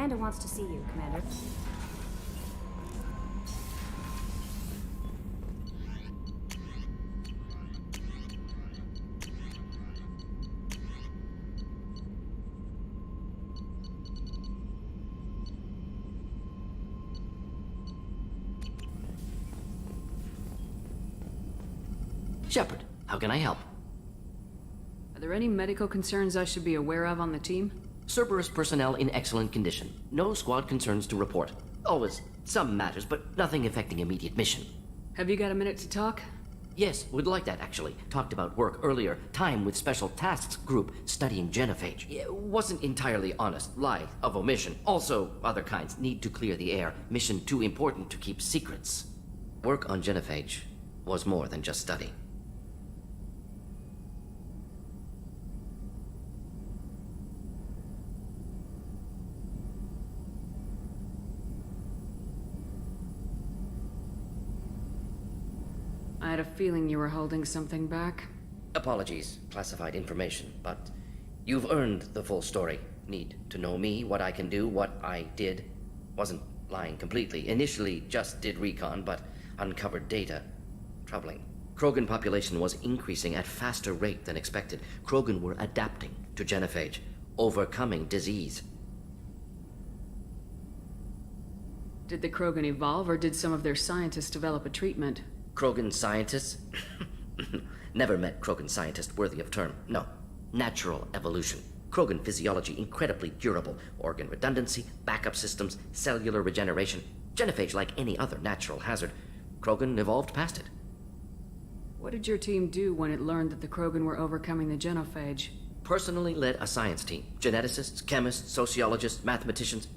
Miranda wants to see you, Commander. Shepard, how can I help? Are there any medical concerns I should be aware of on the team? Cerberus personnel in excellent condition. No squad concerns to report. Always some matters, but nothing affecting immediate mission. Have you got a minute to talk? Yes, would like that actually. Talked about work earlier. Time with Special Tasks Group studying genophage. Yeah, wasn't entirely honest. Lie of omission. Also, other kinds. Need to clear the air. Mission too important to keep secrets. Work on genophage was more than just study. I had a feeling you were holding something back. Apologies, classified information, but you've earned the full story. Need to know me, what I can do, what I did. Wasn't lying completely. Initially just did recon, but uncovered data. Troubling. Krogan population was increasing at faster rate than expected. Krogan were adapting to genophage, overcoming disease. Did the Krogan evolve, or did some of their scientists develop a treatment? Krogan scientists? Never met Krogan scientist worthy of term. No. Natural evolution. Krogan physiology incredibly durable. Organ redundancy, backup systems, cellular regeneration. Genophage like any other natural hazard. Krogan evolved past it. What did your team do when it learned that the Krogan were overcoming the genophage? Personally led a science team. Geneticists, chemists, sociologists, mathematicians.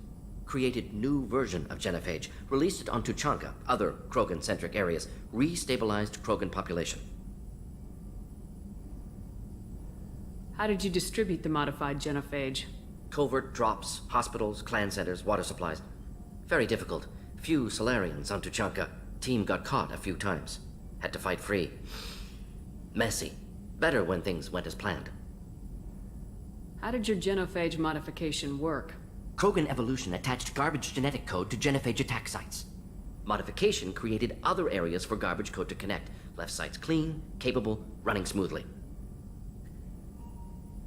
Created new version of genophage, released it on Tuchanka, other Krogan-centric areas, restabilized Krogan population. How did you distribute the modified genophage? Covert drops, hospitals, clan centers, water supplies. Very difficult. Few Solarians on Tuchanka. Team got caught a few times. Had to fight free. Messy. Better when things went as planned. How did your genophage modification work? Krogan evolution attached garbage genetic code to genophage attack sites. Modification created other areas for garbage code to connect. Left sites clean, capable, running smoothly.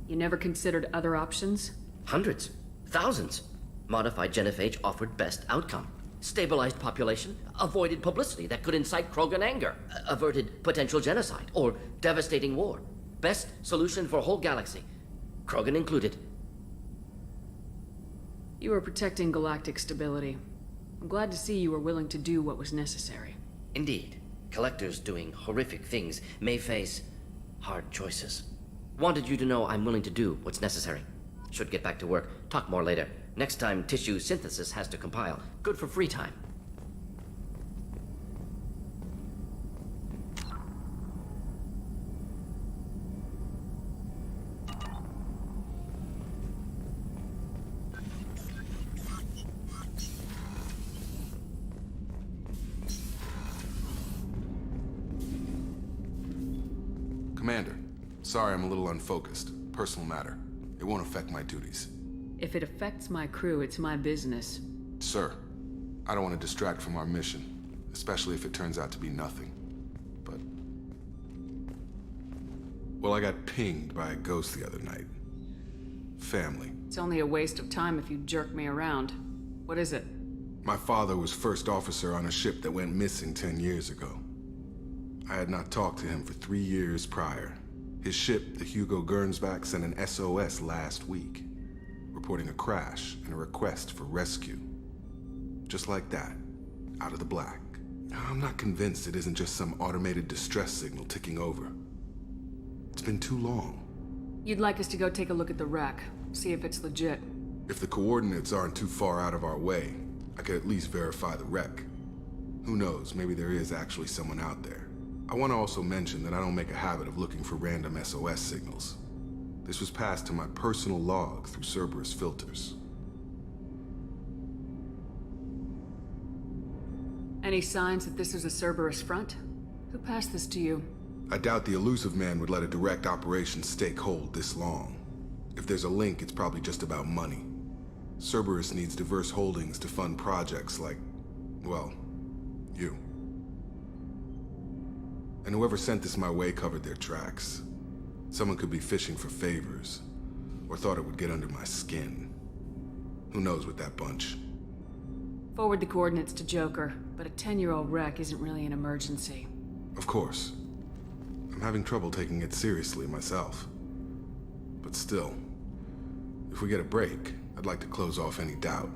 You never considered other options? Hundreds. Thousands. Modified genophage offered best outcome. Stabilized population, avoided publicity that could incite Krogan anger, averted potential genocide, or devastating war. Best solution for whole galaxy. Krogan included. You were protecting galactic stability. I'm glad to see you were willing to do what was necessary. Indeed. Collectors doing horrific things may face hard choices. Wanted you to know I'm willing to do what's necessary. Should get back to work. Talk more later. Next time tissue synthesis has to compile. Good for free time. Commander, sorry I'm a little unfocused. Personal matter. It won't affect my duties. If it affects my crew, it's my business. Sir, I don't want to distract from our mission, especially if it turns out to be nothing. But... well, I got pinged by a ghost the other night. Family. It's only a waste of time if you jerk me around. What is it? My father was first officer on a ship that went missing 10 years ago. I had not talked to him for 3 years prior. His ship, the Hugo Gernsback, sent an SOS last week, reporting a crash and a request for rescue. Just like that, out of the black. I'm not convinced it isn't just some automated distress signal ticking over. It's been too long. You'd like us to go take a look at the wreck, see if it's legit. If the coordinates aren't too far out of our way, I could at least verify the wreck. Who knows, maybe there is actually someone out there. I want to also mention that I don't make a habit of looking for random SOS signals. This was passed to my personal log through Cerberus filters. Any signs that this is a Cerberus front? Who passed this to you? I doubt the elusive man would let a direct operations stake hold this long. If there's a link, it's probably just about money. Cerberus needs diverse holdings to fund projects like, well, you. And whoever sent this my way covered their tracks. Someone could be fishing for favors, or thought it would get under my skin. Who knows with that bunch? Forward the coordinates to Joker, but a 10-year-old wreck isn't really an emergency. Of course. I'm having trouble taking it seriously myself. But still, if we get a break, I'd like to close off any doubt.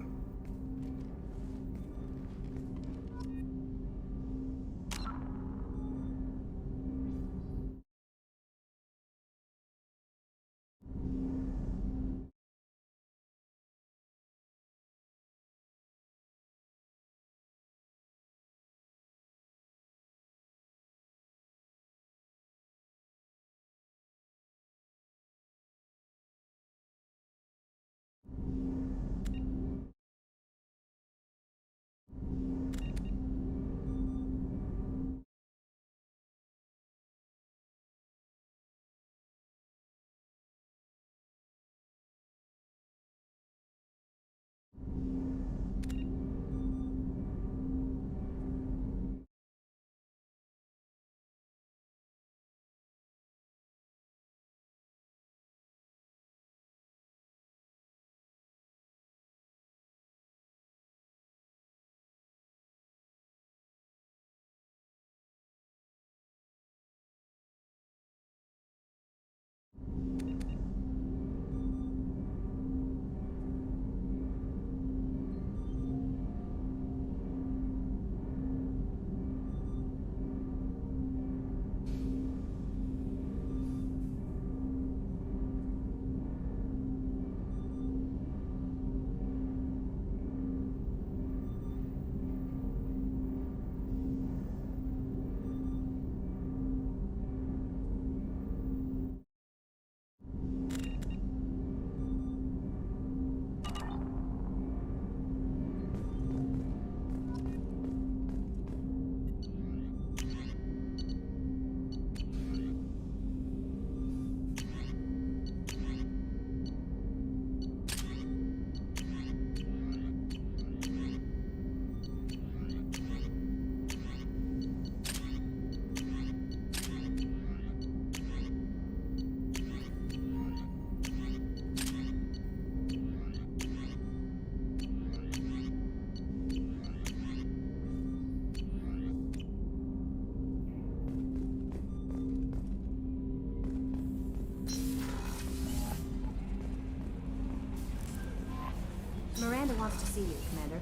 Miranda wants to see you, Commander.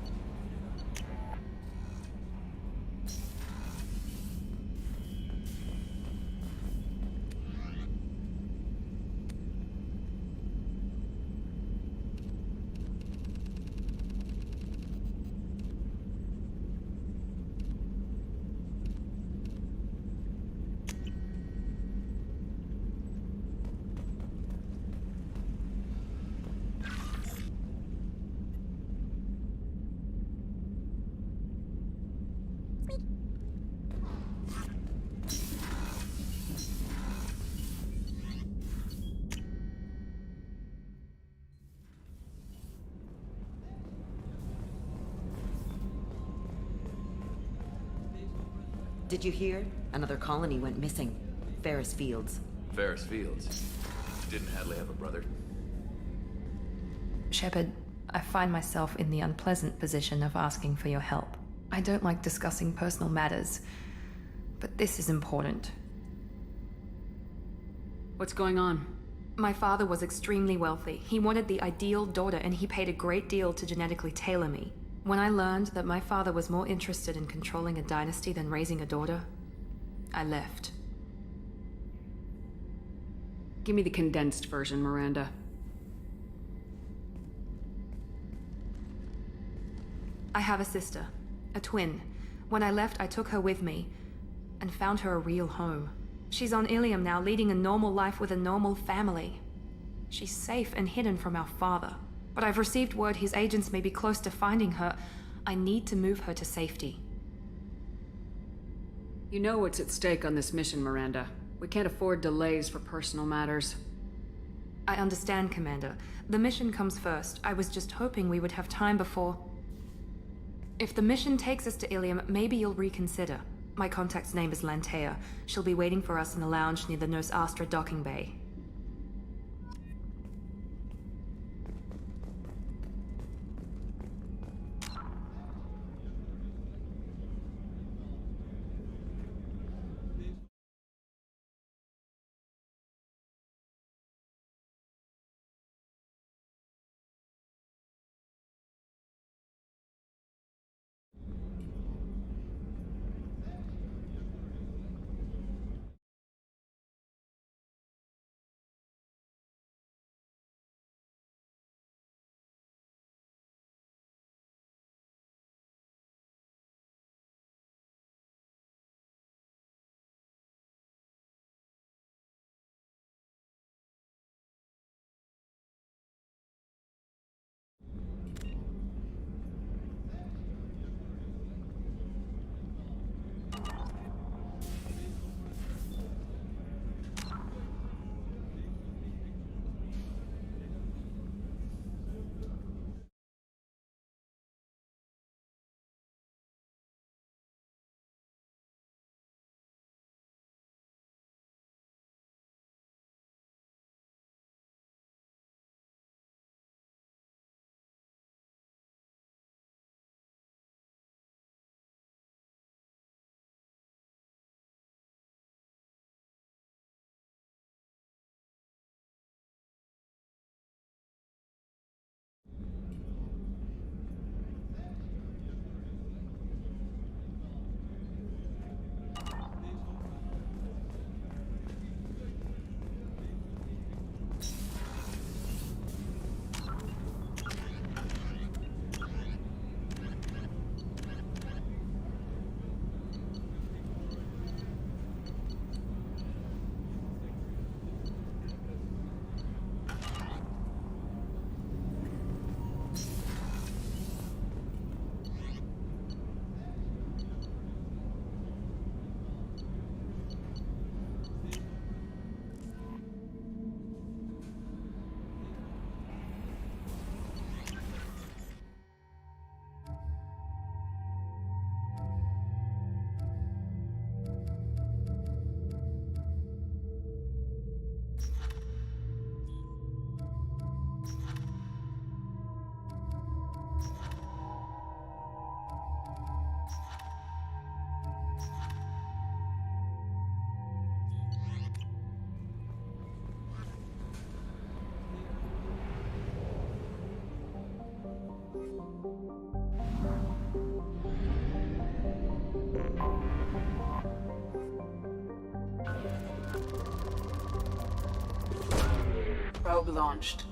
Did you hear? Another colony went missing. Ferris Fields. Ferris Fields. Didn't Hadley have a brother? Shepard, I find myself in the unpleasant position of asking for your help. I don't like discussing personal matters, but this is important. What's going on? My father was extremely wealthy. He wanted the ideal daughter, and he paid a great deal to genetically tailor me. When I learned that my father was more interested in controlling a dynasty than raising a daughter, I left. Give me the condensed version, Miranda. I have a sister, a twin. When I left, I took her with me and found her a real home. She's on Ilium now, leading a normal life with a normal family. She's safe and hidden from our father. But I've received word his agents may be close to finding her. I need to move her to safety. You know what's at stake on this mission, Miranda. We can't afford delays for personal matters. I understand, Commander. The mission comes first. I was just hoping we would have time before... If the mission takes us to Ilium, maybe you'll reconsider. My contact's name is Lantea. She'll be waiting for us in the lounge near the Nurse Astra docking bay. Probe launched.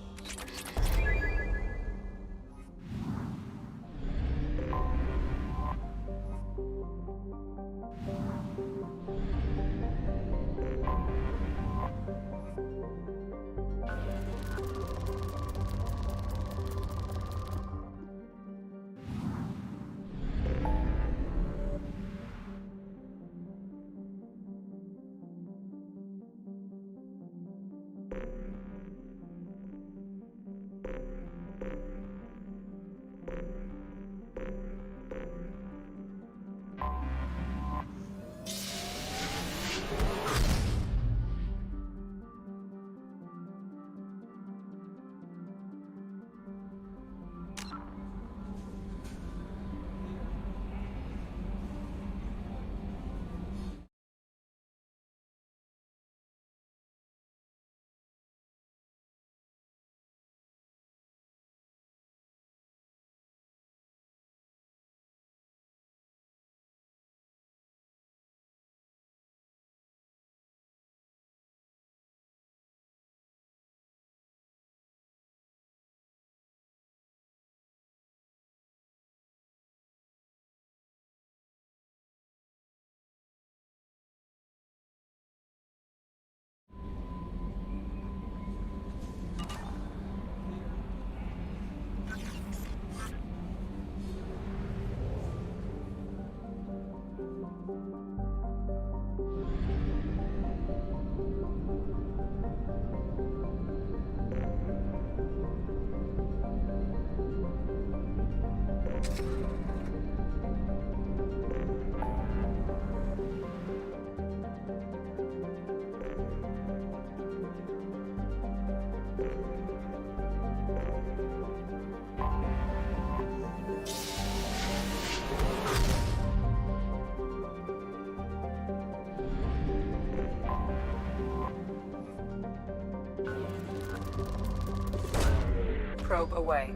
probe away.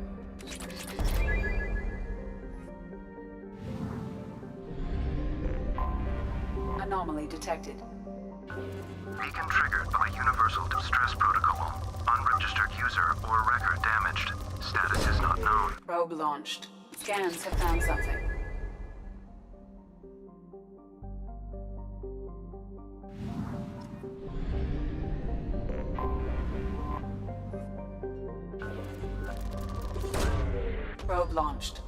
Anomaly detected. Beacon triggered by Universal Distress Protocol. Unregistered user or record damaged. Status is not known. Probe launched. Scans have found something. Probe launched.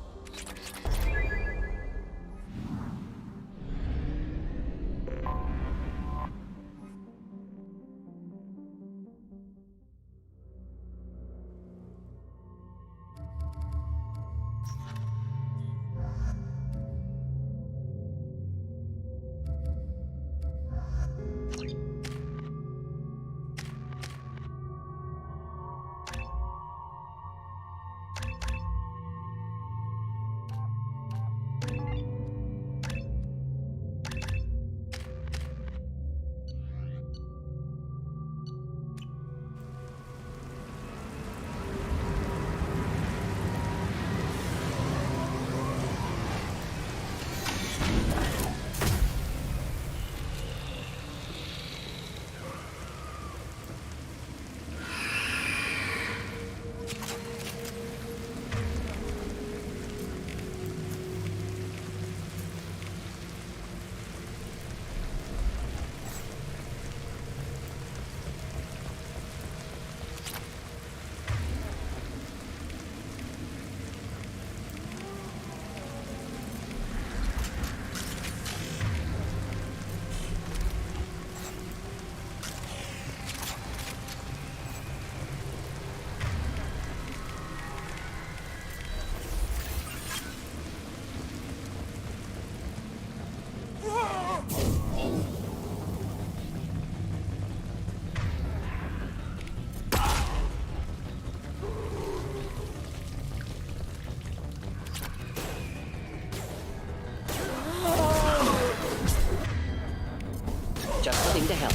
Just the thing to help.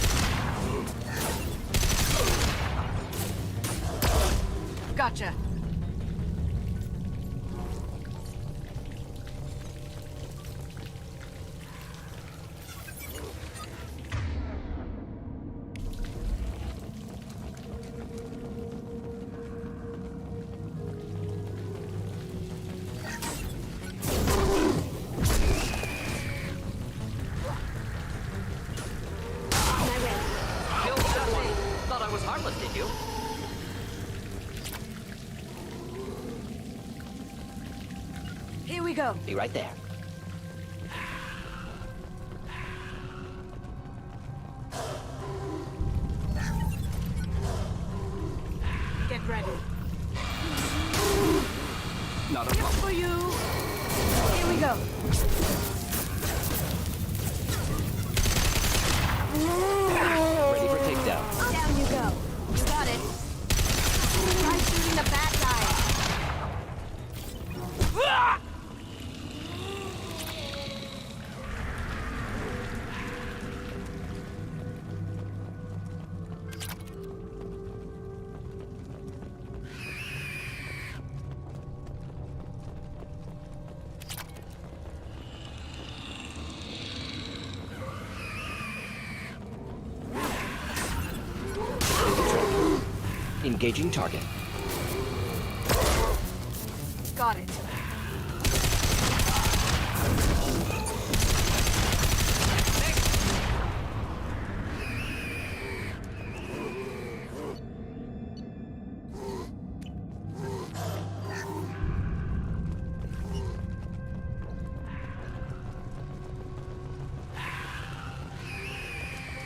Gotcha. Killed that one. Thought I was harmless, did you? Here we go. Be right there. Get ready. Not a Here problem. for you. Here we go. Ready for takedown. Down you go. You got it. Try shooting the bad guy. Engaging target. Got it.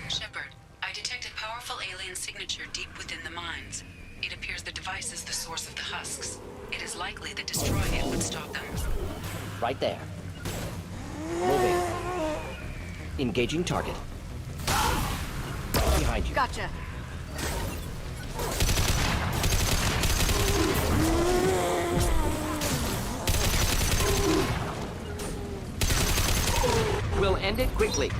Shepard, I detected powerful alien signature deep within the mines. It appears the device is the source of the husks. It is likely that destroying it would stop them. Right there. Moving. Engaging target. Right behind you. Gotcha. We'll end it quickly.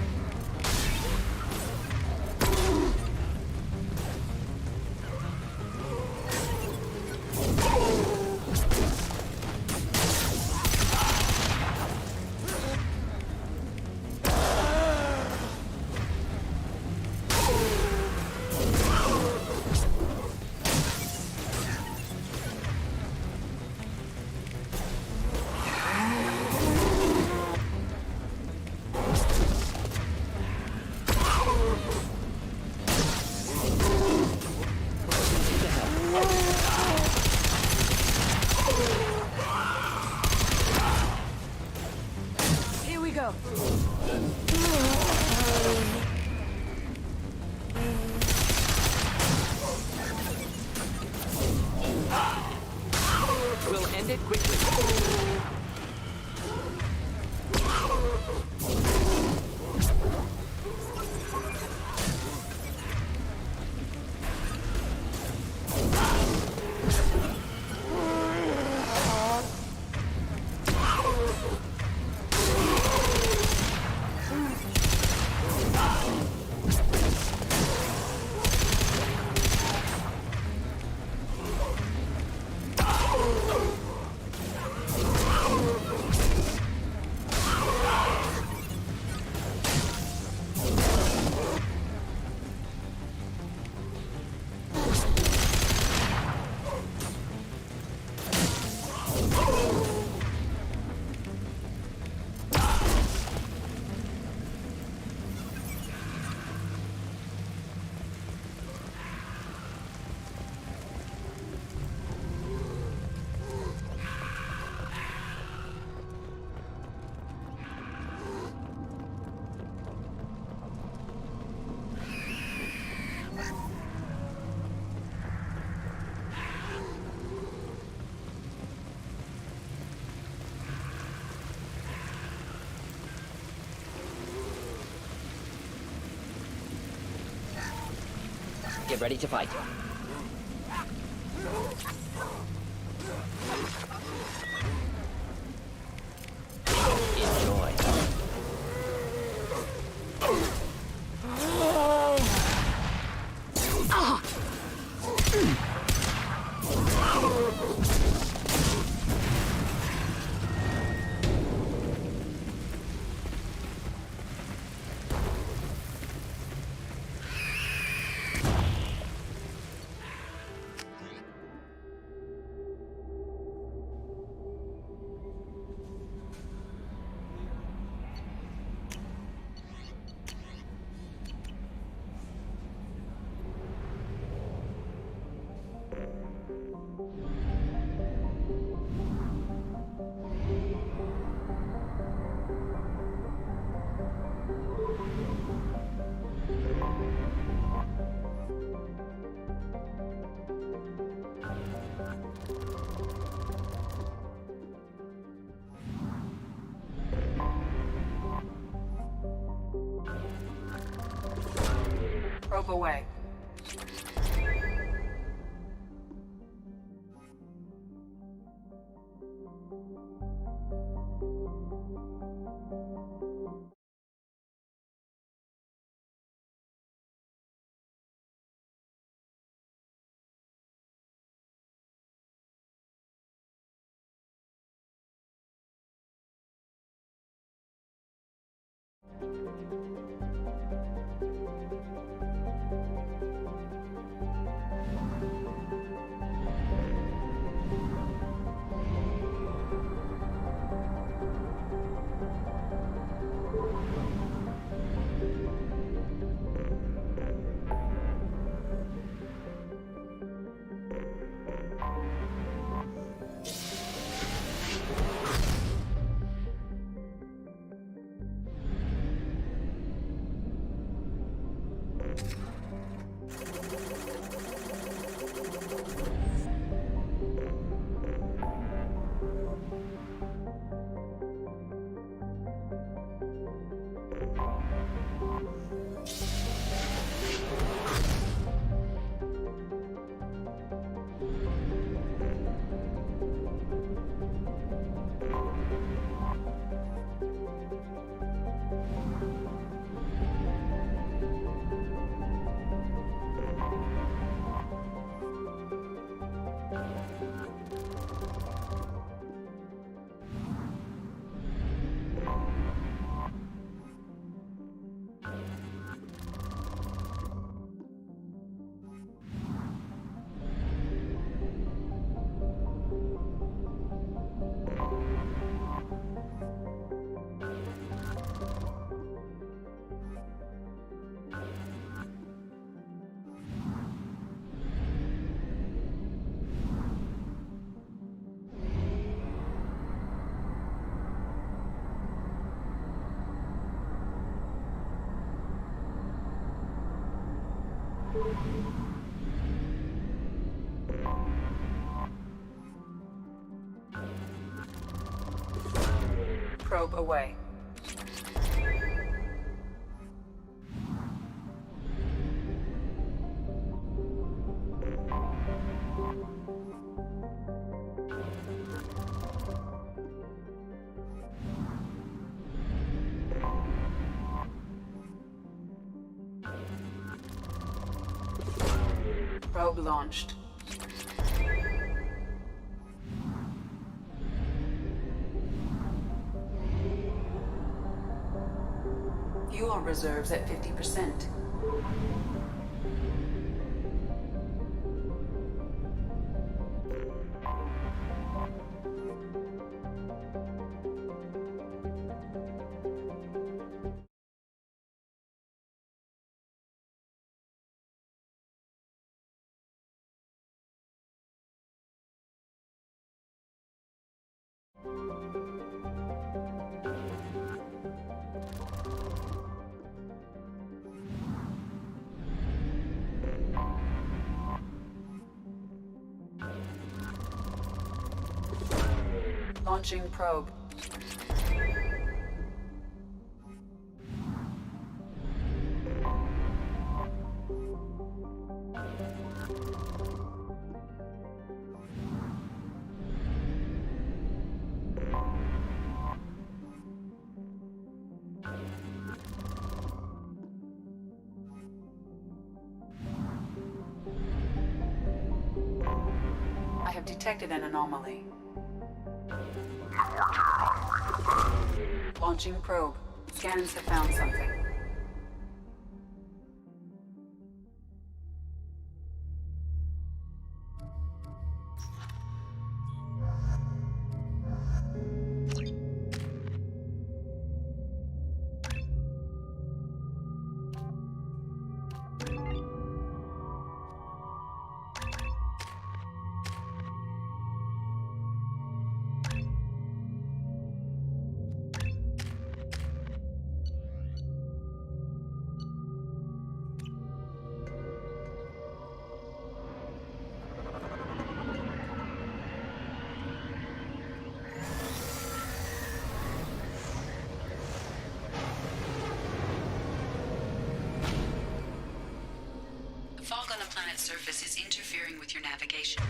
it quickly. Get ready to fight. Enjoy. Probe away. probe away. Probe launched. Fuel reserves at 50%. Launching probe. I have detected an anomaly. Launching probe. Scans have found something. The fog on the planet's surface is interfering with your navigation.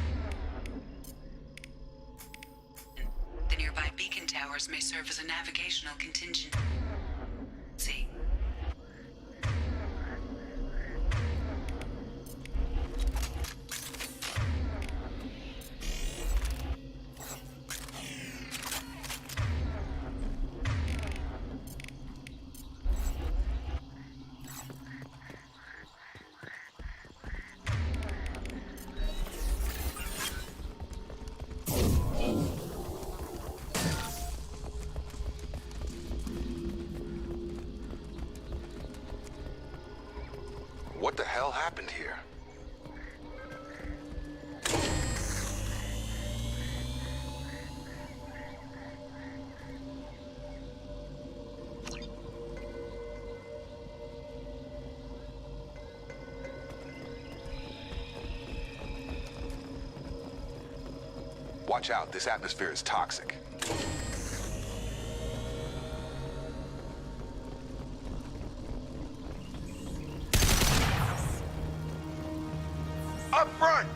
The nearby beacon towers may serve as a navigational contingency. What the hell happened here? Watch out, this atmosphere is toxic. Up front!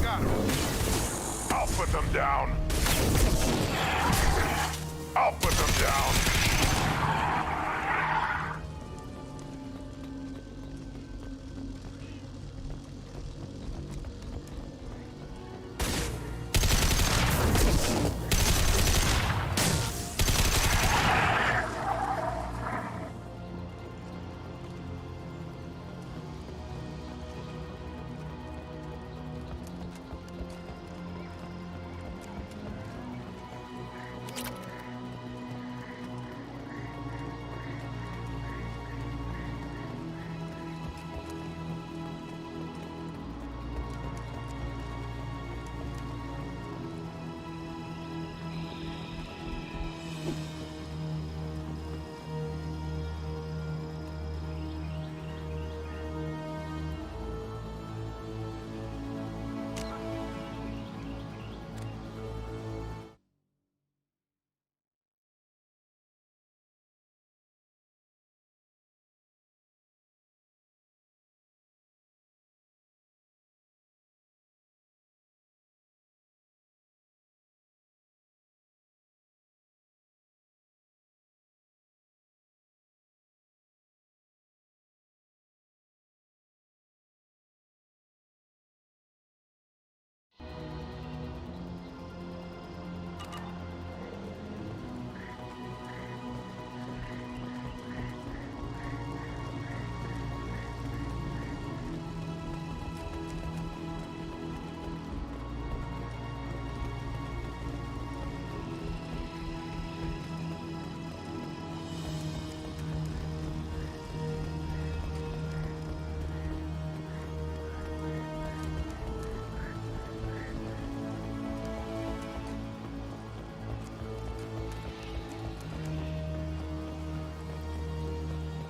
got him. I'll put them down. I'll put them down.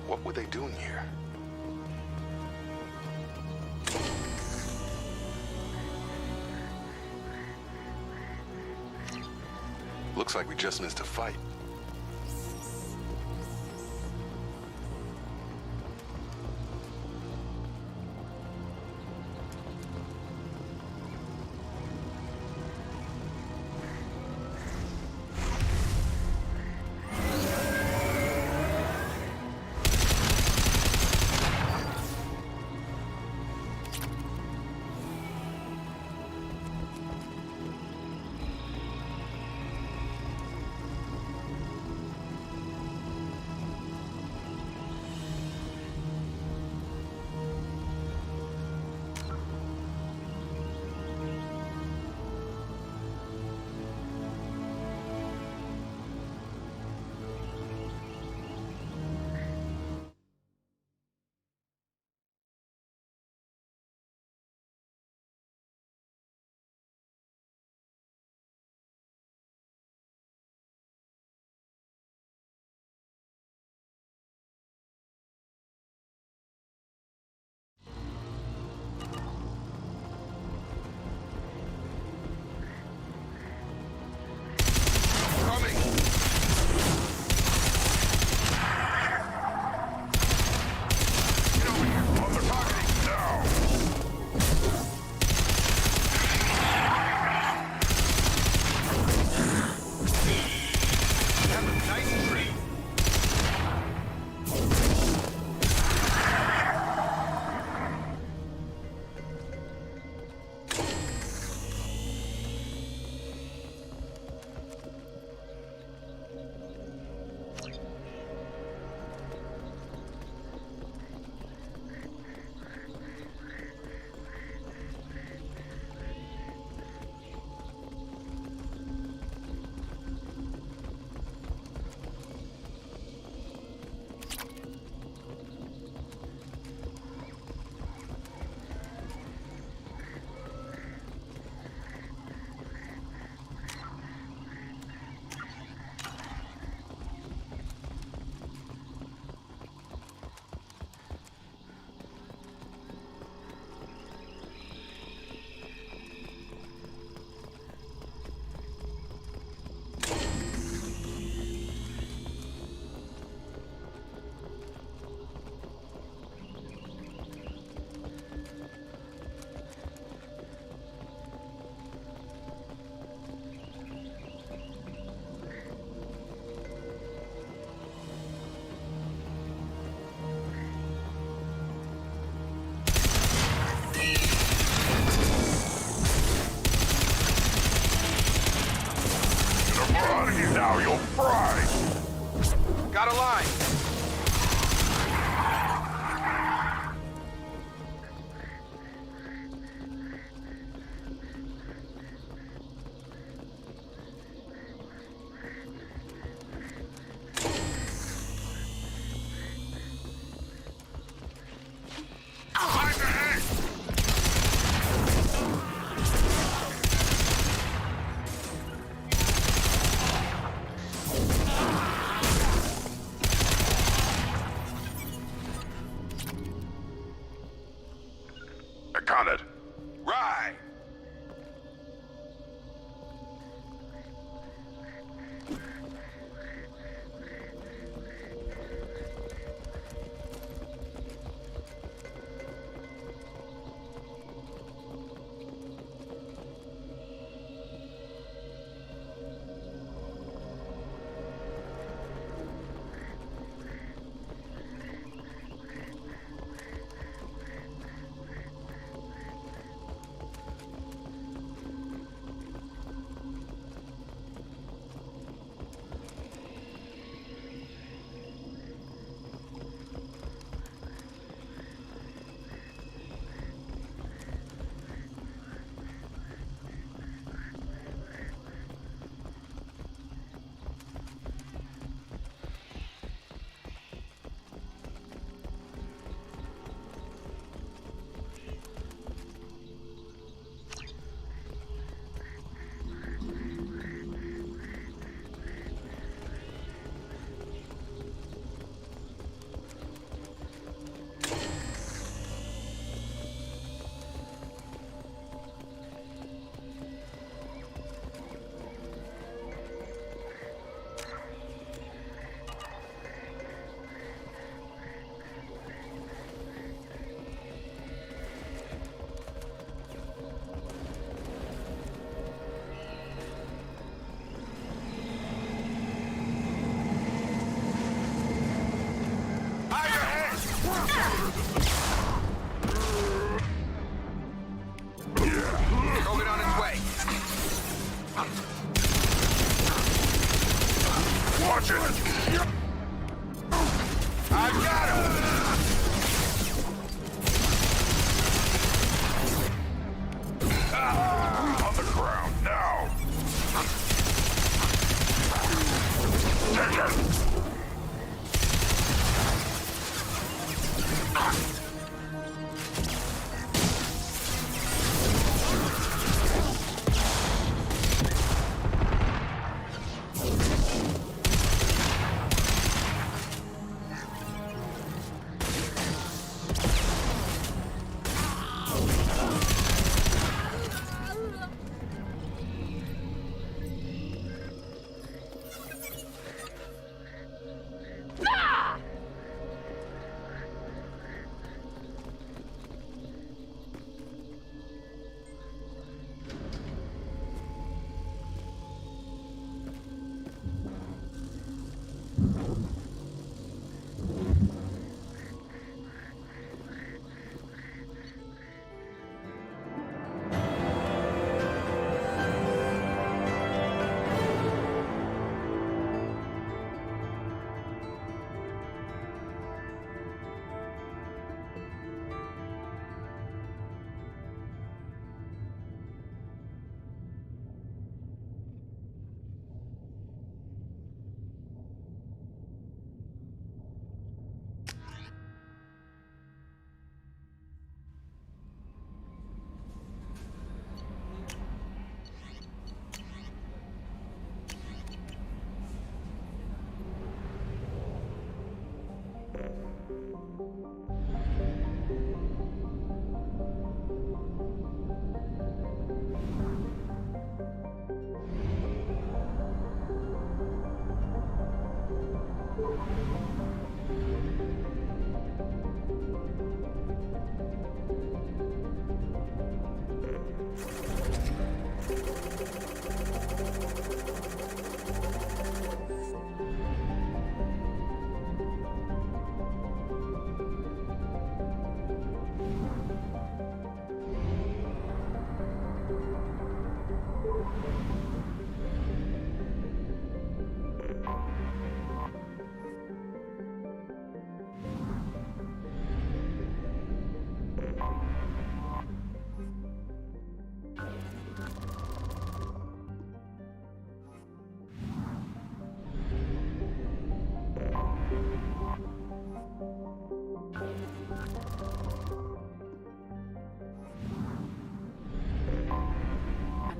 What were they doing here? Looks like we just missed a fight. Now you'll fry! Got a line! I got it. Right! Probe on its way. Watch it! I've got him! On the ground, now! Take it!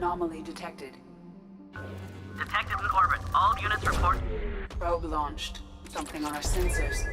Anomaly detected. Detected in orbit. All units report. Probe launched. Something on our sensors.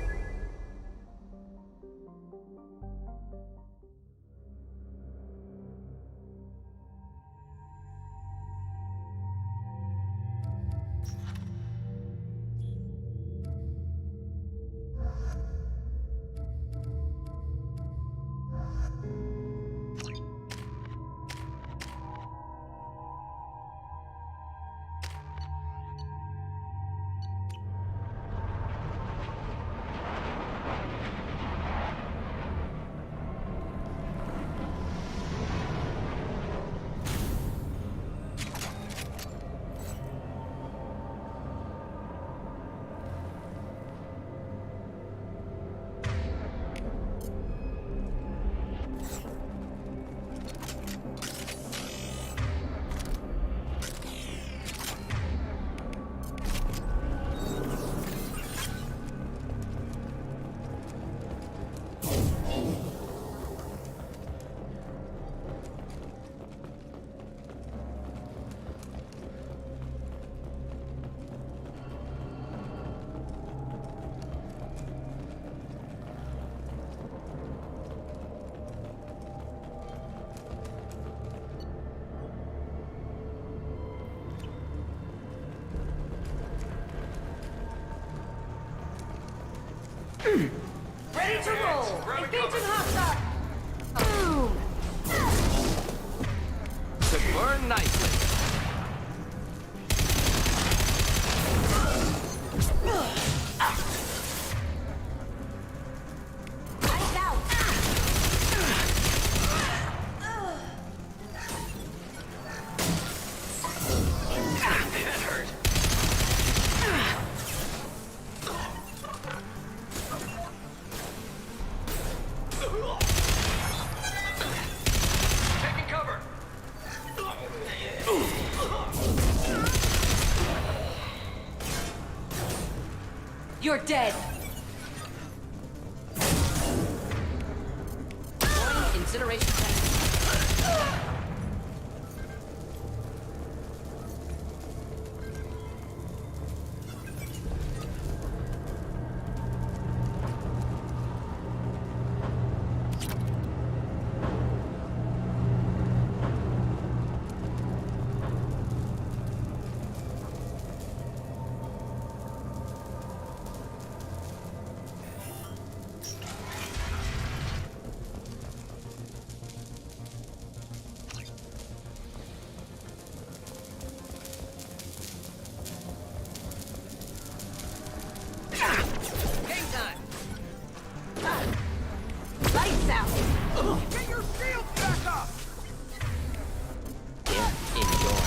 Ready to roll! Engaging hostile! Boom! Could burn nicely. Lights out! That hurt. Taking cover. You're dead! Incineration tank. Lights out! Get your shields back up. Enjoy.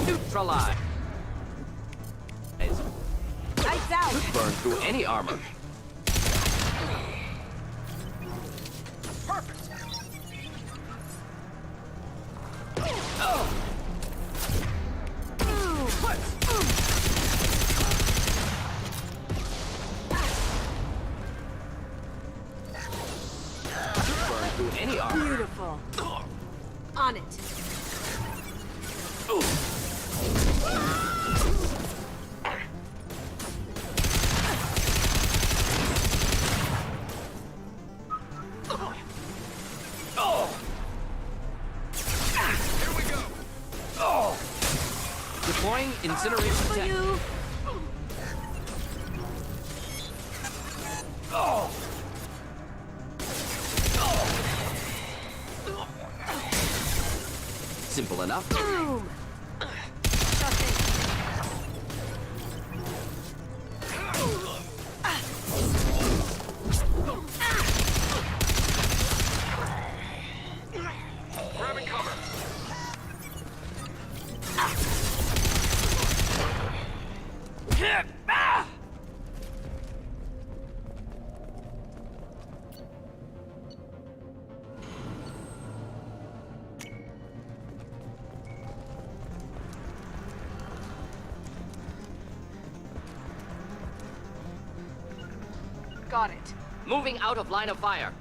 Neutralize. Lights out! Burn through any armor. Burn through any armor. Beautiful. On it. Here we go. Deploying incineration For tank. you! Simple enough. Boom! Grabbing cover. Got it. Moving out of line of fire.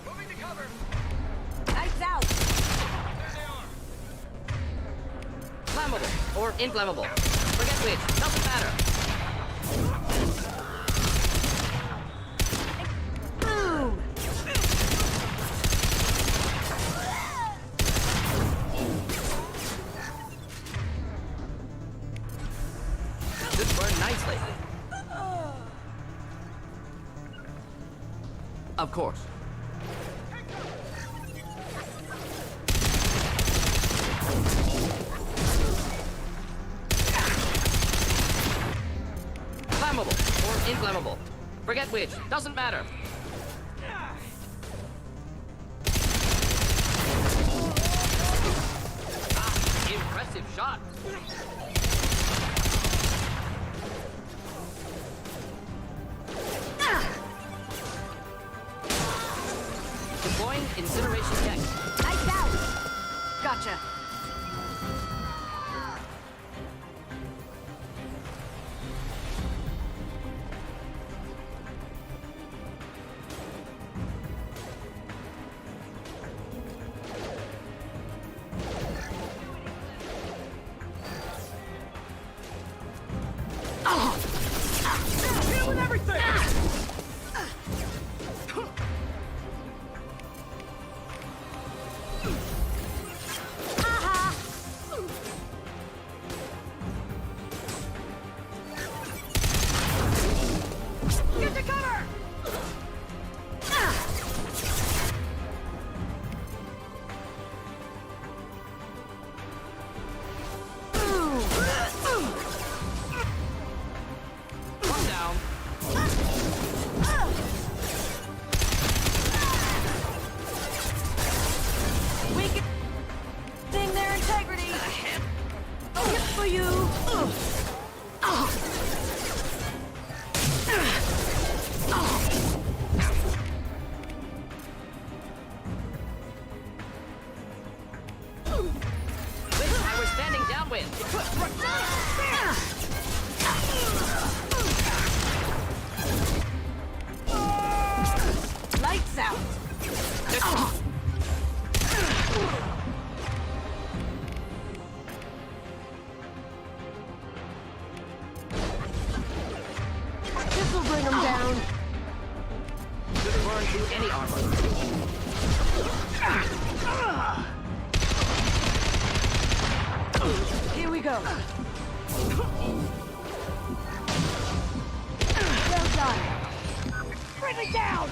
Moving to cover. Lights out. There they are. Flammable or inflammable. Forget which. Doesn't matter. Boom! This burned nicely. Of course. Flammable or inflammable. Forget which. Doesn't matter. Ah, impressive shot. Deploying incineration tech. Lights out. Gotcha. Hit with everything! Get to cover! One down. Weakening their integrity. Hit for you. Wish I was standing downwind. Lights out. This'll bring them down. Could burn through any armor. Here we go. Well done. Bring it down.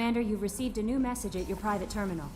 Commander, you've received a new message at your private terminal.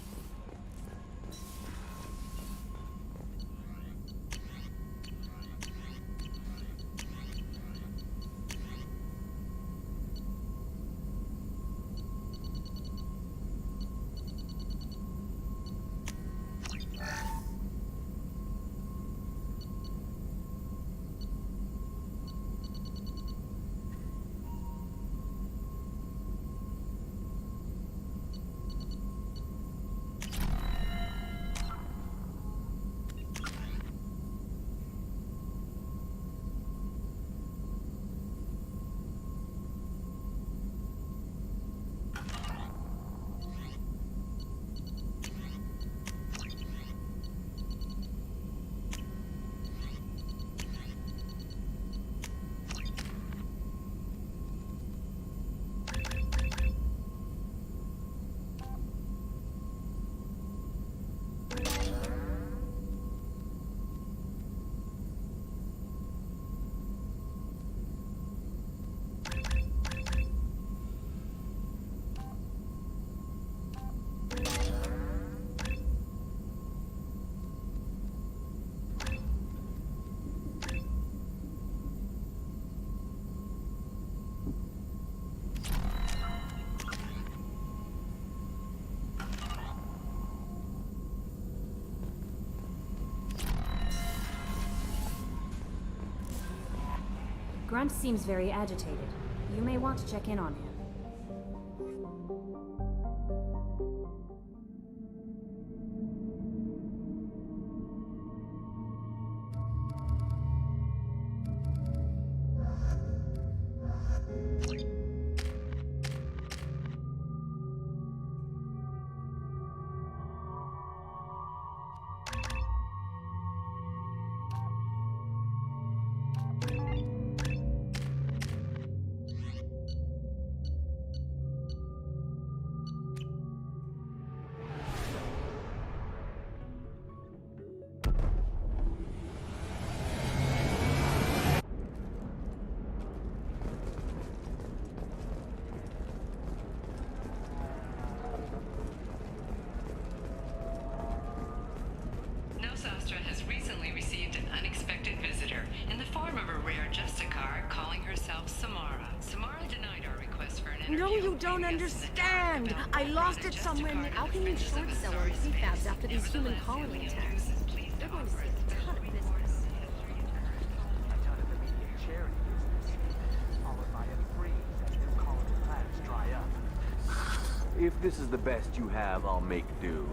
Grunt seems very agitated. You may want to check in on him. Nostastra has recently received an unexpected visitor in the form of a rare Justicar calling herself Samara. Samara denied our request for an interview. No, you don't understand. I lost it somewhere. How can you short sell our prefabs after these human colony attacks? They're going to see a ton of business. A ton of immediate charity business, followed by a freeze as new colony plans dry up. If this is the best you have, I'll make do.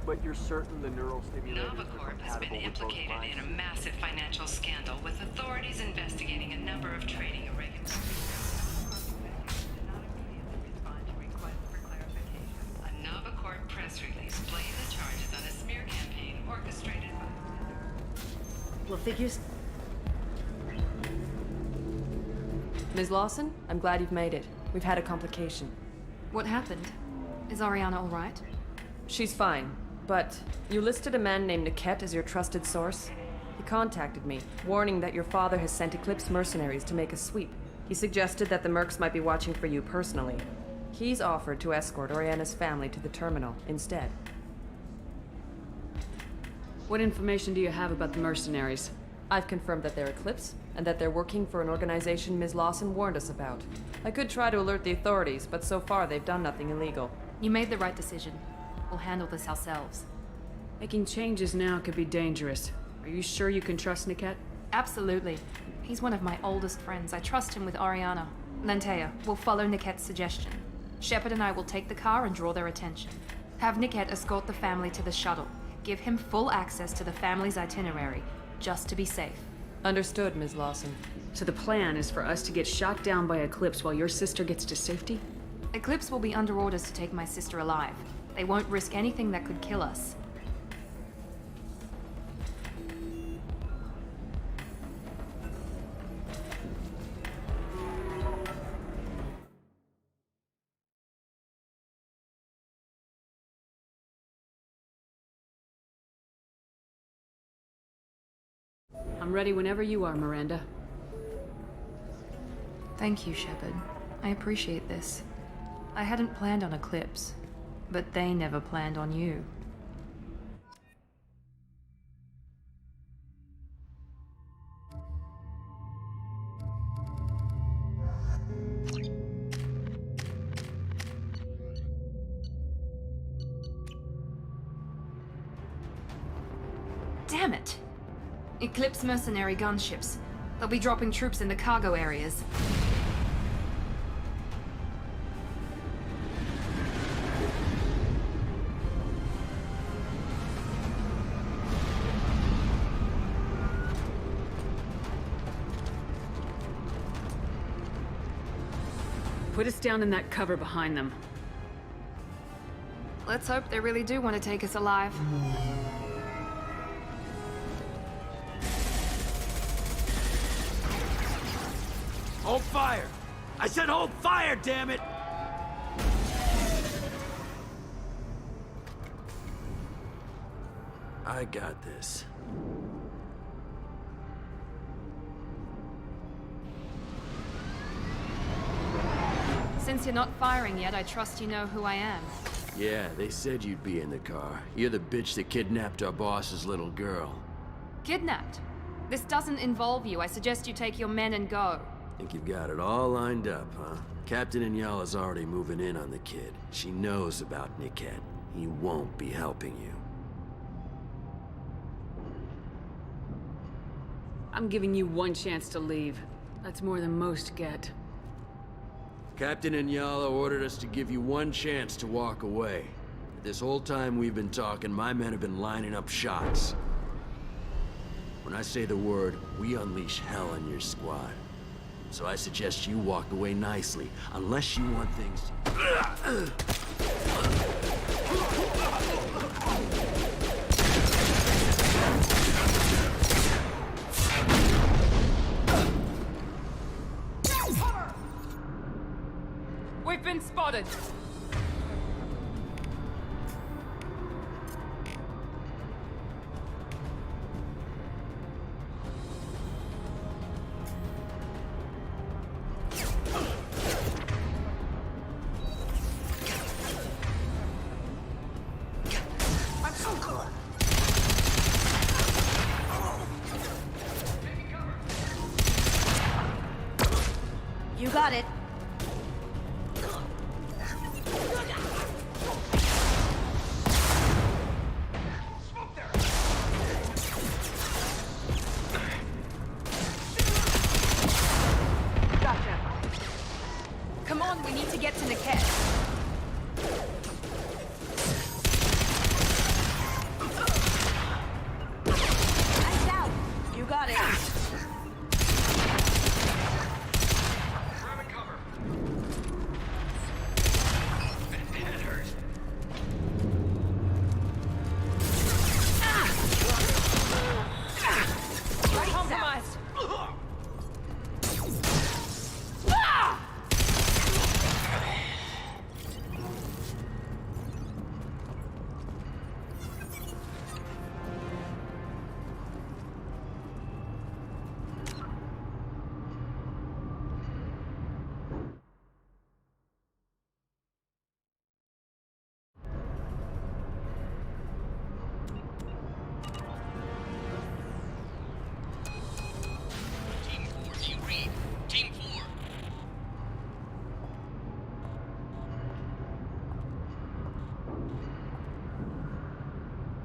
But you're certain the neural stimulators Novacorp has been implicated in a massive financial scandal, with authorities investigating a number of trading irregularities. A Novacorp press release blamed the charges on a smear campaign orchestrated by... Well, figures. Ms. Lawson, I'm glad you've made it. We've had a complication. What happened? Is Ariana all right? She's fine, but you listed a man named Niket as your trusted source. He contacted me, warning that your father has sent Eclipse mercenaries to make a sweep. He suggested that the Mercs might be watching for you personally. He's offered to escort Oriana's family to the terminal instead. What information do you have about the mercenaries? I've confirmed that they're Eclipse, and that they're working for an organization Ms. Lawson warned us about. I could try to alert the authorities, but so far they've done nothing illegal. You made the right decision. We'll handle this ourselves. Making changes now could be dangerous. Are you sure you can trust Niket? Absolutely. He's one of my oldest friends. I trust him with Ariana. Lantea, we'll follow Niket's suggestion. Shepard and I will take the car and draw their attention. Have Niket escort the family to the shuttle. Give him full access to the family's itinerary, just to be safe. Understood, Ms. Lawson. So the plan is for us to get shot down by Eclipse while your sister gets to safety? Eclipse will be under orders to take my sister alive. They won't risk anything that could kill us. I'm ready whenever you are, Miranda. Thank you, Shepard. I appreciate this. I hadn't planned on Eclipse, but they never planned on you. Damn it! Eclipse mercenary gunships. They'll be dropping troops in the cargo areas. Put us down in that cover behind them. Let's hope they really do want to take us alive. Hold fire! I said hold fire, damn it! I got this. Since you're not firing yet, I trust you know who I am. Yeah, they said you'd be in the car. You're the bitch that kidnapped our boss's little girl. Kidnapped? This doesn't involve you. I suggest you take your men and go. Think you've got it all lined up, huh? Captain Inyala's already moving in on the kid. She knows about Niket. He won't be helping you. I'm giving you one chance to leave. That's more than most get. Captain Inyala ordered us to give you one chance to walk away. This whole time we've been talking, my men have been lining up shots. When I say the word, we unleash hell on your squad. So I suggest you walk away nicely, unless you want things to... We've been spotted! You got it. Gotcha. Come on, we need to get to Niket. Nice out. You got it. Compromised!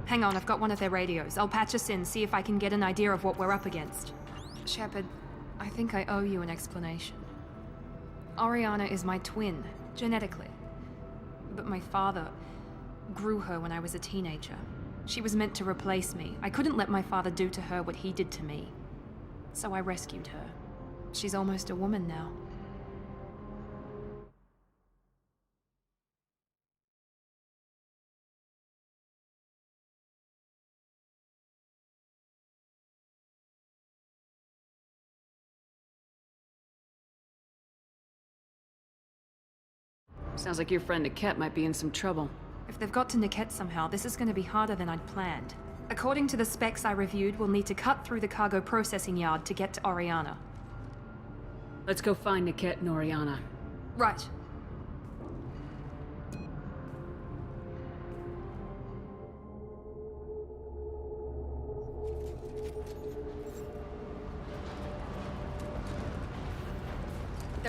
Hang on, I've got one of their radios. I'll patch us in, see if I can get an idea of what we're up against. Shepard, I think I owe you an explanation. Oriana is my twin, genetically. But my father grew her when I was a teenager. She was meant to replace me. I couldn't let my father do to her what he did to me. So I rescued her. She's almost a woman now. Sounds like your friend Niket might be in some trouble. If they've got to Niket somehow, this is going to be harder than I'd planned. According to the specs I reviewed, we'll need to cut through the cargo processing yard to get to Oriana. Let's go find Niket and Oriana. Right.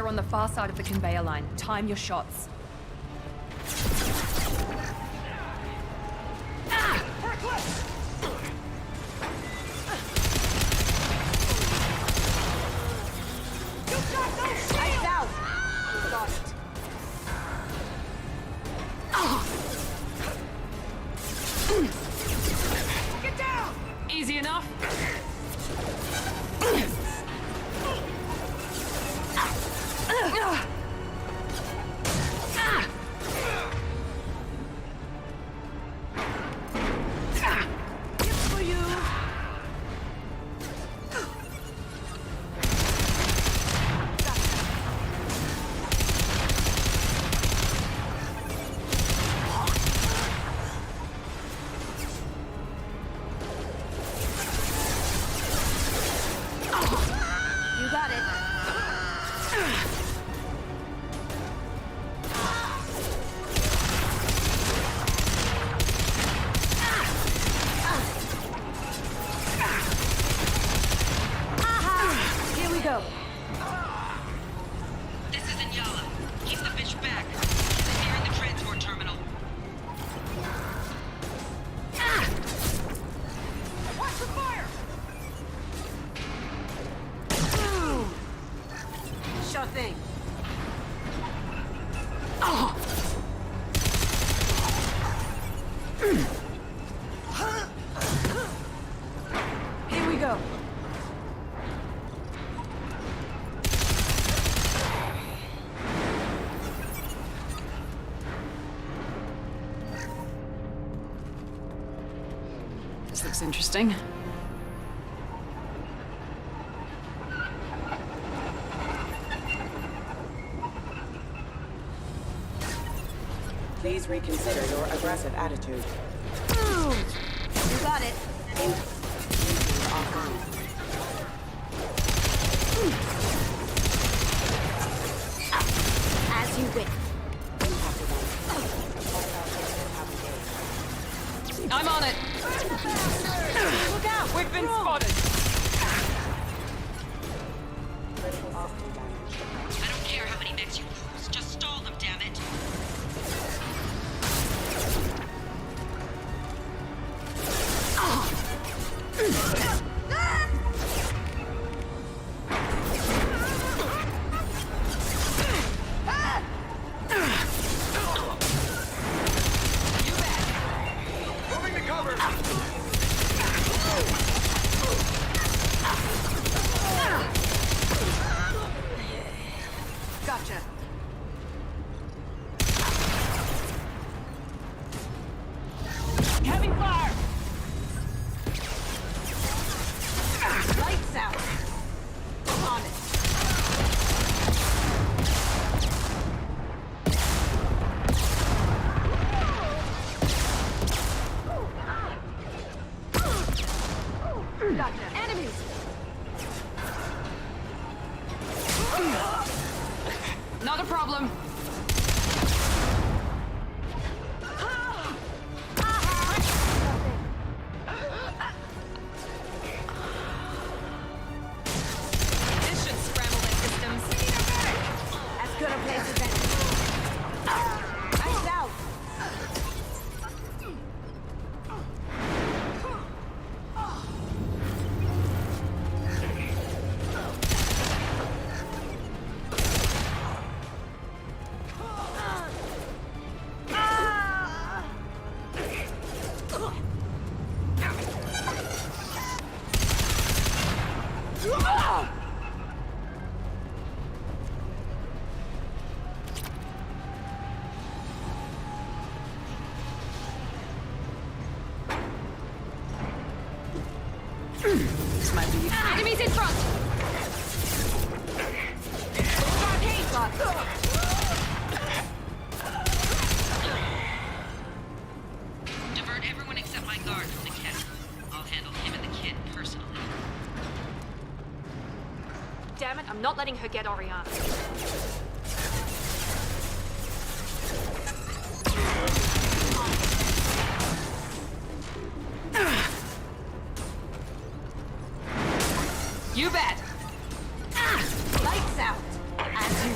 They're on the far side of the conveyor line. Time your shots. Lights out! Got it. Get down! Easy enough. It's for you. You got it. Here we go. This is Inyala. Keep the bitch back. She's nearing the transport terminal. Watch the fire! Sure thing. Here we go. This looks interesting. Please reconsider your aggressive attitude. You got it. As you wish. I'm on it. Look out! We've been spotted. I don't care how many mechs you lose. Just stall them, damn it. Moving to cover! Gotcha. Having fire. Lights out. On it. Gotcha. Enemies. Not a problem. This should scramble their systems. As good a place as any. Lights out. This might be. Enemies in front! Divert everyone except my guard from the kit. I'll handle him and the kid personally. Damn it, I'm not letting her get Oriana. You bet. Lights out. As you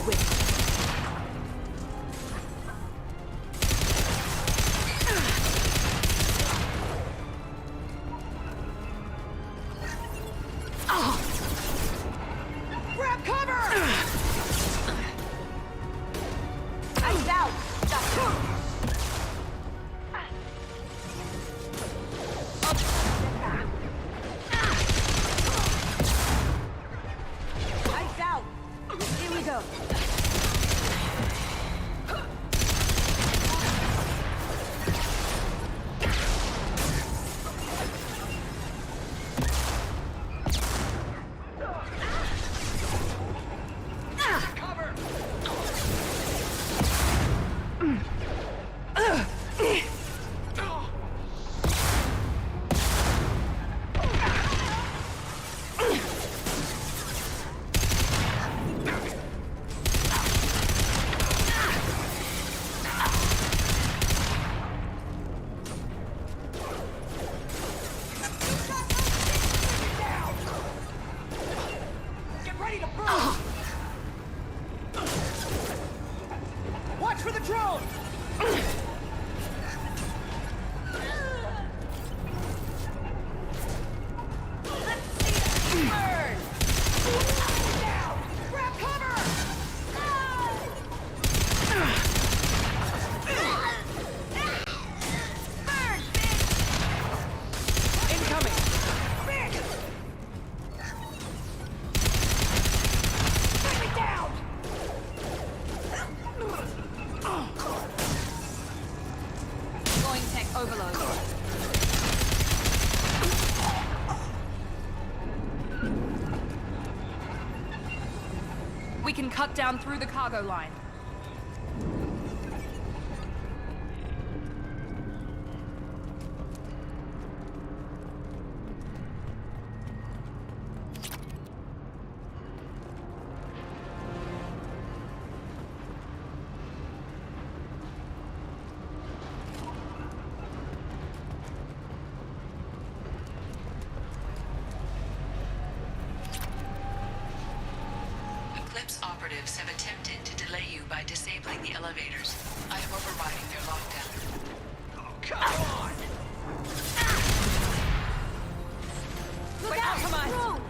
can cut down through the cargo line. Eclipse operatives have attempted to delay you by disabling the elevators. I am overriding their lockdown. Oh, come on! Look out! Come on!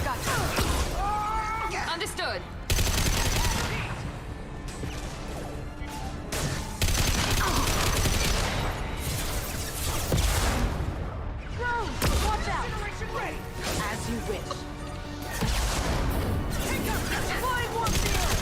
Gotcha. Understood. Watch out! As you wish. Flying warfield!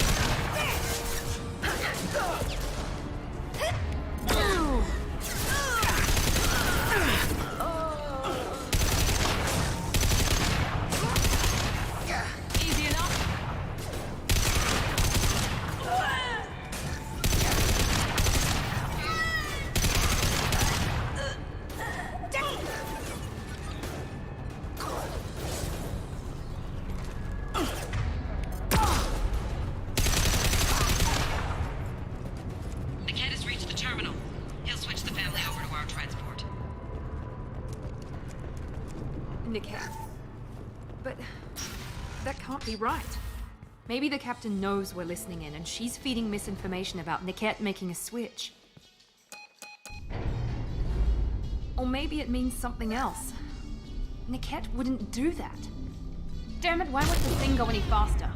Easy enough. Niket has reached the terminal. He'll switch the family over to our transport. Niket. But that can't be right. Maybe the captain knows we're listening in and she's feeding misinformation about Niket making a switch. Or maybe it means something else. Niket wouldn't do that. Damn it, why won't the thing go any faster?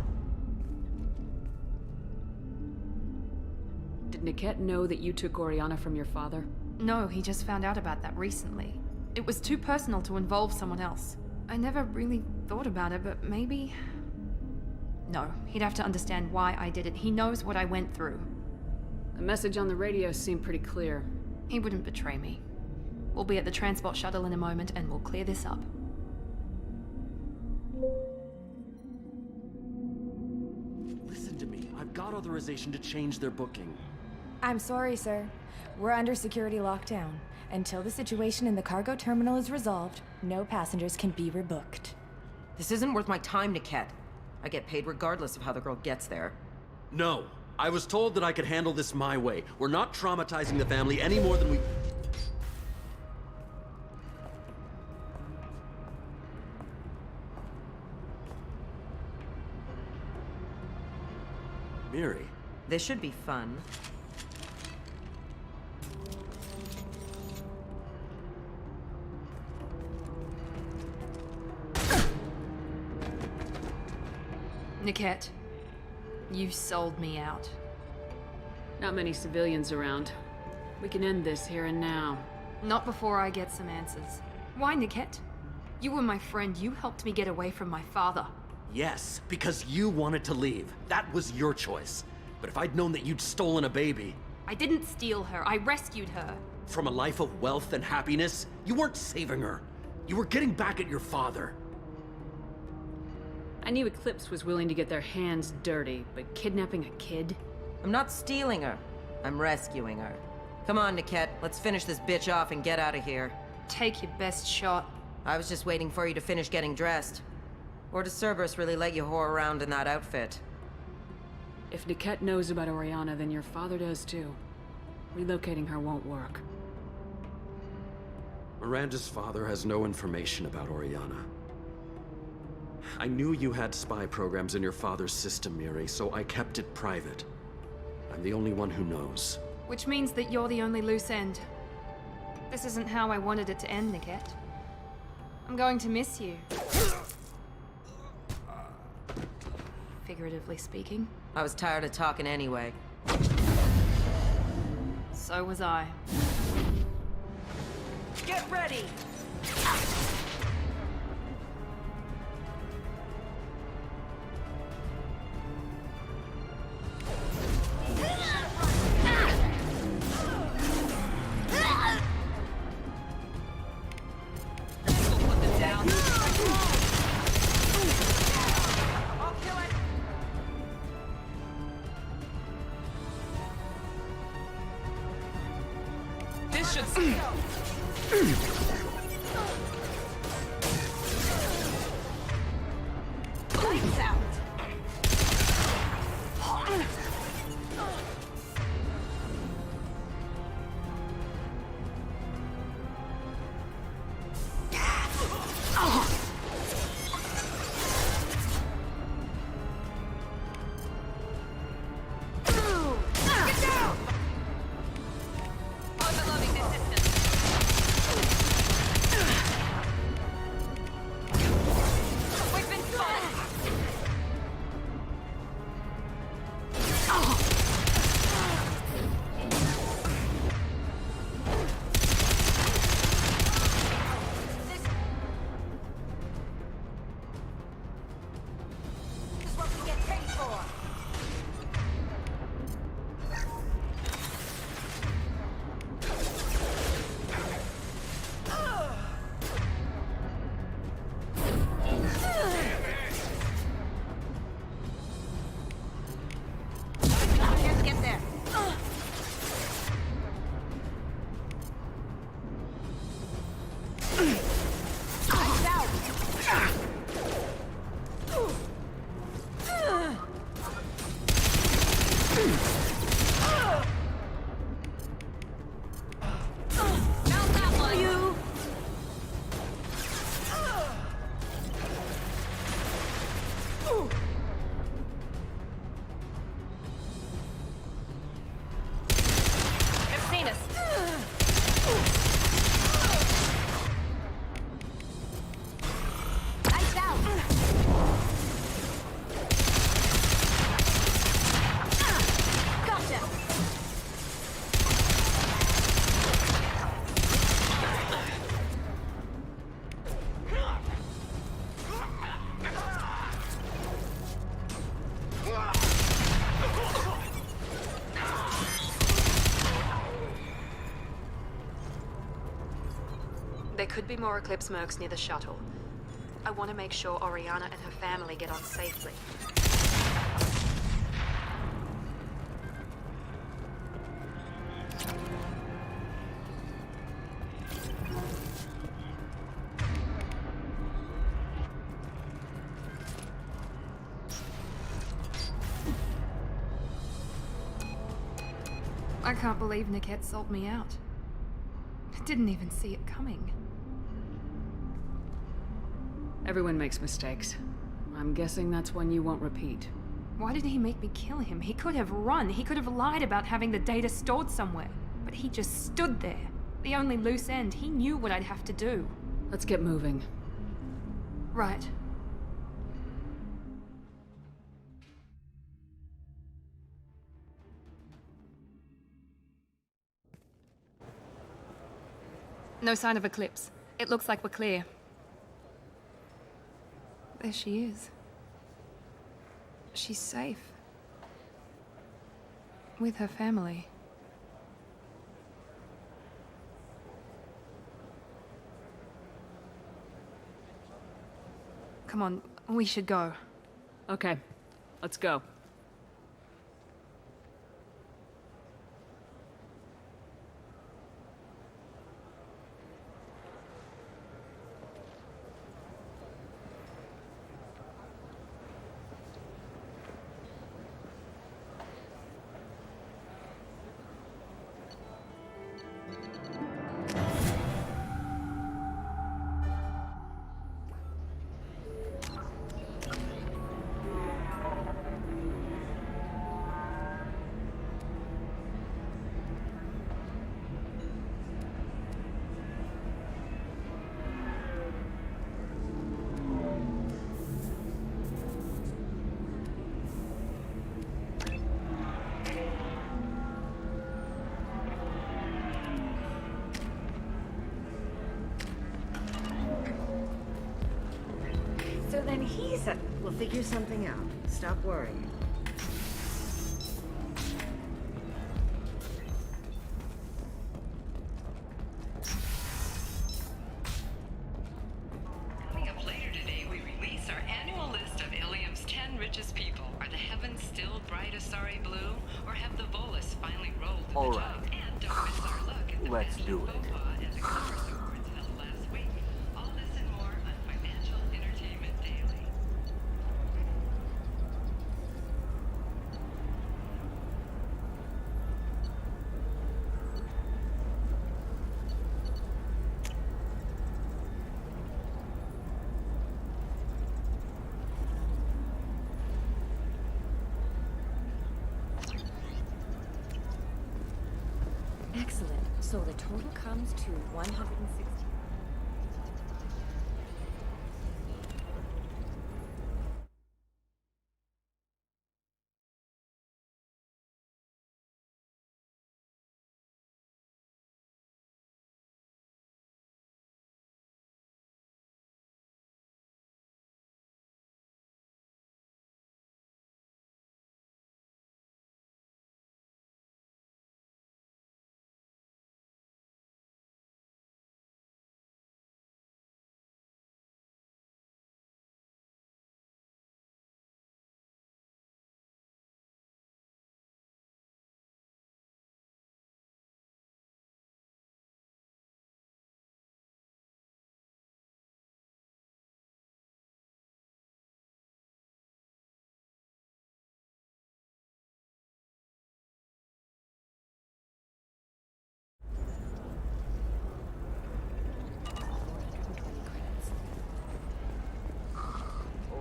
Did Niket know that you took Oriana from your father? No, he just found out about that recently. It was too personal to involve someone else. I never really thought about it, but maybe... No, he'd have to understand why I did it. He knows what I went through. The message on the radio seemed pretty clear. He wouldn't betray me. We'll be at the transport shuttle in a moment and we'll clear this up. Listen to me. I've got authorization to change their booking. I'm sorry, sir. We're under security lockdown. Until the situation in the cargo terminal is resolved, no passengers can be rebooked. This isn't worth my time, Niket. I get paid regardless of how the girl gets there. No. I was told that I could handle this my way. We're not traumatizing the family any more than we... Miri. This should be fun. Niket, you sold me out. Not many civilians around. We can end this here and now. Not before I get some answers. Why, Niket? You were my friend. You helped me get away from my father. Yes, because you wanted to leave. That was your choice. But if I'd known that you'd stolen a baby... I didn't steal her. I rescued her. From a life of wealth and happiness, you weren't saving her. You were getting back at your father. I knew Eclipse was willing to get their hands dirty, but kidnapping a kid? I'm not stealing her. I'm rescuing her. Come on, Niket. Let's finish this bitch off and get out of here. Take your best shot. I was just waiting for you to finish getting dressed. Or does Cerberus really let you whore around in that outfit? If Niket knows about Oriana, then your father does too. Relocating her won't work. Miranda's father has no information about Oriana. I knew you had spy programs in your father's system, Miri, so I kept it private. I'm the only one who knows. Which means that you're the only loose end. This isn't how I wanted it to end, Niket. I'm going to miss you. Figuratively speaking. I was tired of talking anyway. So was I. Get ready! should... Lights out. There could be more Eclipse mercs near the shuttle. I want to make sure Oriana and her family get on safely. I can't believe Niket sold me out. I didn't even see it coming. Everyone makes mistakes. I'm guessing that's one you won't repeat. Why did he make me kill him? He could have run. He could have lied about having the data stored somewhere. But he just stood there. The only loose end. He knew what I'd have to do. Let's get moving. Right. No sign of Eclipse. It looks like we're clear. There she is. She's safe. With her family. Come on, we should go. Okay, let's go. So then he said, we'll figure something out. Stop worrying. Coming up later today, we release our annual list of Ilium's 10 richest people. Are the heavens still bright Asari blue, or have the Volus finally rolled to the top? And don't miss our look at Let's do it. Excellent. So the total comes to 160.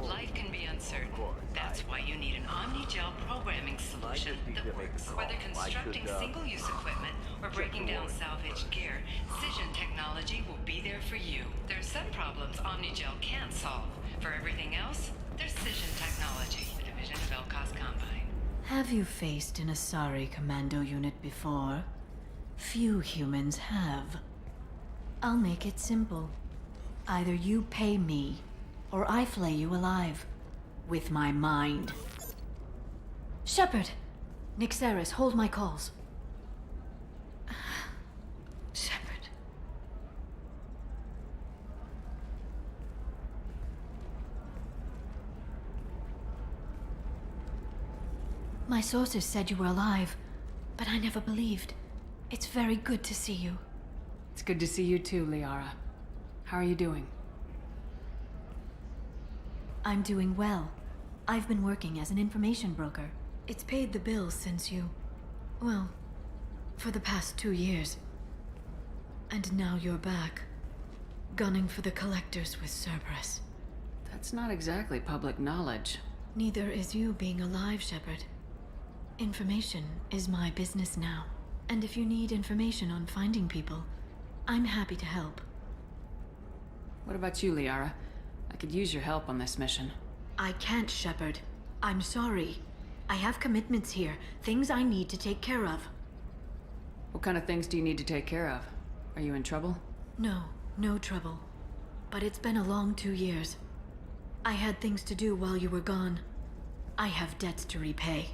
Life can be uncertain. That's why you need an Omni-Gel programming solution that works. Whether constructing single-use equipment or breaking down salvaged gear, Cision technology will be there for you. There's some problems Omni-Gel can't solve. For everything else, there's Cision technology, a division of Elcos Combine. Have you faced an Asari commando unit before? Few humans have. I'll make it simple. Either you pay me, or I flay you alive. With my mind. Shepard! Nixeris, hold my calls. Shepard. My sources said you were alive, but I never believed. It's very good to see you. It's good to see you too, Liara. How are you doing? I'm doing well. I've been working as an information broker. It's paid the bills since you... well, for the past 2 years. And now you're back, gunning for the collectors with Cerberus. That's not exactly public knowledge. Neither is you being alive, Shepard. Information is my business now. And if you need information on finding people, I'm happy to help. What about you, Liara? I could use your help on this mission. I can't, Shepard. I'm sorry. I have commitments here, things I need to take care of. What kind of things do you need to take care of? Are you in trouble? No, no trouble. But it's been a long 2 years. I had things to do while you were gone. I have debts to repay.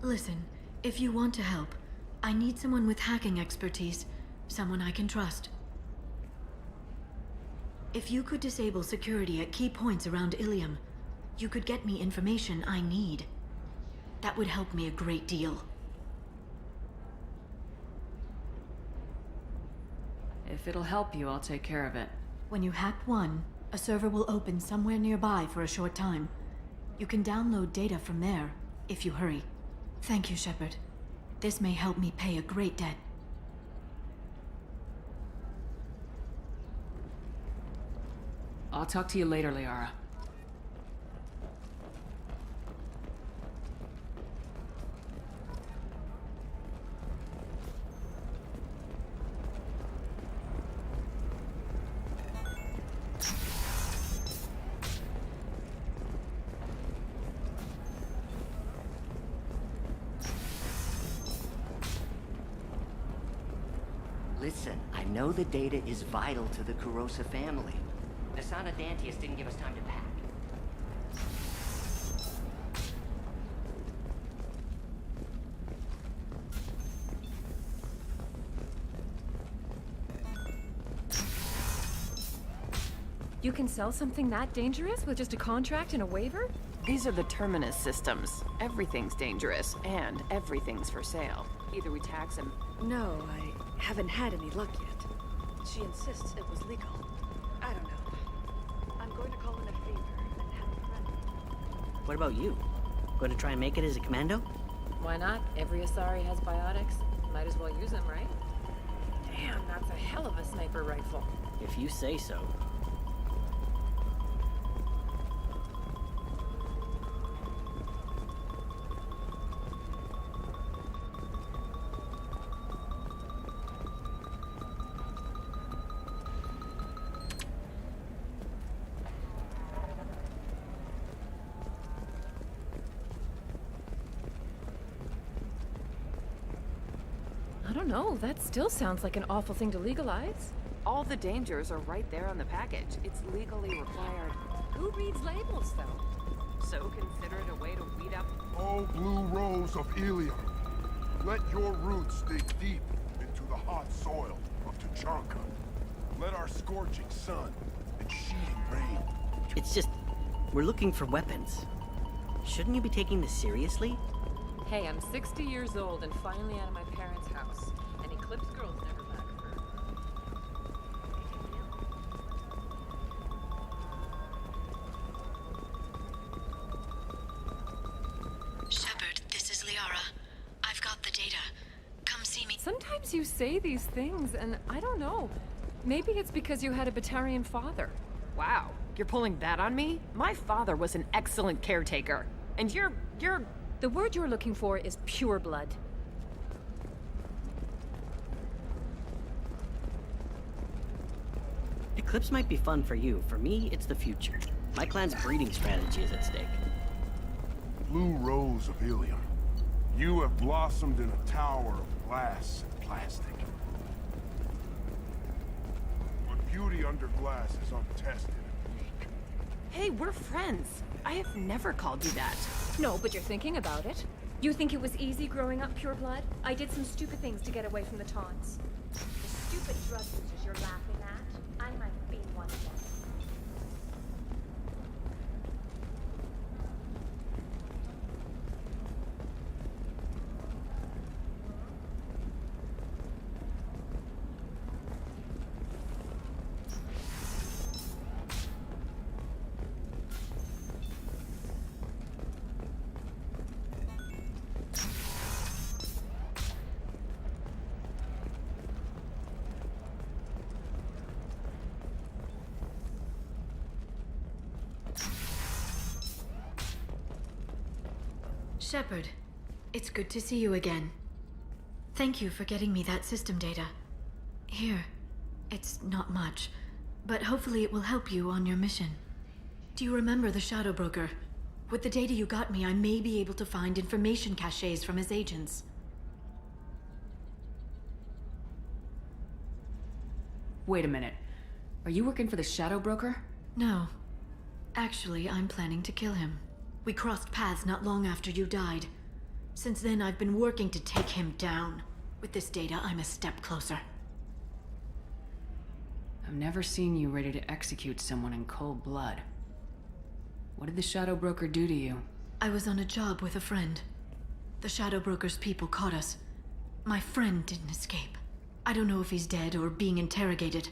Listen, if you want to help, I need someone with hacking expertise. Someone I can trust. If you could disable security at key points around Ilium, you could get me information I need. That would help me a great deal. If it'll help you, I'll take care of it. When you hack one, a server will open somewhere nearby for a short time. You can download data from there, if you hurry. Thank you, Shepard. This may help me pay a great debt. I'll talk to you later, Liara. Listen, I know the data is vital to the Kurosa family. Nasana Dantius didn't give us time to pack. You can sell something that dangerous with just a contract and a waiver? These are the Terminus systems. Everything's dangerous, and everything's for sale. Either we tax him. No, I haven't had any luck yet. She insists it was legal. I don't know. I'm going to call in a favor and have a friend. What about you? Going to try and make it as a commando? Why not? Every Asari has biotics. Might as well use them, right? Damn, that's a hell of a sniper rifle. If you say so. I don't know, that still sounds like an awful thing to legalize. All the dangers are right there on the package. It's legally required. Who reads labels, though? So consider it a way to weed out... Oh, blue rose of Ilium, let your roots dig deep into the hot soil of Tuchanka. Let our scorching sun and sheeting rain... It's just, we're looking for weapons. Shouldn't you be taking this seriously? Hey, I'm 60 years old and finally out of my parents' house. An Eclipse girl's never back hurt. Shepard, this is Liara. I've got the data. Come see me. Sometimes you say these things, and I don't know. Maybe it's because you had a Batarian father. Wow, you're pulling that on me? My father was an excellent caretaker. And you're... The word you're looking for is pure blood. Eclipse might be fun for you. For me, it's the future. My clan's breeding strategy is at stake. Blue rose of Ilium, you have blossomed in a tower of glass and plastic. But beauty under glass is untested and weak. Hey, we're friends. I have never called you that. No, but you're thinking about it. You think it was easy growing up pure blood? I did some stupid things to get away from the taunts. The stupid drug users you're laughing at, I might be one of them. Shepard, it's good to see you again. Thank you for getting me that system data. Here, it's not much, but hopefully it will help you on your mission. Do you remember the Shadow Broker? With the data you got me, I may be able to find information caches from his agents. Wait a minute. Are you working for the Shadow Broker? No. Actually, I'm planning to kill him. We crossed paths not long after you died. Since then, I've been working to take him down. With this data, I'm a step closer. I've never seen you ready to execute someone in cold blood. What did the Shadow Broker do to you? I was on a job with a friend. The Shadow Broker's people caught us. My friend didn't escape. I don't know if he's dead or being interrogated.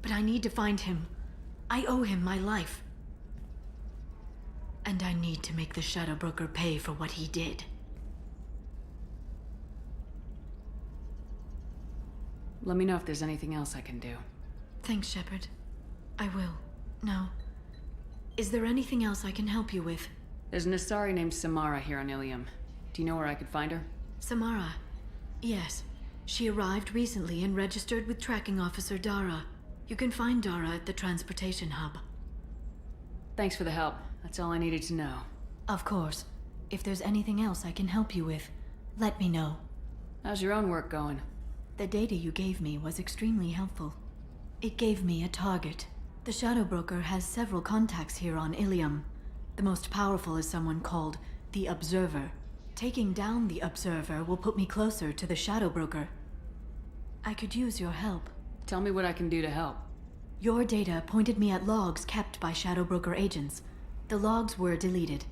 But I need to find him. I owe him my life. And I need to make the Shadow Broker pay for what he did. Let me know if there's anything else I can do. Thanks, Shepard. I will. Now, is there anything else I can help you with? There's an Asari named Samara here on Ilium. Do you know where I could find her? Samara? Yes. She arrived recently and registered with Tracking Officer Dara. You can find Dara at the transportation hub. Thanks for the help. That's all I needed to know. Of course. If there's anything else I can help you with, let me know. How's your own work going? The data you gave me was extremely helpful. It gave me a target. The Shadow Broker has several contacts here on Ilium. The most powerful is someone called the Observer. Taking down the Observer will put me closer to the Shadow Broker. I could use your help. Tell me what I can do to help. Your data pointed me at logs kept by Shadow Broker agents. The logs were deleted,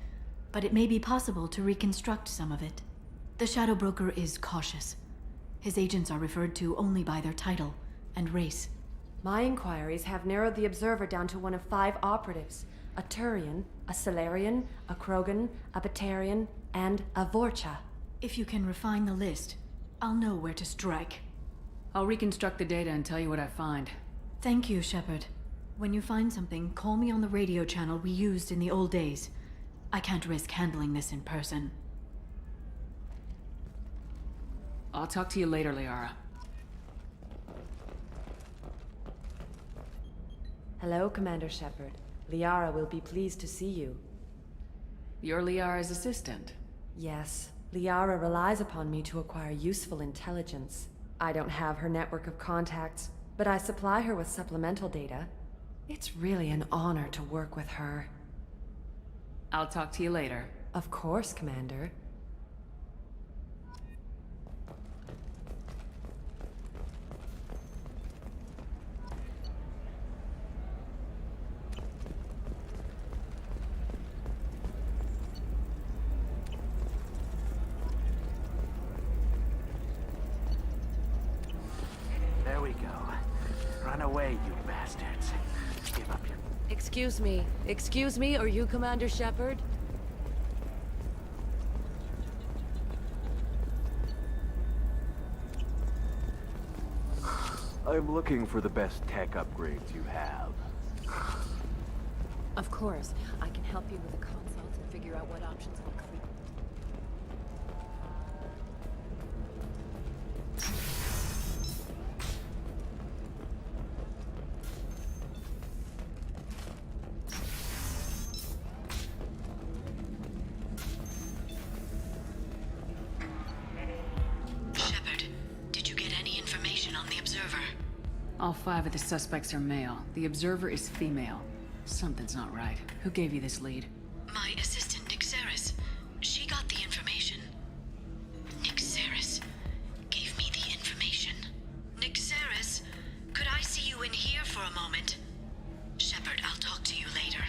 but it may be possible to reconstruct some of it. The Shadow Broker is cautious. His agents are referred to only by their title and race. My inquiries have narrowed the Observer down to one of 5 operatives. A Turian, a Solarian, a Krogan, a Batarian, and a Vorcha. If you can refine the list, I'll know where to strike. I'll reconstruct the data and tell you what I find. Thank you, Shepard. When you find something, call me on the radio channel we used in the old days. I can't risk handling this in person. I'll talk to you later, Liara. Hello, Commander Shepard. Liara will be pleased to see you. You're Liara's assistant. Yes. Liara relies upon me to acquire useful intelligence. I don't have her network of contacts, but I supply her with supplemental data. It's really an honor to work with her. I'll talk to you later. Of course, Commander. There we go. Run away, you bastards. Give up your... Excuse me, are you Commander Shepard? I'm looking for the best tech upgrades you have. Of course. I can help you with a consult and figure out what options will come. All 5 of the suspects are male. The Observer is female. Something's not right. Who gave you this lead? My assistant, Nixeris. She got the information. Nixeris gave me the information. Nixeris, could I see you in here for a moment? Shepard, I'll talk to you later.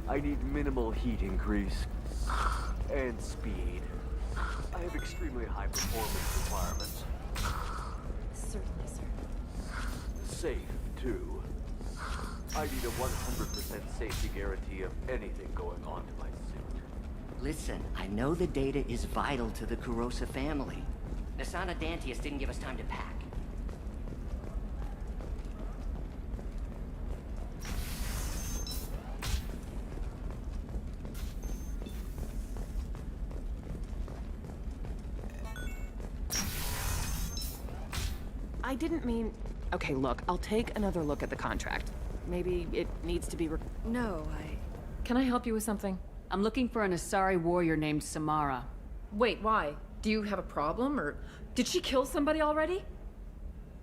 I need minimal heat increase and speed. I have extremely high performance requirements. Certainly, sir. Safe, too. I need a 100% safety guarantee of anything going on to my suit. Listen, I know the data is vital to the Kurosa family. Nasana Dantius didn't give us time to pack. I didn't mean... Okay, look, I'll take another look at the contract. Maybe it needs to be... No, Can I help you with something? I'm looking for an Asari warrior named Samara. Wait, why? Do you have a problem, or... Did she kill somebody already?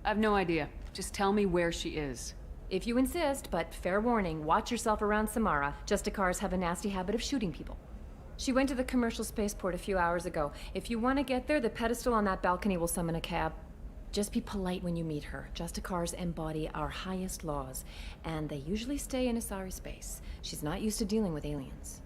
I've no idea. Just tell me where she is. If you insist, but fair warning, watch yourself around Samara. Justicars have a nasty habit of shooting people. She went to the commercial spaceport a few hours ago. If you want to get there, the pedestal on that balcony will summon a cab. Just be polite when you meet her. Justicars embody our highest laws, and they usually stay in Asari space. She's not used to dealing with aliens.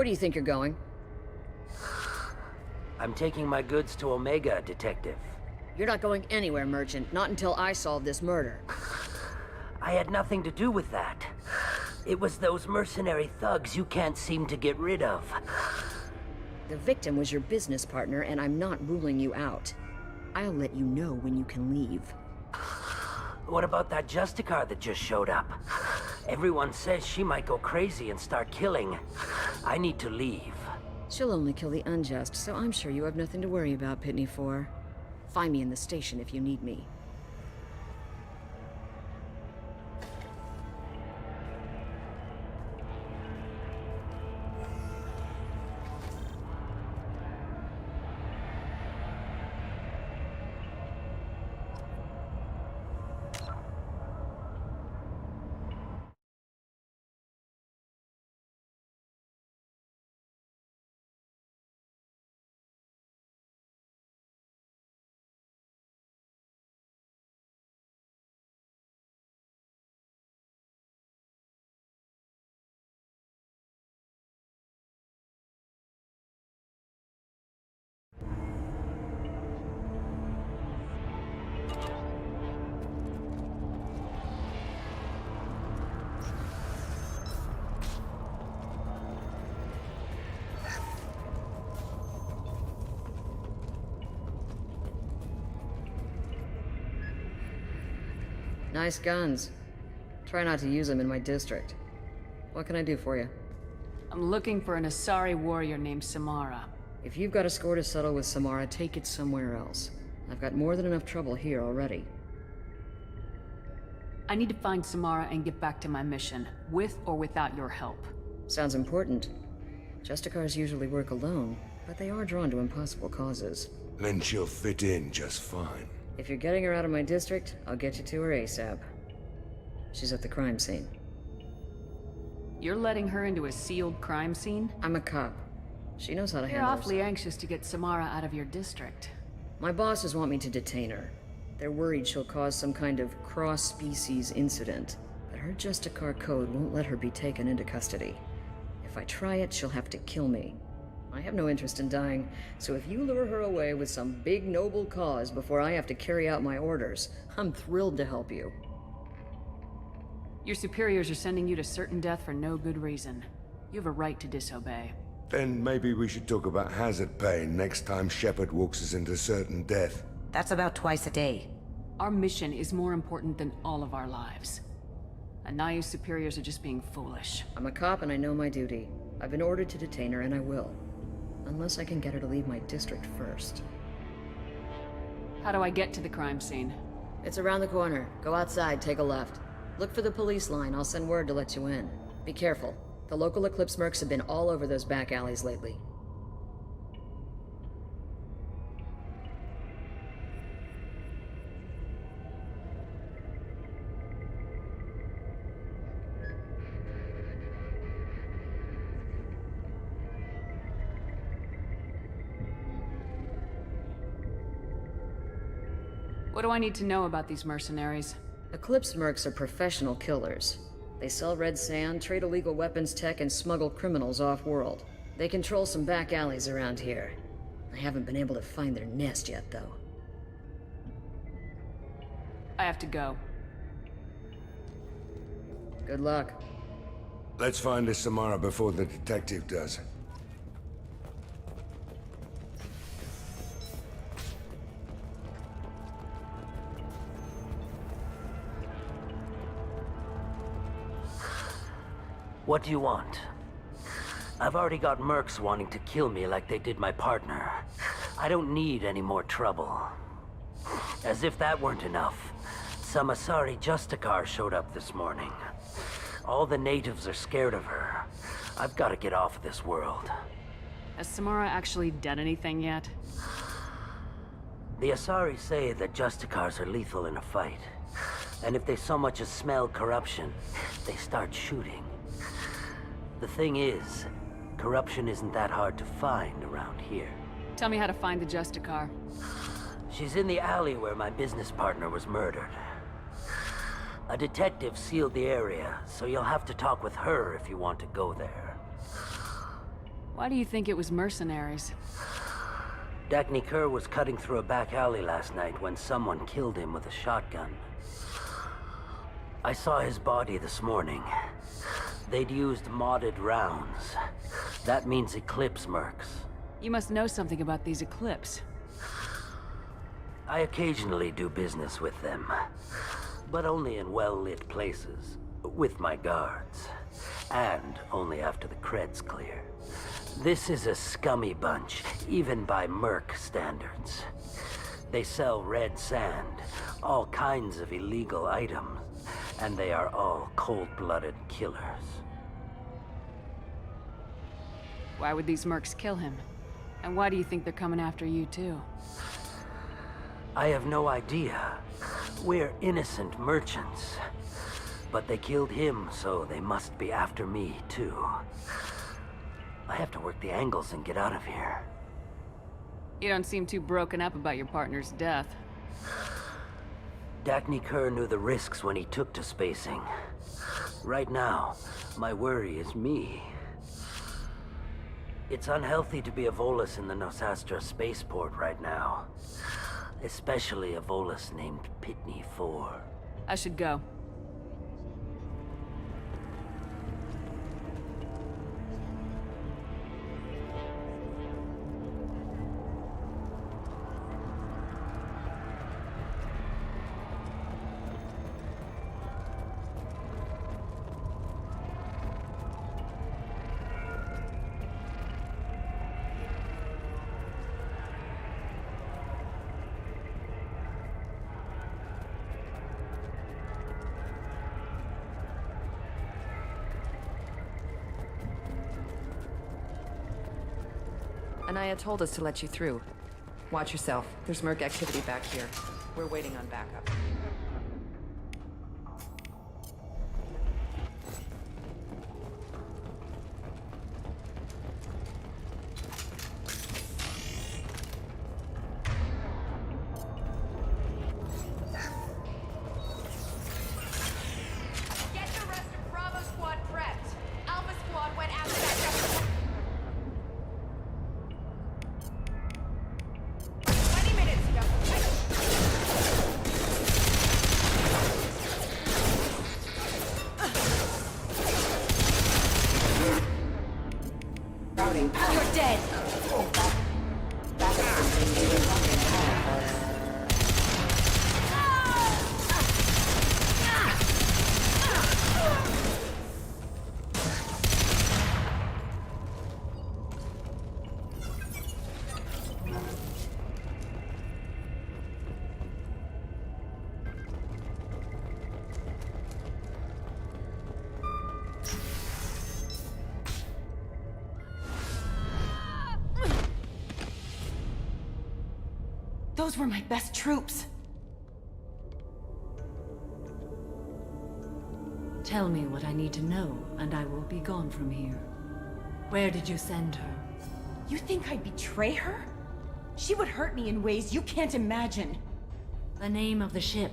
Where do you think you're going? I'm taking my goods to Omega, Detective. You're not going anywhere, Merchant. Not until I solve this murder. I had nothing to do with that. It was those mercenary thugs you can't seem to get rid of. The victim was your business partner, and I'm not ruling you out. I'll let you know when you can leave. What about that Justicar that just showed up? Everyone says she might go crazy and start killing. I need to leave. She'll only kill the unjust, so I'm sure you have nothing to worry about, Pitney 4. Find me in the station if you need me. Nice guns. Try not to use them in my district. What can I do for you? I'm looking for an Asari warrior named Samara. If you've got a score to settle with Samara, take it somewhere else. I've got more than enough trouble here already. I need to find Samara and get back to my mission, with or without your help. Sounds important. Justicars usually work alone, but they are drawn to impossible causes. Then she'll fit in just fine. If you're getting her out of my district, I'll get you to her ASAP. She's at the crime scene. You're letting her into a sealed crime scene? I'm a cop. She knows how to You're handle awfully anxious to get Samara out of your district. My bosses want me to detain her. They're worried she'll cause some kind of cross-species incident, but her Justicar code won't let her be taken into custody. If I try it, she'll have to kill me. I have no interest in dying, so if you lure her away with some big noble cause before I have to carry out my orders, I'm thrilled to help you. Your superiors are sending you to certain death for no good reason. You have a right to disobey. Then maybe we should talk about hazard pay next time Shepard walks us into certain death. That's about twice a day. Our mission is more important than all of our lives. Anaya's superiors are just being foolish. I'm a cop and I know my duty. I've been ordered to detain her and I will. Unless I can get her to leave my district first. How do I get to the crime scene? It's around the corner. Go outside, take a left. Look for the police line. I'll send word to let you in. Be careful. The local Eclipse mercs have been all over those back alleys lately. What do I need to know about these mercenaries? Eclipse mercs are professional killers. They sell red sand, trade illegal weapons tech, and smuggle criminals off-world. They control some back alleys around here. I haven't been able to find their nest yet, though. I have to go. Good luck. Let's find this Samara before the detective does. What do you want? I've already got mercs wanting to kill me like they did my partner. I don't need any more trouble. As if that weren't enough, some Asari Justicar showed up this morning. All the natives are scared of her. I've got to get off of this world. Has Samara actually done anything yet? The Asari say that Justicars are lethal in a fight. And if they so much as smell corruption, they start shooting. The thing is, corruption isn't that hard to find around here. Tell me how to find the Justicar. She's in the alley where my business partner was murdered. A detective sealed the area, so you'll have to talk with her if you want to go there. Why do you think it was mercenaries? Dagny Kerr was cutting through a back alley last night when someone killed him with a shotgun. I saw his body this morning. They'd used modded rounds. That means Eclipse mercs. You must know something about these Eclipse. I occasionally do business with them, but only in well-lit places, with my guards, and only after the cred's clear. This is a scummy bunch, even by merc standards. They sell red sand, all kinds of illegal items, and they are all cold-blooded killers. Why would these mercs kill him? And why do you think they're coming after you too? I have no idea. We're innocent merchants. But they killed him, so they must be after me too. I have to work the angles and get out of here. You don't seem too broken up about your partner's death. Dagny Kerr knew the risks when he took to spacing. Right now, my worry is me. It's unhealthy to be a Volus in the Nosastra spaceport right now. Especially a Volus named Pitney 4. I should go. Anaya told us to let you through. Watch yourself. There's merc activity back here. We're waiting on backup. Get the rest of Bravo Squad prepped. Alpha Squad went after that. 20 minutes ago. Routing. You're dead. Those were my best troops. Tell me what I need to know, and I will be gone from here. Where did you send her? You think I'd betray her? She would hurt me in ways you can't imagine. The name of the ship.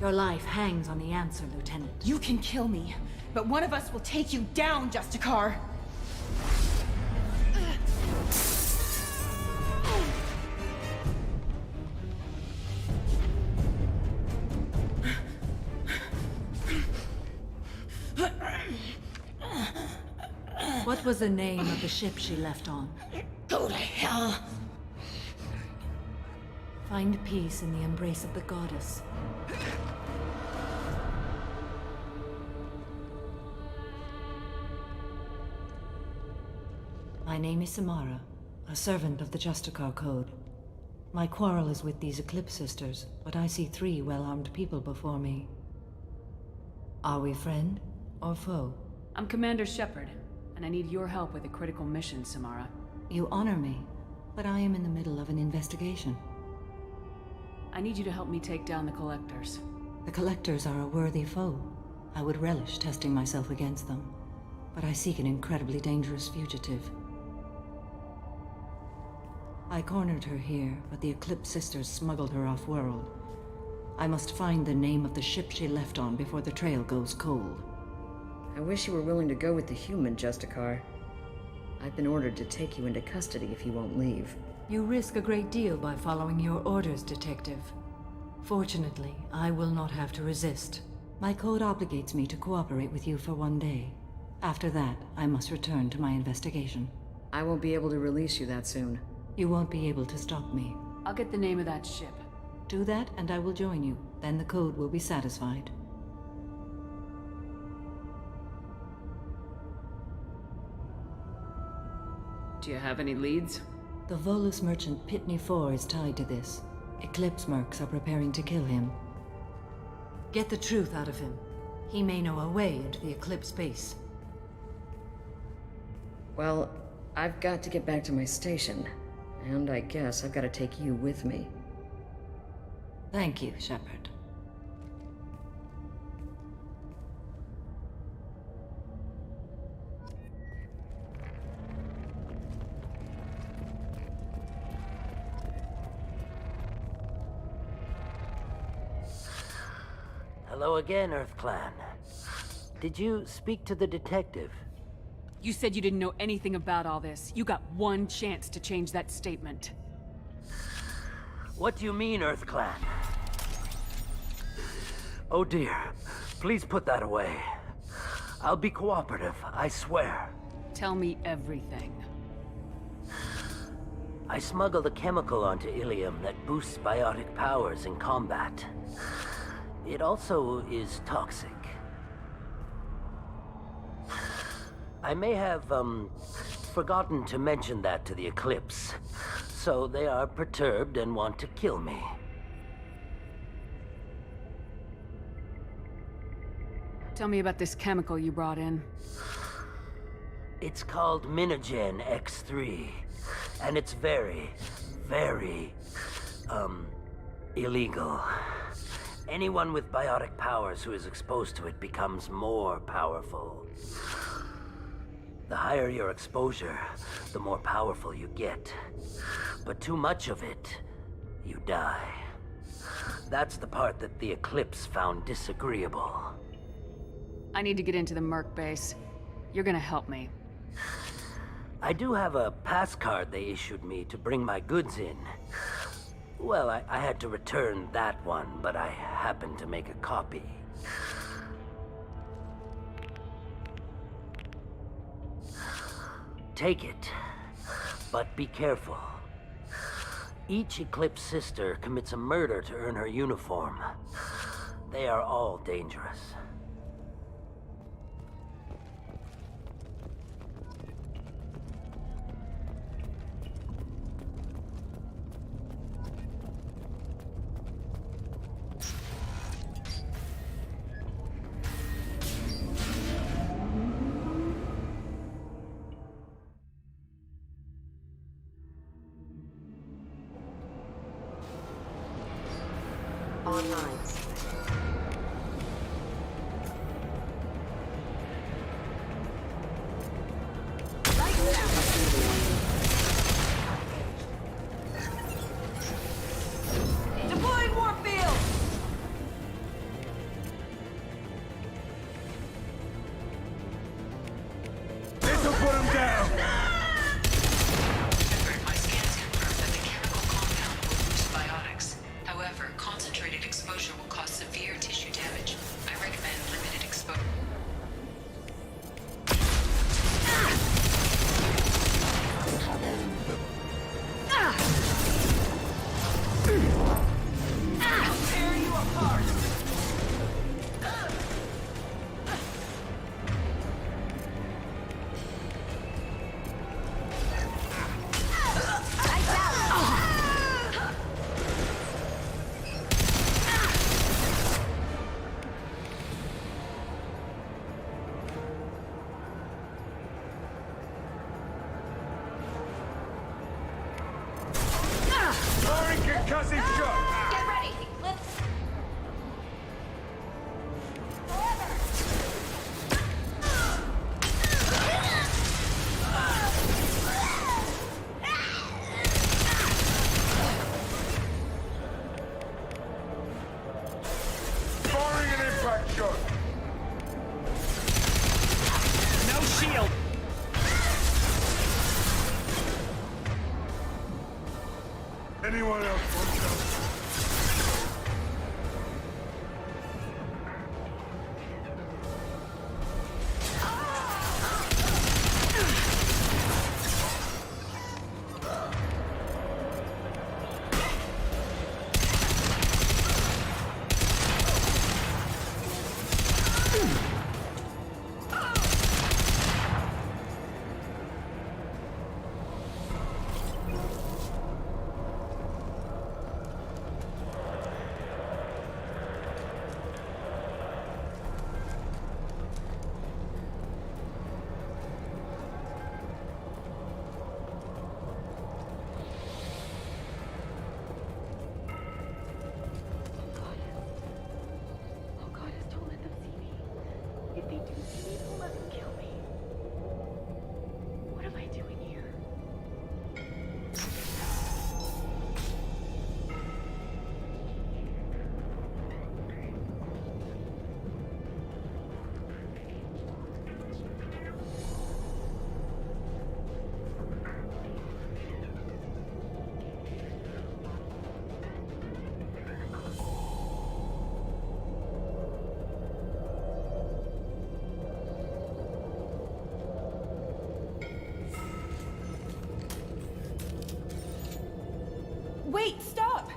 Your life hangs on the answer, Lieutenant. You can kill me, but one of us will take you down, Justicar. What was the name of the ship she left on? Go to hell. Find peace in the embrace of the goddess. My name is Samara, a servant of the Justicar Code. My quarrel is with these Eclipse sisters, but I see 3 well-armed people before me. Are we friend or foe? I'm Commander Shepard, and I need your help with a critical mission, Samara. You honor me, but I am in the middle of an investigation. I need you to help me take down the Collectors. The Collectors are a worthy foe. I would relish testing myself against them, but I seek an incredibly dangerous fugitive. I cornered her here, but the Eclipse sisters smuggled her off-world. I must find the name of the ship she left on before the trail goes cold. I wish you were willing to go with the human, Justicar. I've been ordered to take you into custody if you won't leave. You risk a great deal by following your orders, Detective. Fortunately, I will not have to resist. My code obligates me to cooperate with you for 1 day. After that, I must return to my investigation. I won't be able to release you that soon. You won't be able to stop me. I'll get the name of that ship. Do that, and I will join you. Then the code will be satisfied. Do you have any leads? The Volus merchant Pitney 4 is tied to this. Eclipse mercs are preparing to kill him. Get the truth out of him. He may know a way into the Eclipse base. Well, I've got to get back to my station. And I guess I've got to take you with me. Thank you, Shepard. Hello again, Earth Clan. Did you speak to the detective? You said you didn't know anything about all this. You got one chance to change that statement. What do you mean, Earth Clan? Oh dear. Please put that away. I'll be cooperative, I swear. Tell me everything. I smuggled a chemical onto Ilium that boosts biotic powers in combat. It also is toxic. I may have, forgotten to mention that to the Eclipse, so they are perturbed and want to kill me. Tell me about this chemical you brought in. It's called Minogen X3, and it's very, very, illegal. Anyone with biotic powers who is exposed to it becomes more powerful. The higher your exposure, the more powerful you get. But too much of it, you die. That's the part that the Eclipse found disagreeable. I need to get into the Merc base. You're gonna help me. I do have a pass card they issued me to bring my goods in. Well, I had to return that one, but I happened to make a copy. Take it, but be careful. Each Eclipse sister commits a murder to earn her uniform. They are all dangerous. Online. Deploying warfield! This'll put him down! My scans confirm that the chemical compound will boost biotics. However, concentrated exposure will cause severe tissue damage. I recommend limited exposure. I'll tear you apart! Firing concussive shot! Get ready. Let's... Firing an impact shot! No shield! Anyone else want some? Wait, stop!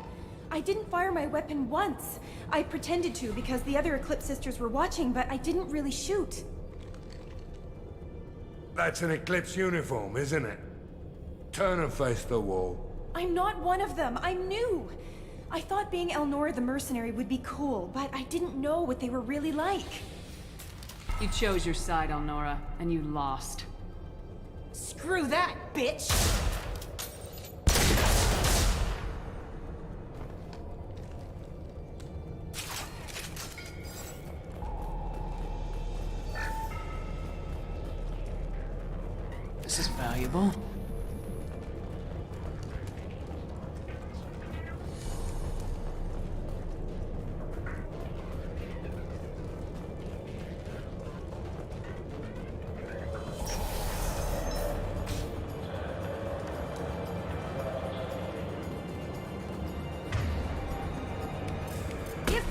I didn't fire my weapon once. I pretended to because the other Eclipse sisters were watching, but I didn't really shoot. That's an Eclipse uniform, isn't it? Turn and face the wall. I'm not one of them. I'm new. I thought being Elnora the mercenary would be cool, but I didn't know what they were really like. You chose your side, Elnora, and you lost. Screw that, bitch! This is valuable.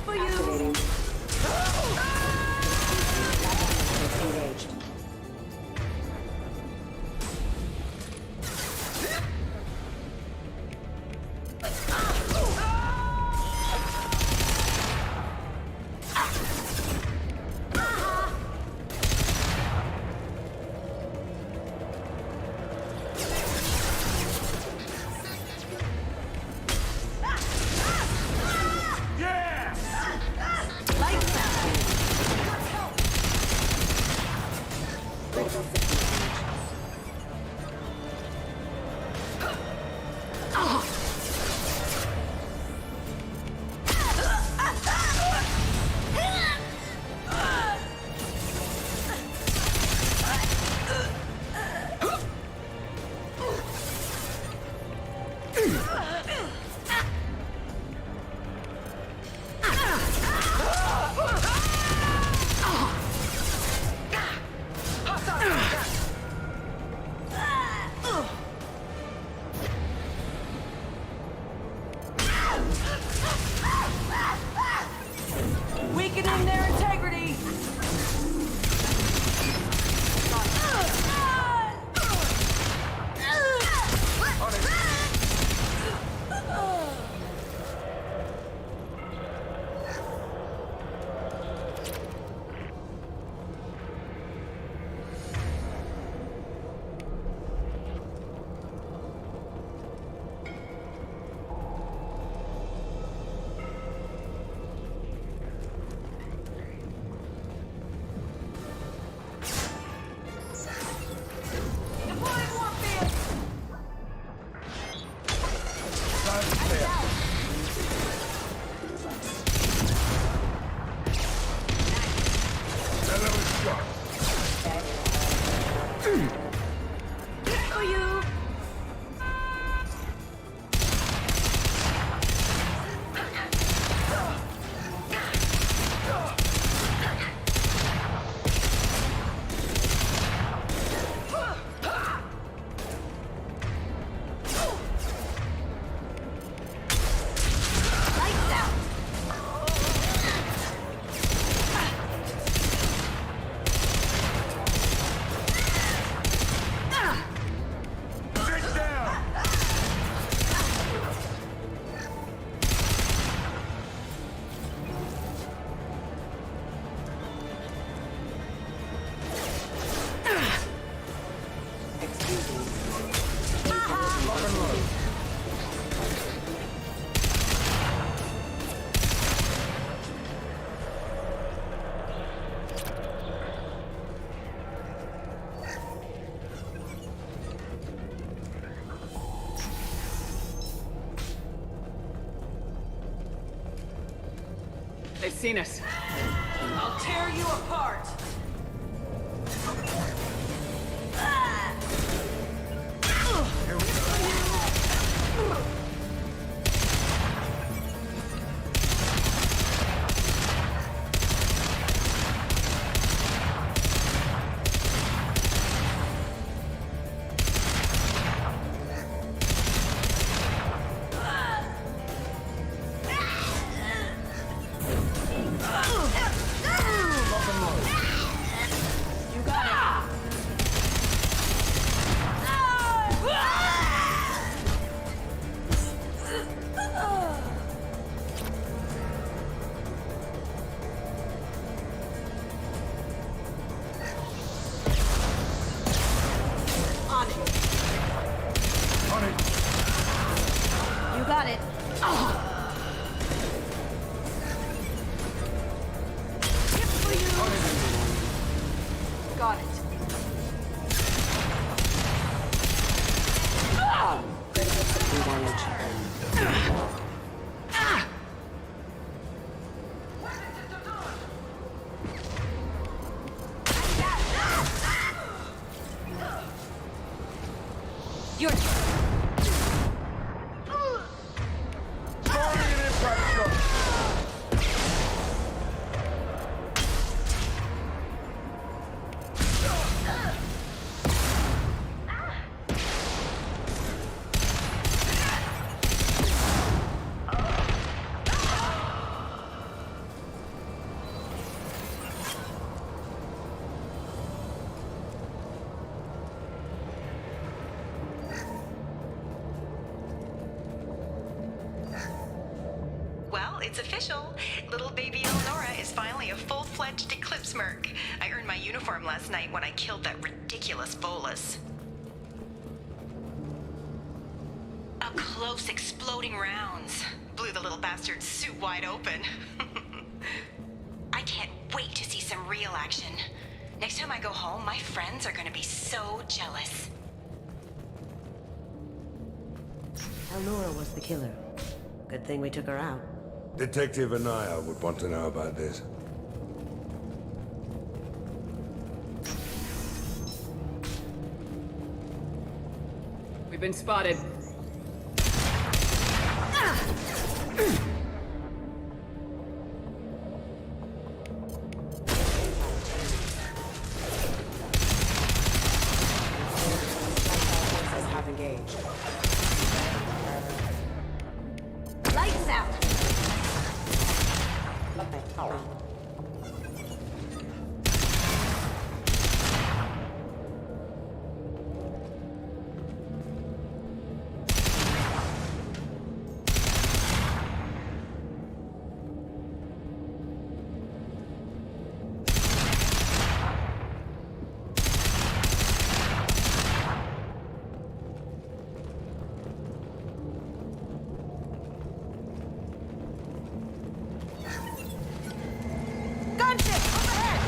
For you! Weakening their integrity! For you! They've seen us. I'll tear you apart! Got it. Hip for you. Got it. Your turn. Well, it's official. Little baby Eleonora is finally a full-fledged Eclipse merc. I earned my uniform last night when I killed that ridiculous bolus. Up close, exploding rounds. Blew the little bastard's suit wide open. I can't wait to see some real action. Next time I go home, my friends are gonna be so jealous. Eleonora was the killer. Good thing we took her out. Detective Anaya would want to know about this. We've been spotted. Have engaged. Lights out. Gunship overhead.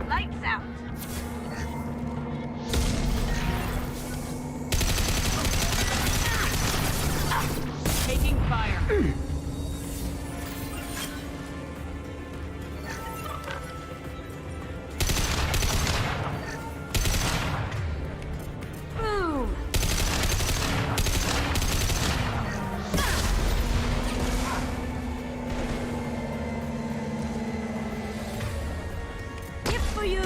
Lights out. Taking fire. Boom. Hip for you.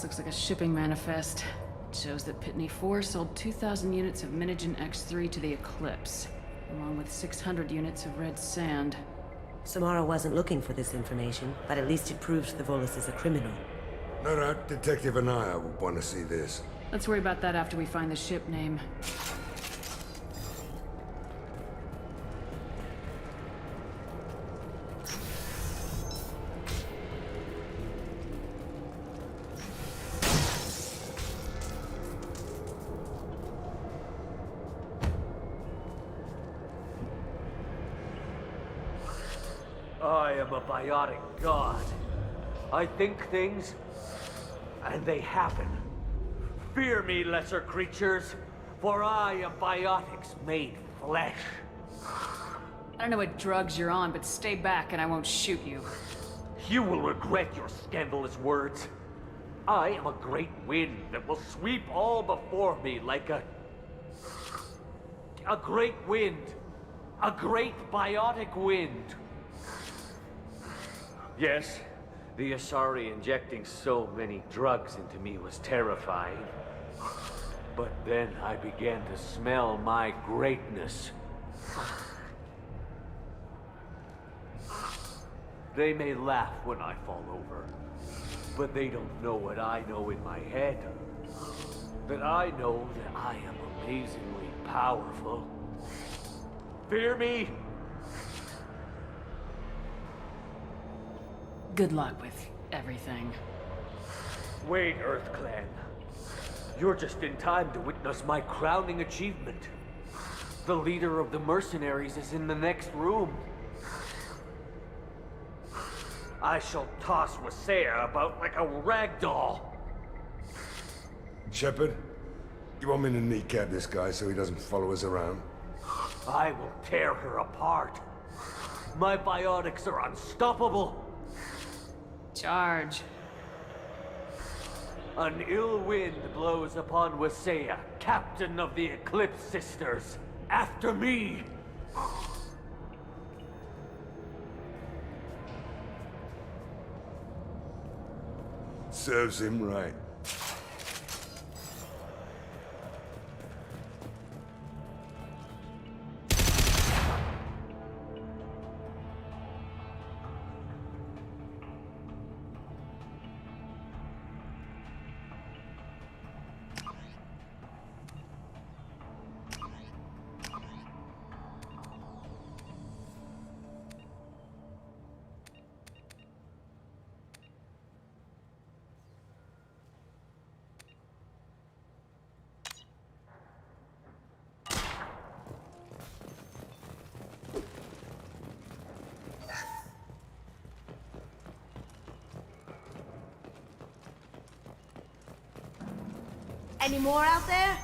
This looks like a shipping manifest. It shows that Pitney 4 sold 2,000 units of Minigen X3 to the Eclipse, along with 600 units of red sand. Samara wasn't looking for this information, but at least it proves the Volus is a criminal. No doubt Detective Anaya would want to see this. Let's worry about that after we find the ship name. I am a biotic god. I think things, and they happen. Fear me, lesser creatures, for I am biotics made flesh. I don't know what drugs you're on, but stay back and I won't shoot you. You will regret your scandalous words. I am a great wind that will sweep all before me like a great wind. A great biotic wind. Yes, the Asari injecting so many drugs into me was terrifying. But then I began to smell my greatness. They may laugh when I fall over, but they don't know what I know in my head. That I know that I am amazingly powerful. Fear me? Good luck with everything. Wait, Earth Clan. You're just in time to witness my crowning achievement. The leader of the mercenaries is in the next room. I shall toss Wasea about like a rag doll. Shepard, you want me to kneecap this guy so he doesn't follow us around? I will tear her apart. My biotics are unstoppable. Charge. An ill wind blows upon Wasea, captain of the Eclipse Sisters. After me! Serves him right. Any more out there?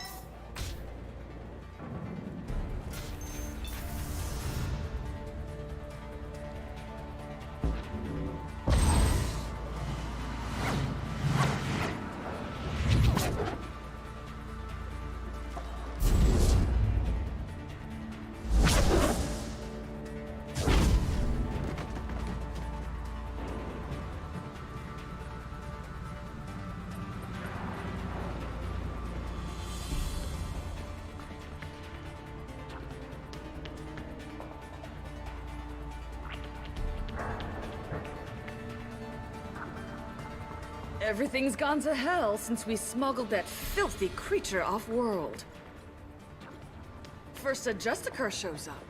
Everything's gone to hell since we smuggled that filthy creature off-world. First a Justicar shows up.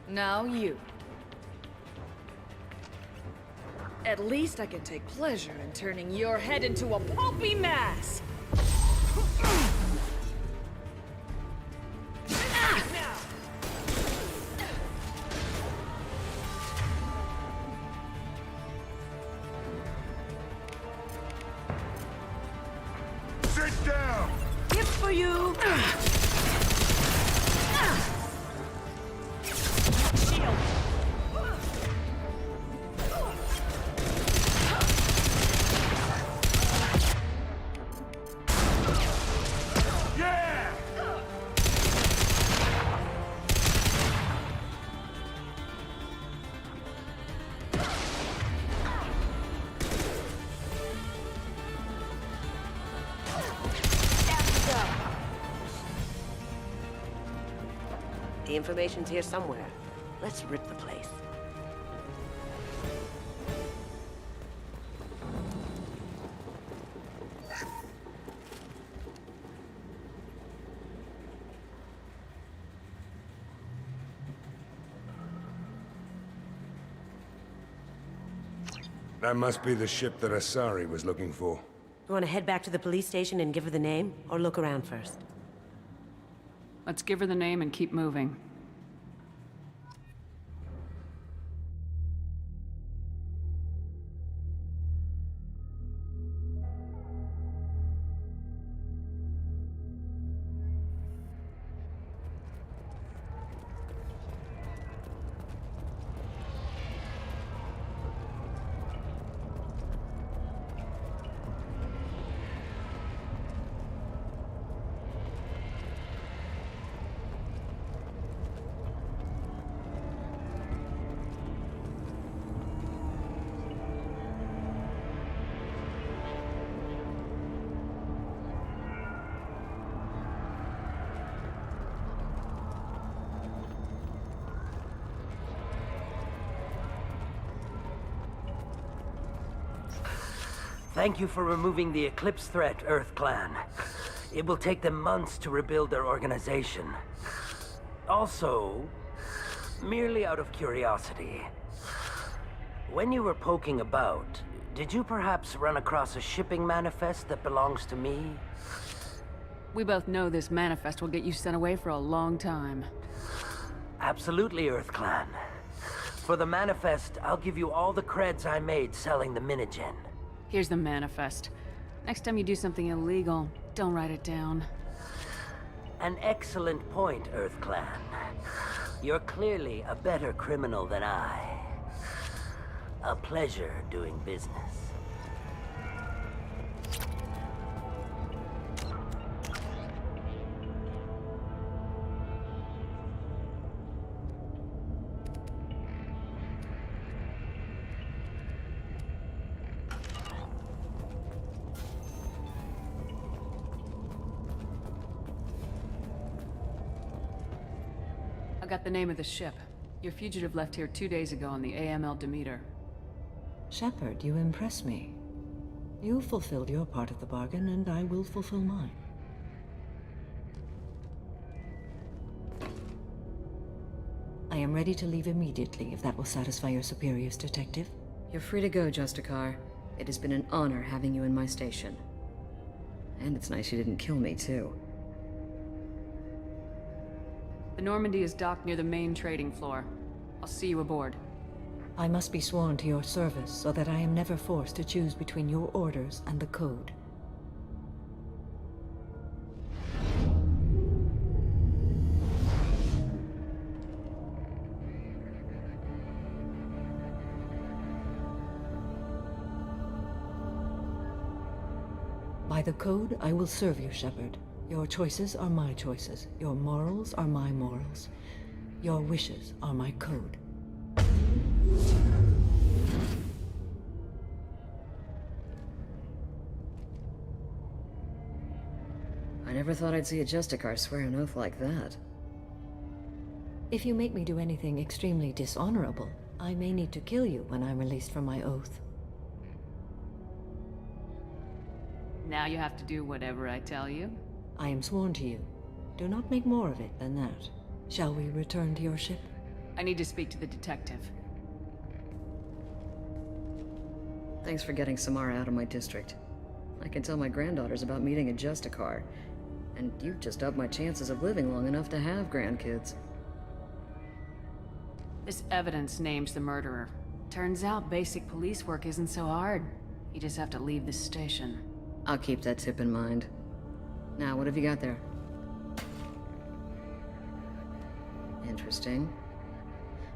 Now you. At least I can take pleasure in turning your head into a pulpy mass! Sit down! Gift for you! Shield! Yeah! The information's here somewhere. Let's rip the place. That must be the ship that Asari was looking for. You want to head back to the police station and give her the name, or look around first? Let's give her the name and keep moving. Thank you for removing the Eclipse threat, Earth Clan. It will take them months to rebuild their organization. Also, merely out of curiosity, when you were poking about, did you perhaps run across a shipping manifest that belongs to me? We both know this manifest will get you sent away for a long time. Absolutely, Earth Clan. For the manifest, I'll give you all the creds I made selling the Minigen. Here's the manifest. Next time you do something illegal, don't write it down. An excellent point, Earth Clan. You're clearly a better criminal than I. A pleasure doing business. I got the name of the ship. Your fugitive left here 2 days ago on the AML Demeter. Shepard, you impress me. You fulfilled your part of the bargain, and I will fulfill mine. I am ready to leave immediately, if that will satisfy your superiors, Detective. You're free to go, Justicar. It has been an honor having you in my station. And it's nice you didn't kill me, too. The Normandy is docked near the main trading floor. I'll see you aboard. I must be sworn to your service so that I am never forced to choose between your orders and the Code. By the Code, I will serve you, Shepard. Your choices are my choices. Your morals are my morals. Your wishes are my code. I never thought I'd see a Justicar swear an oath like that. If you make me do anything extremely dishonorable, I may need to kill you when I'm released from my oath. Now you have to do whatever I tell you? I am sworn to you. Do not make more of it than that. Shall we return to your ship? I need to speak to the detective. Thanks for getting Samara out of my district. I can tell my granddaughters about meeting a Justicar. And you've just upped my chances of living long enough to have grandkids. This evidence names the murderer. Turns out basic police work isn't so hard. You just have to leave the station. I'll keep that tip in mind. Now, what have you got there? Interesting.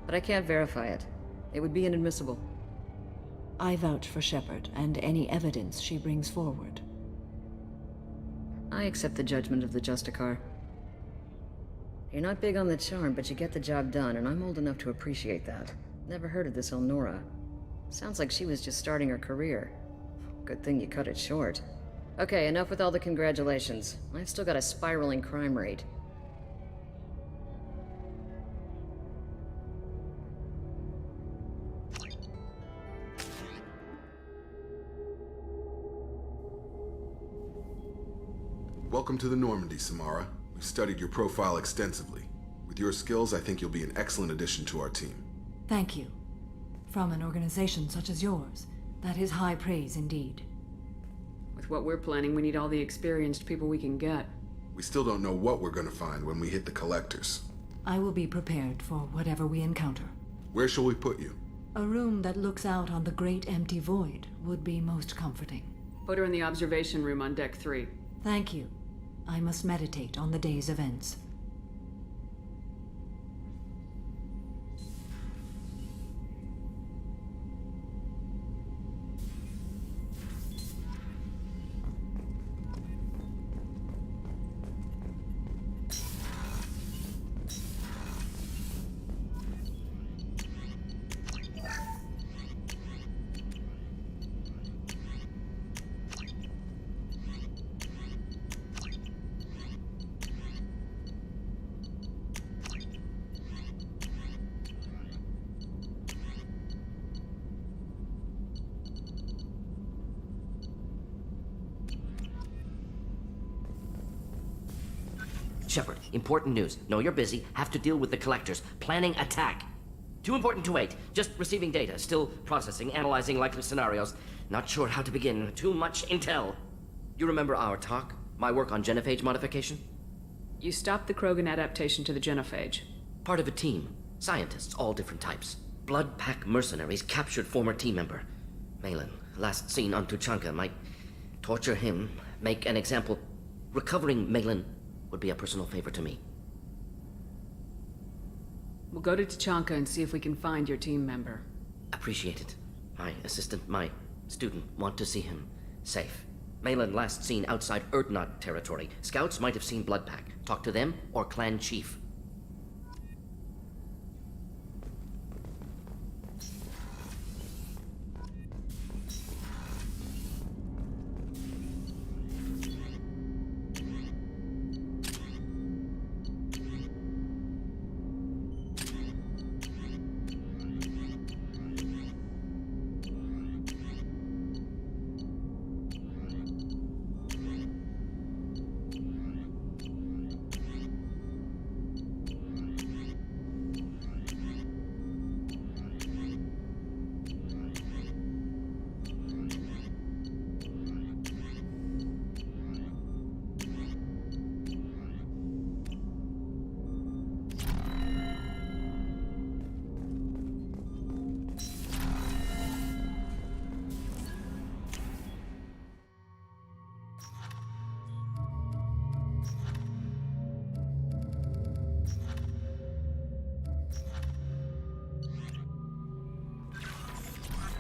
But I can't verify it. It would be inadmissible. I vouch for Shepard and any evidence she brings forward. I accept the judgment of the Justicar. You're not big on the charm, but you get the job done, and I'm old enough to appreciate that. Never heard of this Elnora. Sounds like she was just starting her career. Good thing you cut it short. Okay, enough with all the congratulations. I've still got a spiraling crime rate. Welcome to the Normandy, Samara. We've studied your profile extensively. With your skills, I think you'll be an excellent addition to our team. Thank you. From an organization such as yours, that is high praise indeed. With what we're planning, we need all the experienced people we can get. We still don't know what we're gonna find when we hit the collectors. I will be prepared for whatever we encounter. Where shall we put you? A room that looks out on the great empty void would be most comforting. Put her in the observation room on deck 3. Thank you. I must meditate on the day's events. Shepard, important news. Know you're busy. Have to deal with the collectors. Planning attack. Too important to wait. Just receiving data. Still processing, analyzing likely scenarios. Not sure how to begin. Too much intel. You remember our talk? My work on genophage modification? You stopped the Krogan adaptation to the genophage. Part of a team. Scientists, all different types. Blood pack mercenaries captured former team member. MELE, last seen on Tuchanka, might torture him, make an example. Recovering MELE would be a personal favor to me. We'll go to Tuchanka and see if we can find your team member. Appreciate it. My assistant, my student, want to see him safe. MELE last seen outside Erdnot territory. Scouts might have seen Bloodpack. Talk to them or clan chief.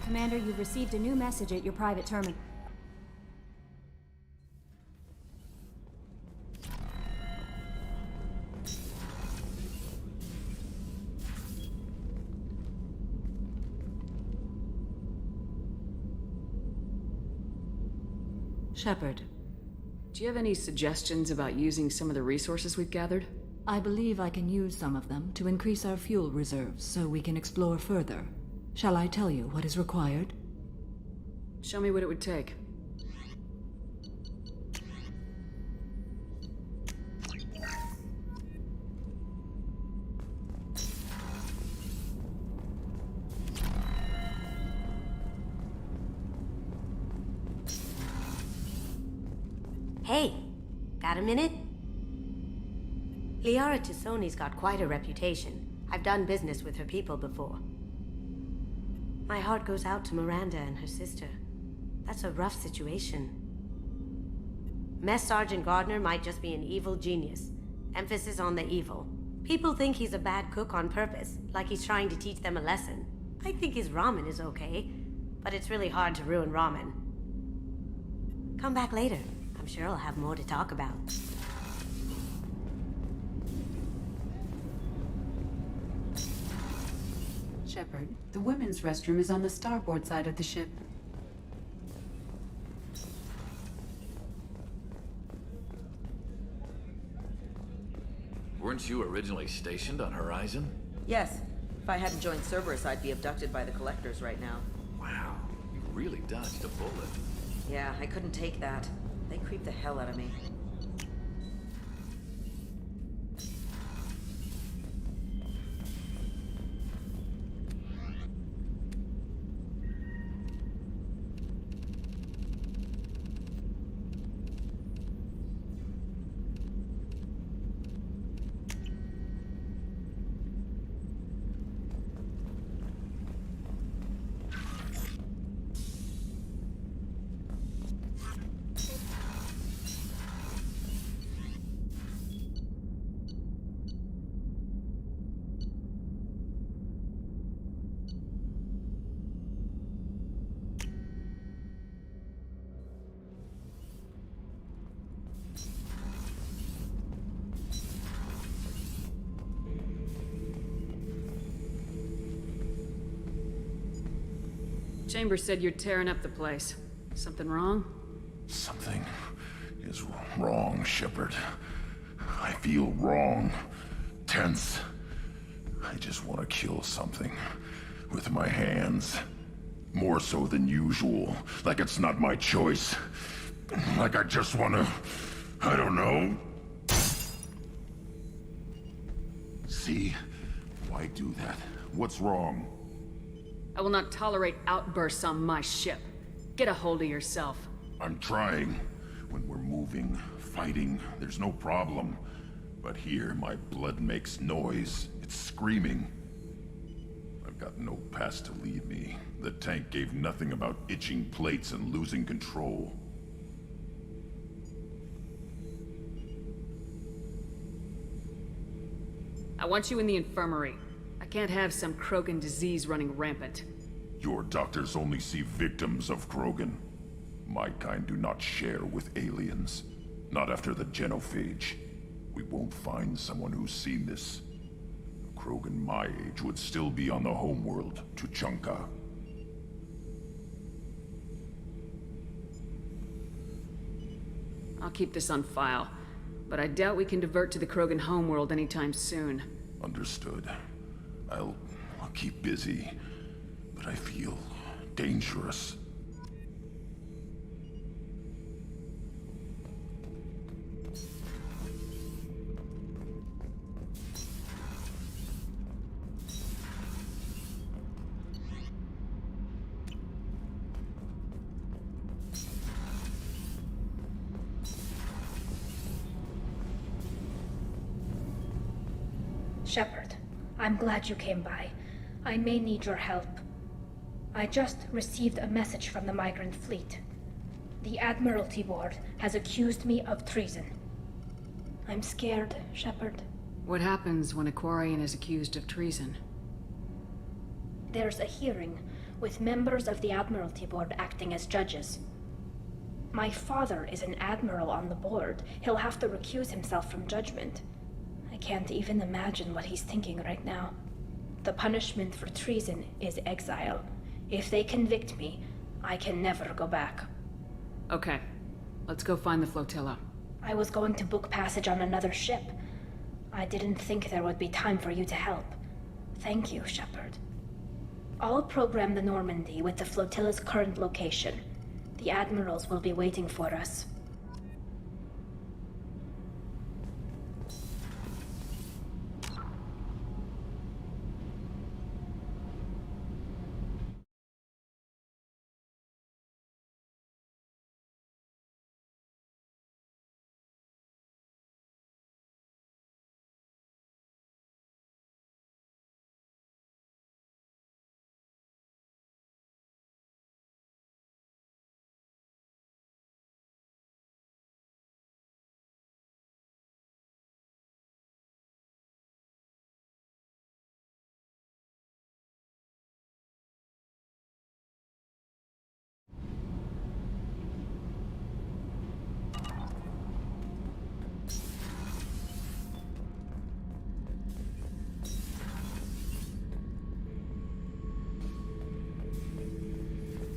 Commander, you've received a new message at your private terminal. Shepard. Do you have any suggestions about using some of the resources we've gathered? I believe I can use some of them to increase our fuel reserves so we can explore further. Shall I tell you what is required? Show me what it would take. Hey, got a minute? Liara Tassoni's got quite a reputation. I've done business with her people before. My heart goes out to Miranda and her sister. That's a rough situation. Mess Sergeant Gardner might just be an evil genius. Emphasis on the evil. People think he's a bad cook on purpose, like he's trying to teach them a lesson. I think his ramen is okay, but it's really hard to ruin ramen. Come back later. I'm sure I'll have more to talk about. Shepard, the women's restroom is on the starboard side of the ship. Weren't you originally stationed on Horizon? Yes. If I hadn't joined Cerberus, I'd be abducted by the Collectors right now. Wow, you really dodged a bullet. Yeah, I couldn't take that. They creeped the hell out of me. Chambers said you're tearing up the place. Something wrong? Something is wrong, Shepard. I feel wrong. Tense. I just want to kill something. With my hands. More so than usual. Like it's not my choice. Like I just want to... I don't know. See? Why do that? What's wrong? I will not tolerate outbursts on my ship. Get a hold of yourself. I'm trying. When we're moving, fighting, there's no problem. But here, my blood makes noise. It's screaming. I've got no past to lead me. The tank gave nothing about itching plates and losing control. I want you in the infirmary. I can't have some Krogan disease running rampant. Your doctors only see victims of Krogan. My kind do not share with aliens. Not after the genophage. We won't find someone who's seen this. A Krogan my age would still be on the homeworld, Tuchanka. I'll keep this on file, but I doubt we can divert to the Krogan homeworld anytime soon. Understood. I'll keep busy, but I feel dangerous. Shepard, I'm glad you came by. I may need your help. I just received a message from the migrant fleet. The Admiralty Board has accused me of treason. I'm scared, Shepard. What happens when a Quarian is accused of treason? There's a hearing, with members of the Admiralty Board acting as judges. My father is an admiral on the board. He'll have to recuse himself from judgment. I can't even imagine what he's thinking right now. The punishment for treason is exile. If they convict me, I can never go back. Okay. Let's go find the flotilla. I was going to book passage on another ship. I didn't think there would be time for you to help. Thank you, Shepard. I'll program the Normandy with the flotilla's current location. The admirals will be waiting for us.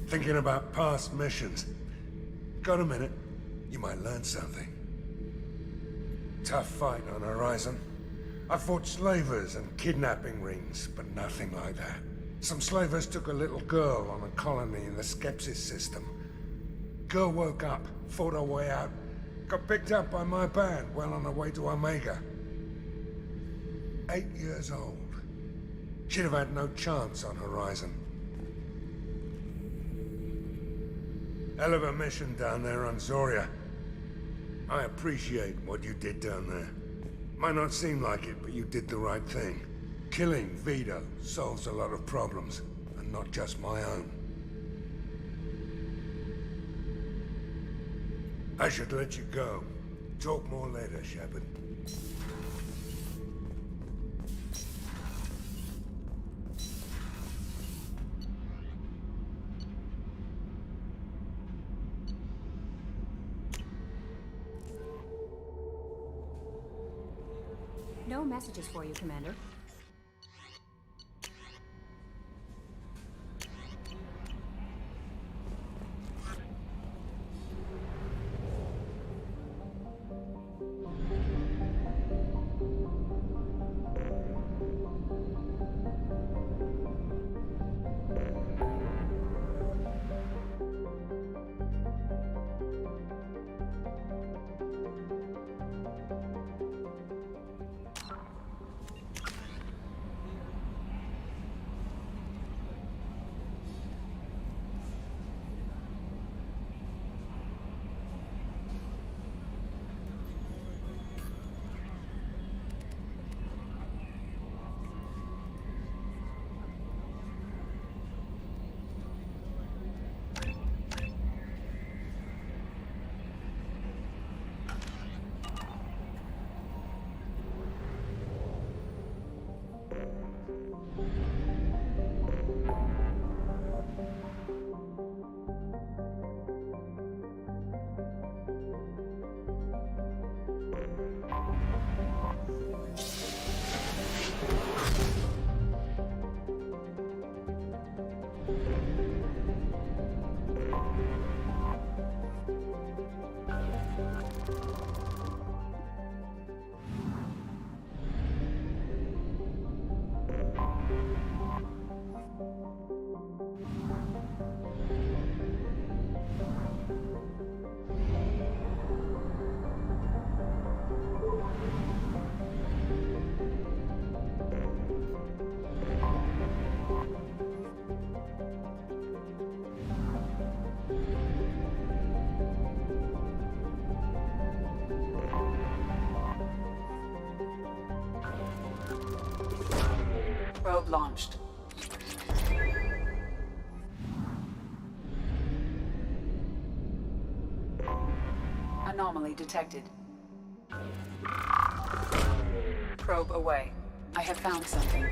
Thinking about past missions. Got a minute? You might learn something. Tough fight on Horizon. I fought slavers and kidnapping rings, but nothing like that. Some slavers took a little girl on a colony in the Skepsis system. Girl woke up, fought her way out, got picked up by my band well on her way to Omega. 8 years old. She'd have had no chance on Horizon. Hell of a mission down there on Zoria. I appreciate what you did down there. Might not seem like it, but you did the right thing. Killing Vito solves a lot of problems, and not just my own. I should let you go. Talk more later, Shepard. No messages for you, Commander. Payload launched. Anomaly detected. Probe away. I have found something.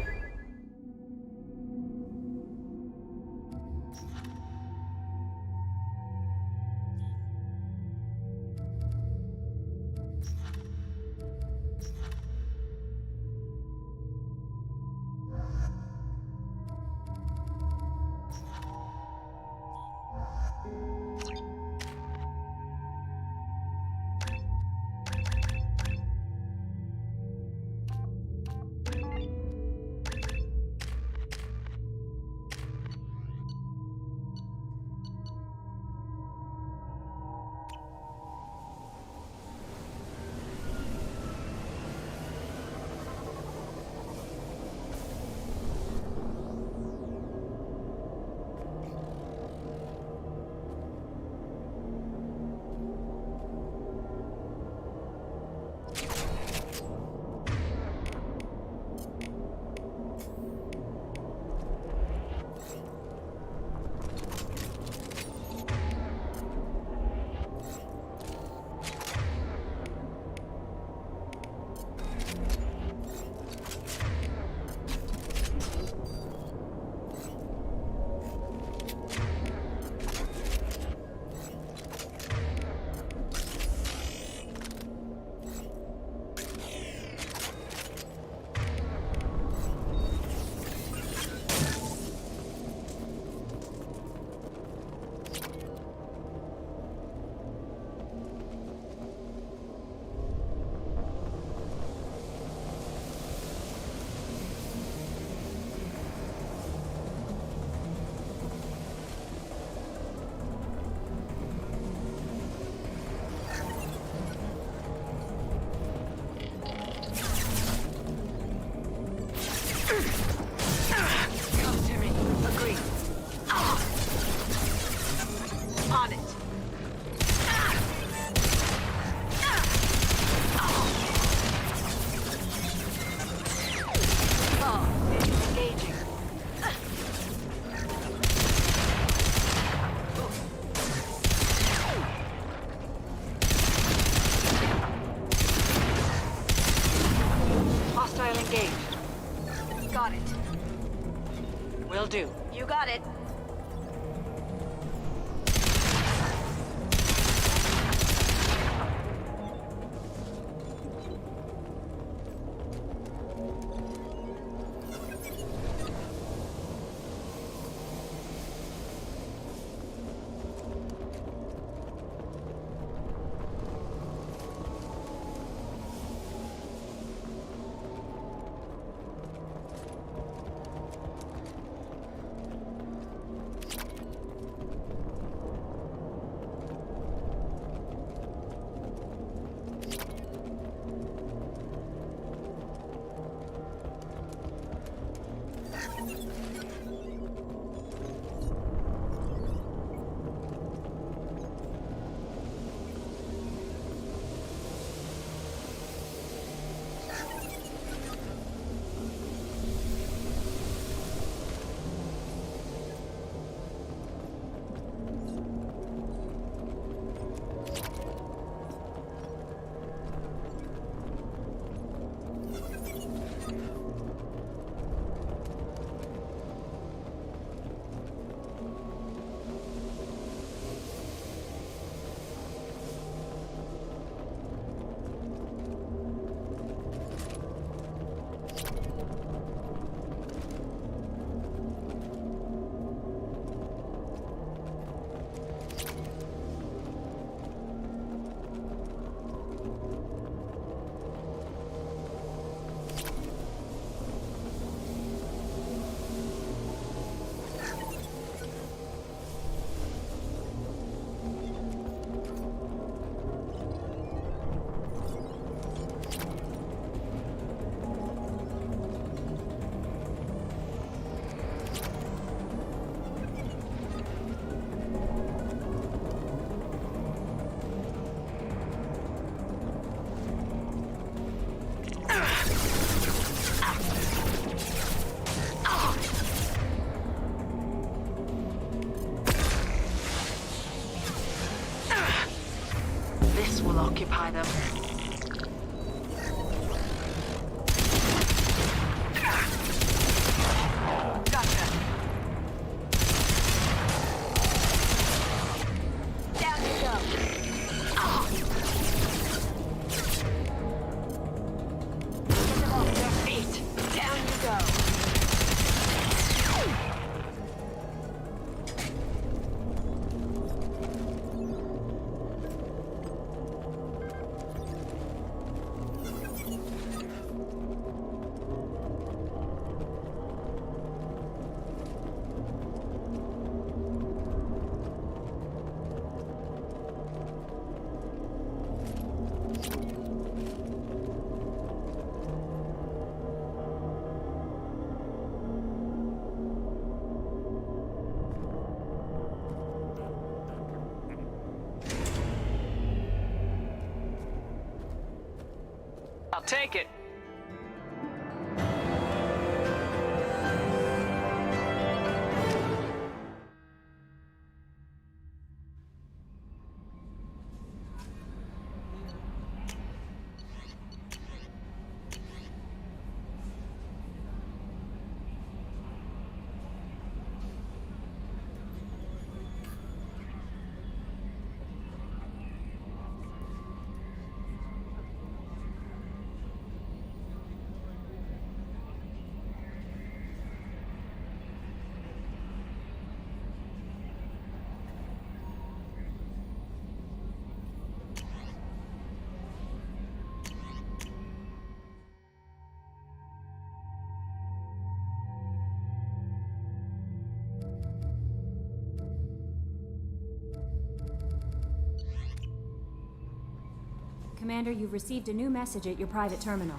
Got it. Will do. You got it. will occupy them. Gotcha. Down you go. Get them off their feet. Down you go. I'll take it. Commander, you've received a new message at your private terminal.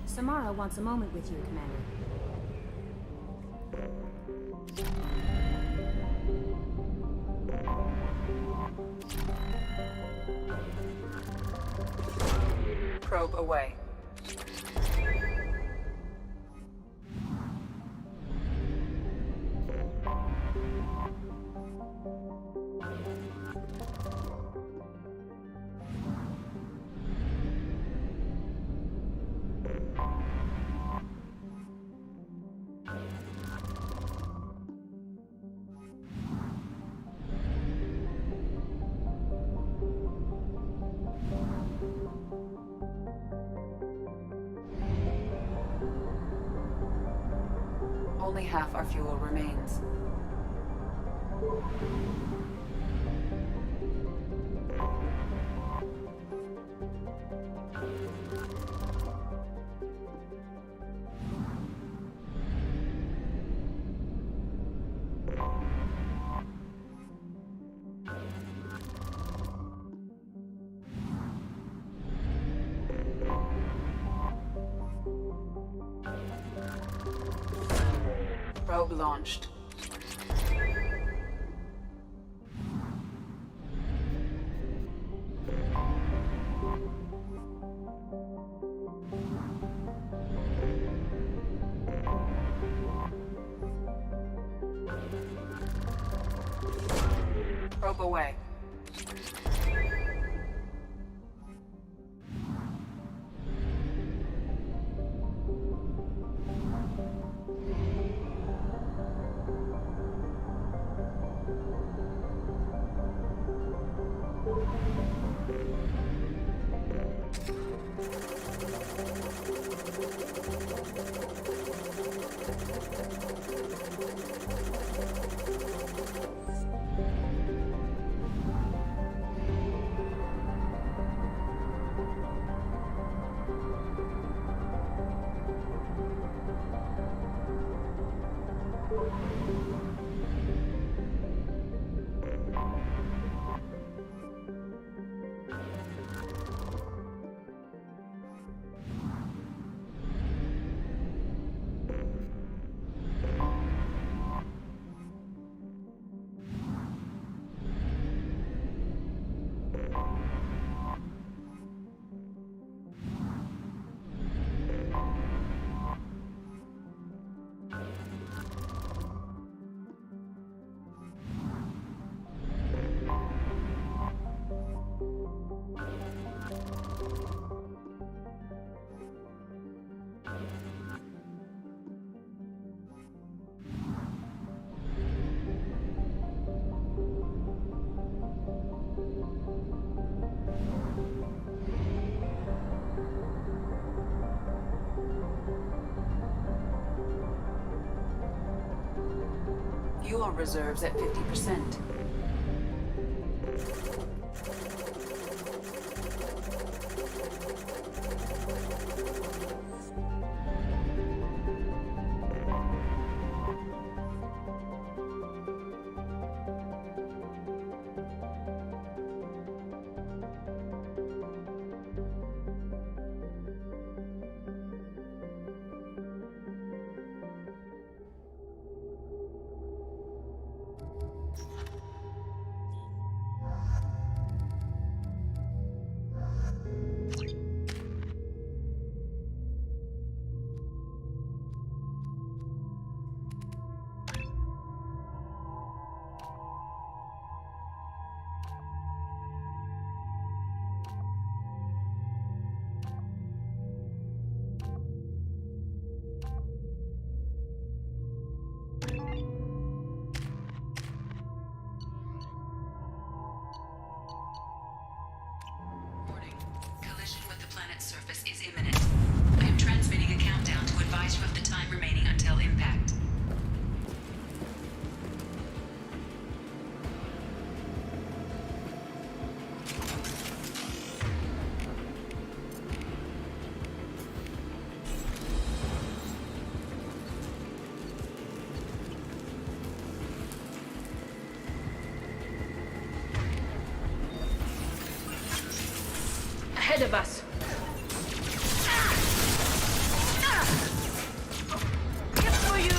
Samara wants a moment with you, Commander. Probe away. Only half our fuel remains. Probe launched. Probe away. Fuel reserves at 50%. Collision with the planet's surface is imminent. I am transmitting a countdown to advise you of the time remaining until impact. Ahead of us. Hit for you.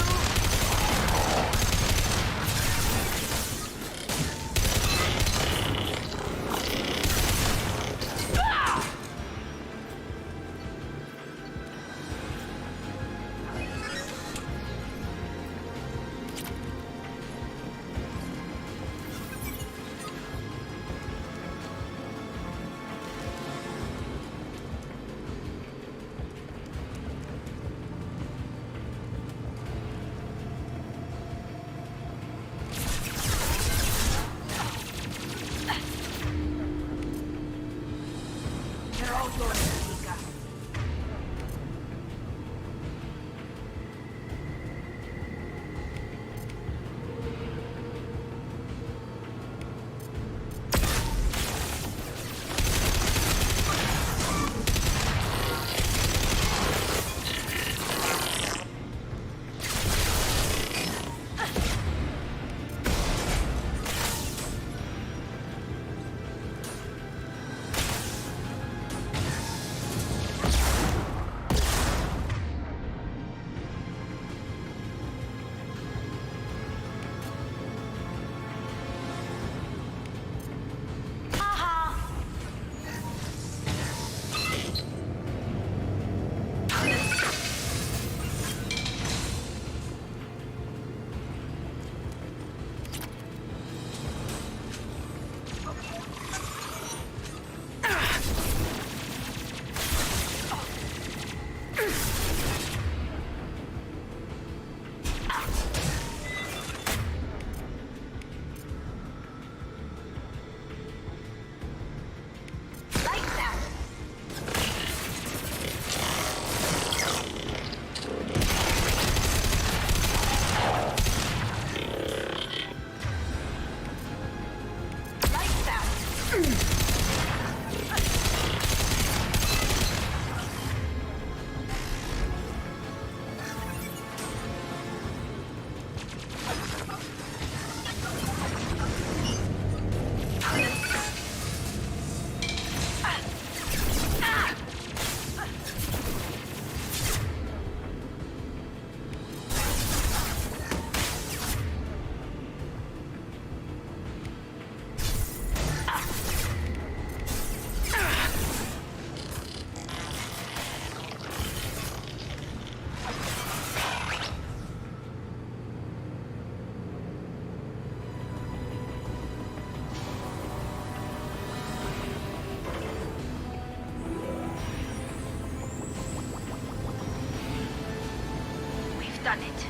done it.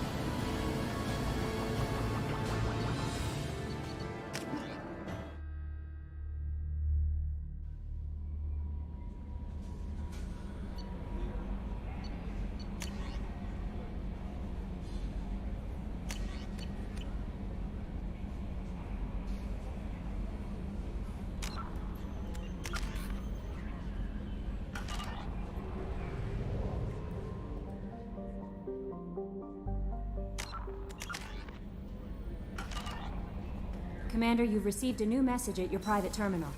Commander, you've received a new message at your private terminal.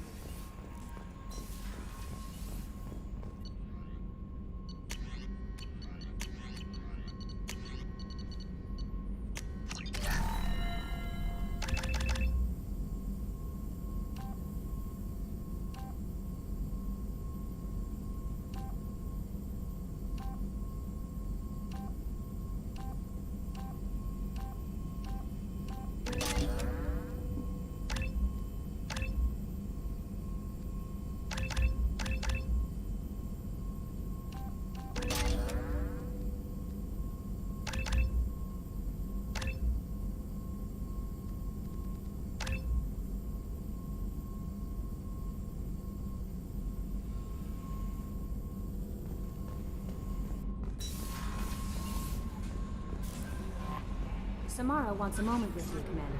Samara wants a moment with you, Commander.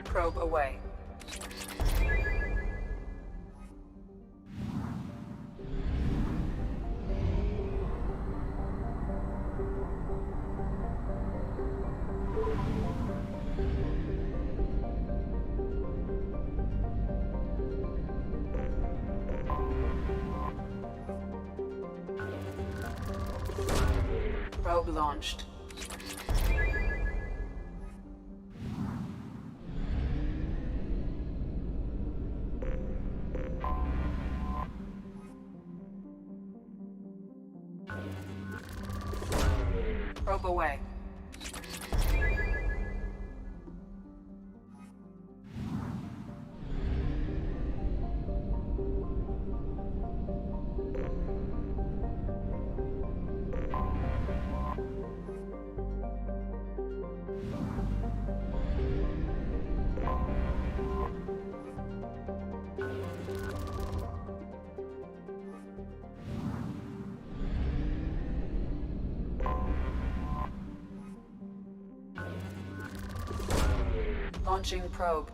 Probe away. Probe launched. Probe away. Launching probe.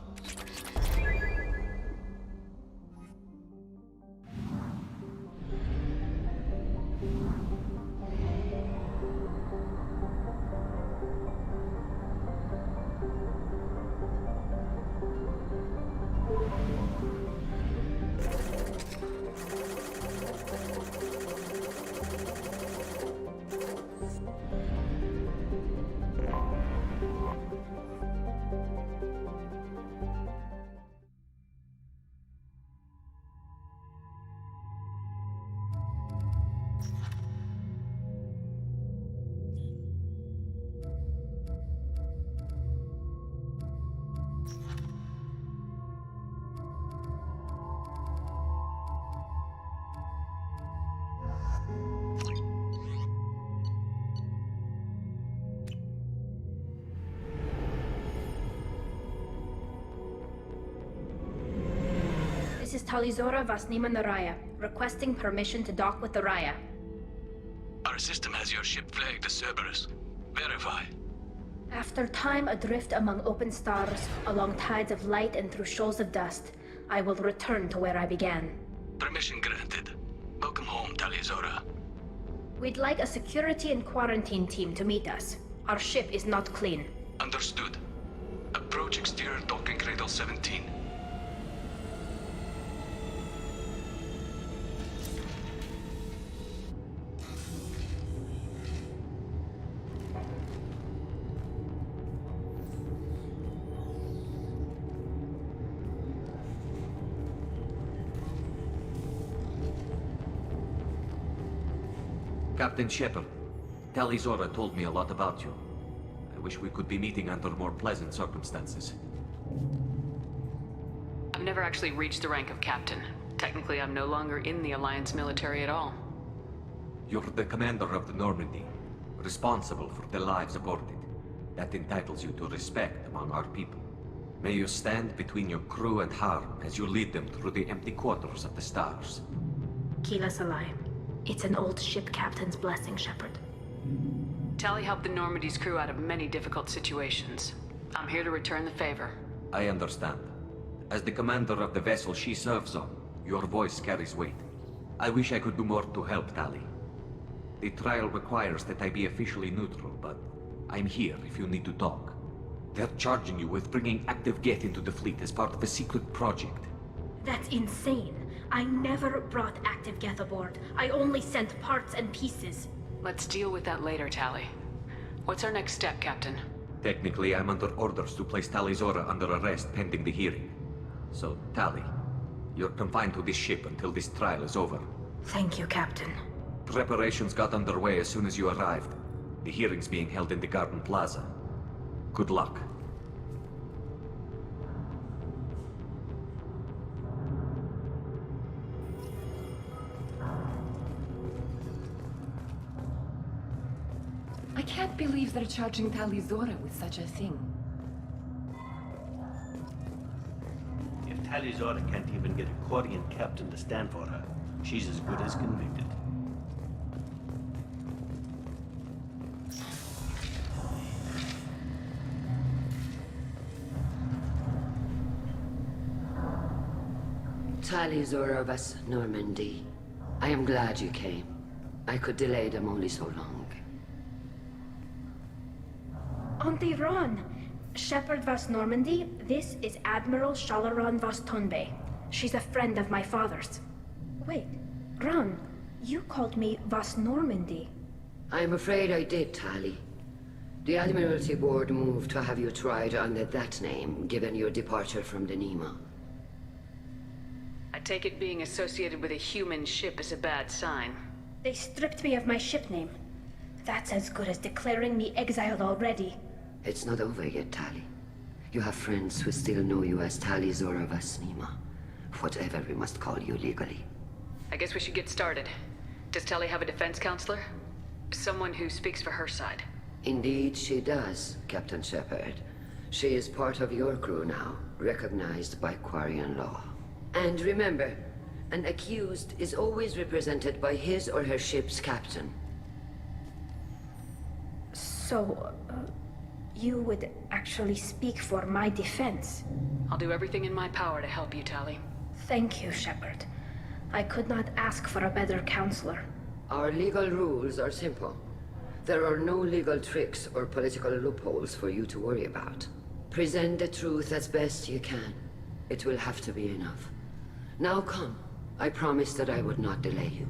This is Talizora Vasnima Naraya, requesting permission to dock with the Raya. Our system has your ship flagged as Cerberus. Verify. After time adrift among open stars, along tides of light and through shoals of dust, I will return to where I began. Permission granted. Welcome home, Talizora. We'd like a security and quarantine team to meet us. Our ship is not clean. Understood. Approach exterior docking cradle 17. Captain Shepard, Tali Zora told me a lot about you. I wish we could be meeting under more pleasant circumstances. I've never actually reached the rank of captain. Technically, I'm no longer in the Alliance military at all. You're the commander of the Normandy, responsible for the lives aboard it. That entitles you to respect among our people. May you stand between your crew and harm as you lead them through the empty quarters of the stars. Keyless alive. It's an old ship captain's blessing, Shepard. Tali helped the Normandy's crew out of many difficult situations. I'm here to return the favor. I understand. As the commander of the vessel she serves on, your voice carries weight. I wish I could do more to help Tali. The trial requires that I be officially neutral, but I'm here if you need to talk. They're charging you with bringing active Geth into the fleet as part of a secret project. That's insane. I never brought active Geth aboard. I only sent parts and pieces. Let's deal with that later, Tali. What's our next step, Captain? Technically, I'm under orders to place Tali Zora under arrest pending the hearing. So, Tali, you're confined to this ship until this trial is over. Thank you, Captain. Preparations got underway as soon as you arrived. The hearing's being held in the Garden Plaza. Good luck. I can't believe they're charging Tali Zora with such a thing. If Tali Zora can't even get a Quarian captain to stand for her, she's as good as convicted. Tali Zora of us, Normandy. I am glad you came. I could delay them only so long. Auntie Ron! Shepard Vas Normandy, this is Admiral Shalaron Vas Tonbe. She's a friend of my father's. Wait, Ron, you called me Vas Normandy. I'm afraid I did, Tali. The Admiralty Board moved to have you tried under that name, given your departure from the Nima. I take it being associated with a human ship is a bad sign. They stripped me of my ship name. That's as good as declaring me exiled already. It's not over yet, Tali. You have friends who still know you as Tali Zora Vas Nima. Whatever we must call you legally. I guess we should get started. Does Tali have a defense counselor? Someone who speaks for her side. Indeed she does, Captain Shepard. She is part of your crew now, recognized by Quarian law. And remember, an accused is always represented by his or her ship's captain. So, you would actually speak for my defense? I'll do everything in my power to help you, Tali. Thank you, Shepard. I could not ask for a better counselor. Our legal rules are simple. There are no legal tricks or political loopholes for you to worry about. Present the truth as best you can. It will have to be enough. Now come. I promised that I would not delay you.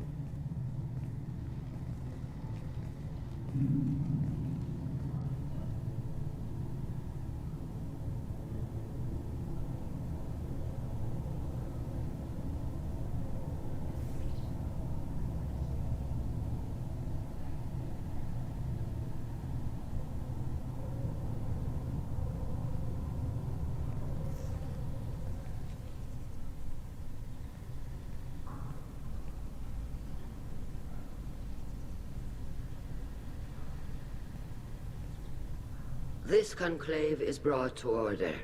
This conclave is brought to order.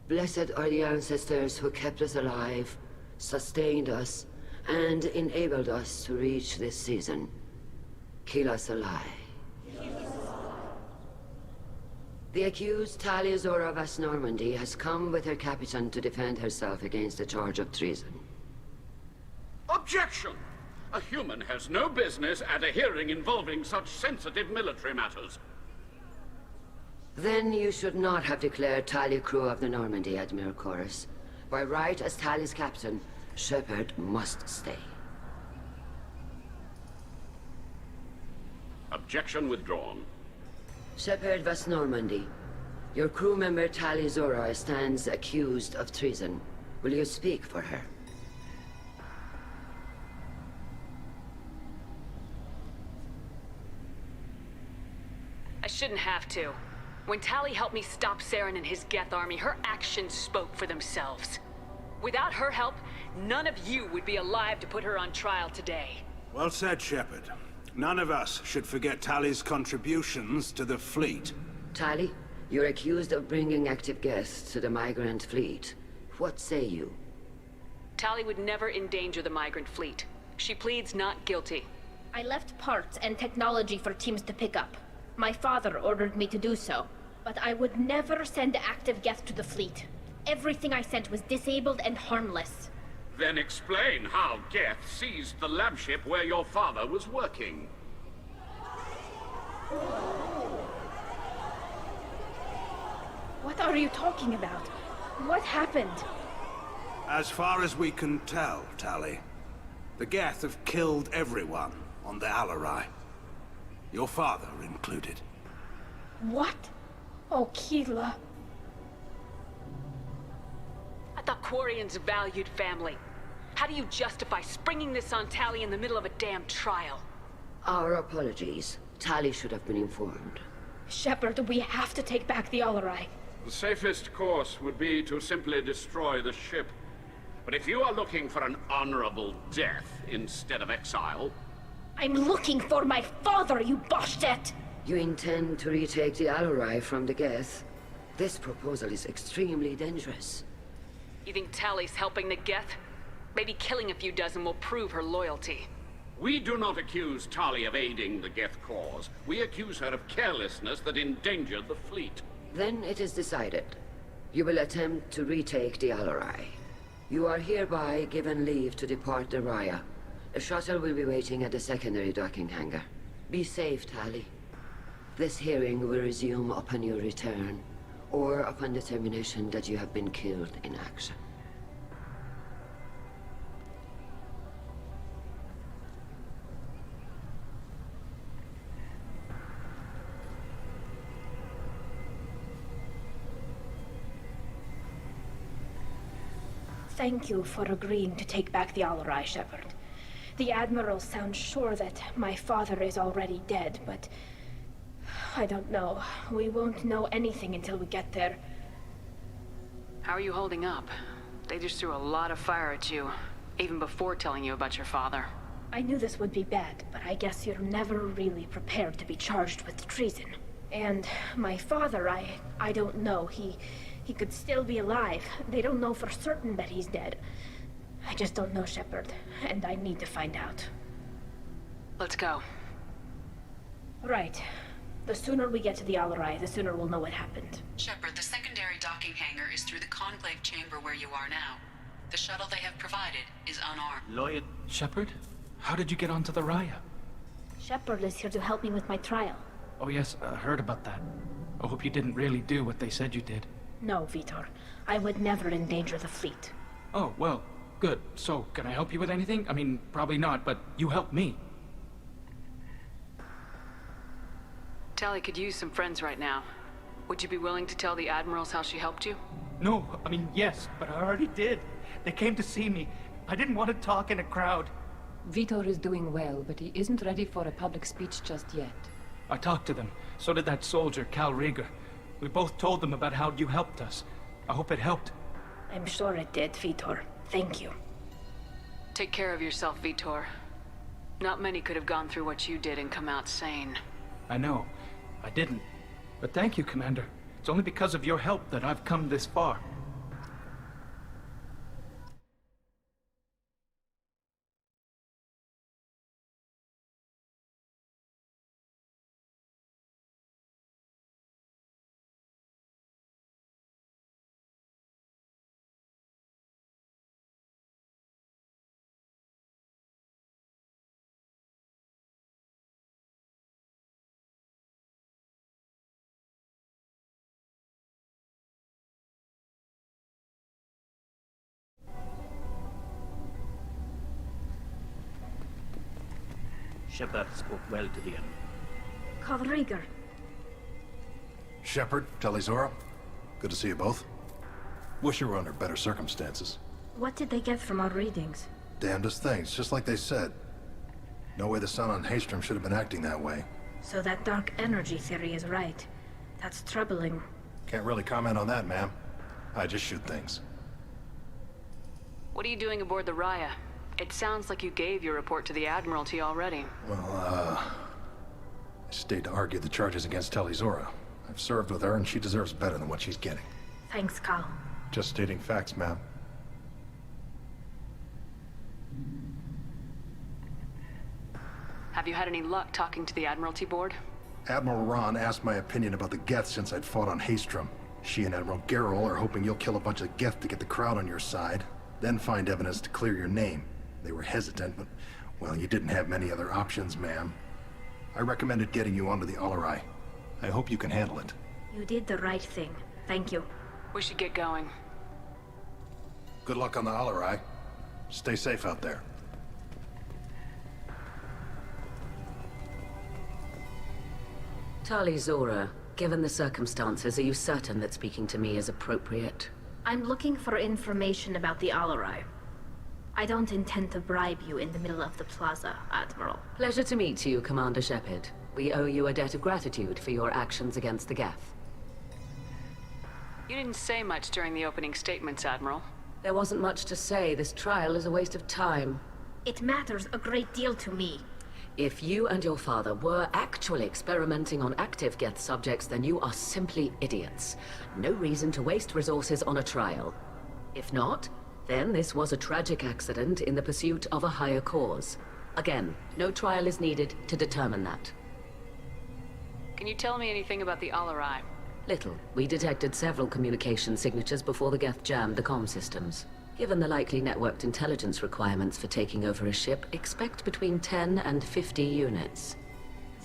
Blessed are the ancestors who kept us alive, sustained us, and enabled us to reach this season. Keep us alive. The accused Tali Zora Vas Normandy has come with her captain to defend herself against a charge of treason. Objection! A human has no business at a hearing involving such sensitive military matters. Then you should not have declared Tali crew of the Normandy, Admiral Chorus. By right as Tali's captain, Shepard must stay. Objection withdrawn. Shepard Vas Normandy, your crew member Tali Zora stands accused of treason. Will you speak for her? I shouldn't have to. When Tali helped me stop Saren and his Geth army, her actions spoke for themselves. Without her help, none of you would be alive to put her on trial today. Well said, Shepard. None of us should forget Tali's contributions to the fleet. Tali, you're accused of bringing active guests to the migrant fleet. What say you? Tali would never endanger the migrant fleet. She pleads not guilty. I left parts and technology for teams to pick up. My father ordered me to do so, but I would never send active Geth to the fleet. Everything I sent was disabled and harmless. Then explain how Geth seized the lab ship where your father was working. What are you talking about? What happened? As far as we can tell, Tali, the Geth have killed everyone on the Alarai. Your father included. What? Oh, Keela. I thought Quarians valued family. How do you justify springing this on Tali in the middle of a damn trial? Our apologies. Tali should have been informed. Shepard, we have to take back the Alarai. The safest course would be to simply destroy the ship. But if you are looking for an honorable death instead of exile... I'm looking for my father, you bastet! You intend to retake the Alarai from the Geth? This proposal is extremely dangerous. You think Tali's helping the Geth? Maybe killing a few dozen will prove her loyalty. We do not accuse Tali of aiding the Geth cause. We accuse her of carelessness that endangered the fleet. Then it is decided. You will attempt to retake the Alarai. You are hereby given leave to depart the Raya. A shuttle will be waiting at the secondary docking hangar. Be safe, Tali. This hearing will resume upon your return, or upon determination that you have been killed in action. Thank you for agreeing to take back the Alarai, Shepard. The Admiral sounds sure that my father is already dead, but... I don't know. We won't know anything until we get there. How are you holding up? They just threw a lot of fire at you, even before telling you about your father. I knew this would be bad, but I guess you're never really prepared to be charged with treason. And my father, I don't know. He could still be alive. They don't know for certain that he's dead. I just don't know, Shepard, and I need to find out. Let's go. Right. The sooner we get to the Alarai, the sooner we'll know what happened. Shepard, the secondary docking hangar is through the conclave chamber where you are now. The shuttle they have provided is unarmed. Lloyd. Shepard? How did you get onto the Raya? Shepard is here to help me with my trial. Oh yes, I heard about that. I hope you didn't really do what they said you did. No, Vitor. I would never endanger the fleet. Oh, well, good. So, can I help you with anything? I mean, probably not, but you helped me. Tali could use some friends right now. Would you be willing to tell the Admirals how she helped you? No, I mean, yes, but I already did. They came to see me. I didn't want to talk in a crowd. Vitor is doing well, but he isn't ready for a public speech just yet. I talked to them. So did that soldier, Cal Rieger. We both told them about how you helped us. I hope it helped. I'm sure it did, Vitor. Thank you. Take care of yourself, Vitor. Not many could have gone through what you did and come out sane. I know. I didn't. But thank you, Commander. It's only because of your help that I've come this far. Shepard spoke well to the enemy. Cal Rieger. Shepard, Talizora, good to see you both. Wish you were under better circumstances. What did they get from our readings? Damnedest things, just like they said. No way the son on Haystrom should have been acting that way. So that dark energy theory is right. That's troubling. Can't really comment on that, ma'am. I just shoot things. What are you doing aboard the Raya? It sounds like you gave your report to the Admiralty already. Well, I stayed to argue the charges against Tali Zora. I've served with her, and she deserves better than what she's getting. Thanks, Cal. Just stating facts, ma'am. Have you had any luck talking to the Admiralty Board? Admiral Ron asked my opinion about the Geth since I'd fought on Haestrom. She and Admiral Gerrel are hoping you'll kill a bunch of Geth to get the crowd on your side, then find evidence to clear your name. They were hesitant, but, well, you didn't have many other options, ma'am. I recommended getting you onto the Alarai. I hope you can handle it. You did the right thing. Thank you. We should get going. Good luck on the Alarai. Stay safe out there. Tali Zora, given the circumstances, are you certain that speaking to me is appropriate? I'm looking for information about the Alarai. I don't intend to bribe you in the middle of the plaza, Admiral. Pleasure to meet you, Commander Shepard. We owe you a debt of gratitude for your actions against the Geth. You didn't say much during the opening statements, Admiral. There wasn't much to say. This trial is a waste of time. It matters a great deal to me. If you and your father were actually experimenting on active Geth subjects, then you are simply idiots. No reason to waste resources on a trial. If not, then this was a tragic accident in the pursuit of a higher cause. Again, no trial is needed to determine that. Can you tell me anything about the Alarai? Little. We detected several communication signatures before the Geth jammed the comm systems. Given the likely networked intelligence requirements for taking over a ship, expect between 10 and 50 units.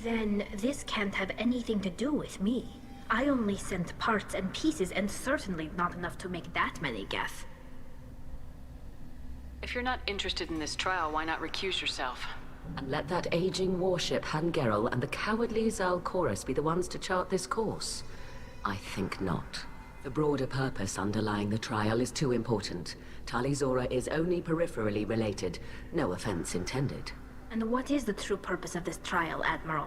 Then this can't have anything to do with me. I only sent parts and pieces, and certainly not enough to make that many Geth. If you're not interested in this trial, why not recuse yourself? And let that aging warship Han Gerrel and the cowardly Zal Chorus be the ones to chart this course? I think not. The broader purpose underlying the trial is too important. Tali Zora is only peripherally related. No offense intended. And what is the true purpose of this trial, Admiral?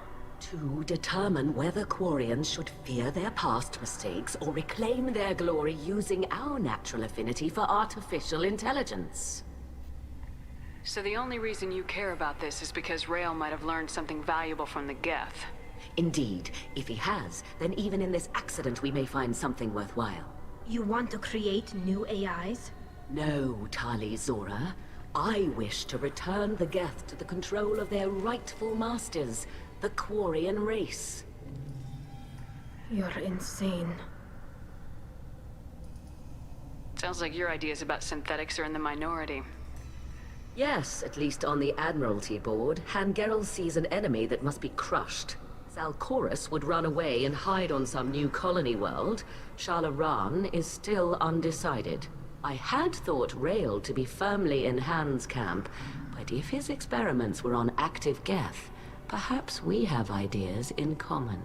To determine whether Quarians should fear their past mistakes or reclaim their glory using our natural affinity for artificial intelligence. So the only reason you care about this is because Rael might have learned something valuable from the Geth. Indeed. If he has, then even in this accident we may find something worthwhile. You want to create new AIs? No, Tali Zora. I wish to return the Geth to the control of their rightful masters, the Quarian race. You're insane. Sounds like your ideas about synthetics are in the minority. Yes, at least on the Admiralty Board, Han Gerrel sees an enemy that must be crushed. Zal Chorus would run away and hide on some new colony world. Shala Ran is still undecided. I had thought Rael to be firmly in Han's camp, but if his experiments were on active Geth, perhaps we have ideas in common.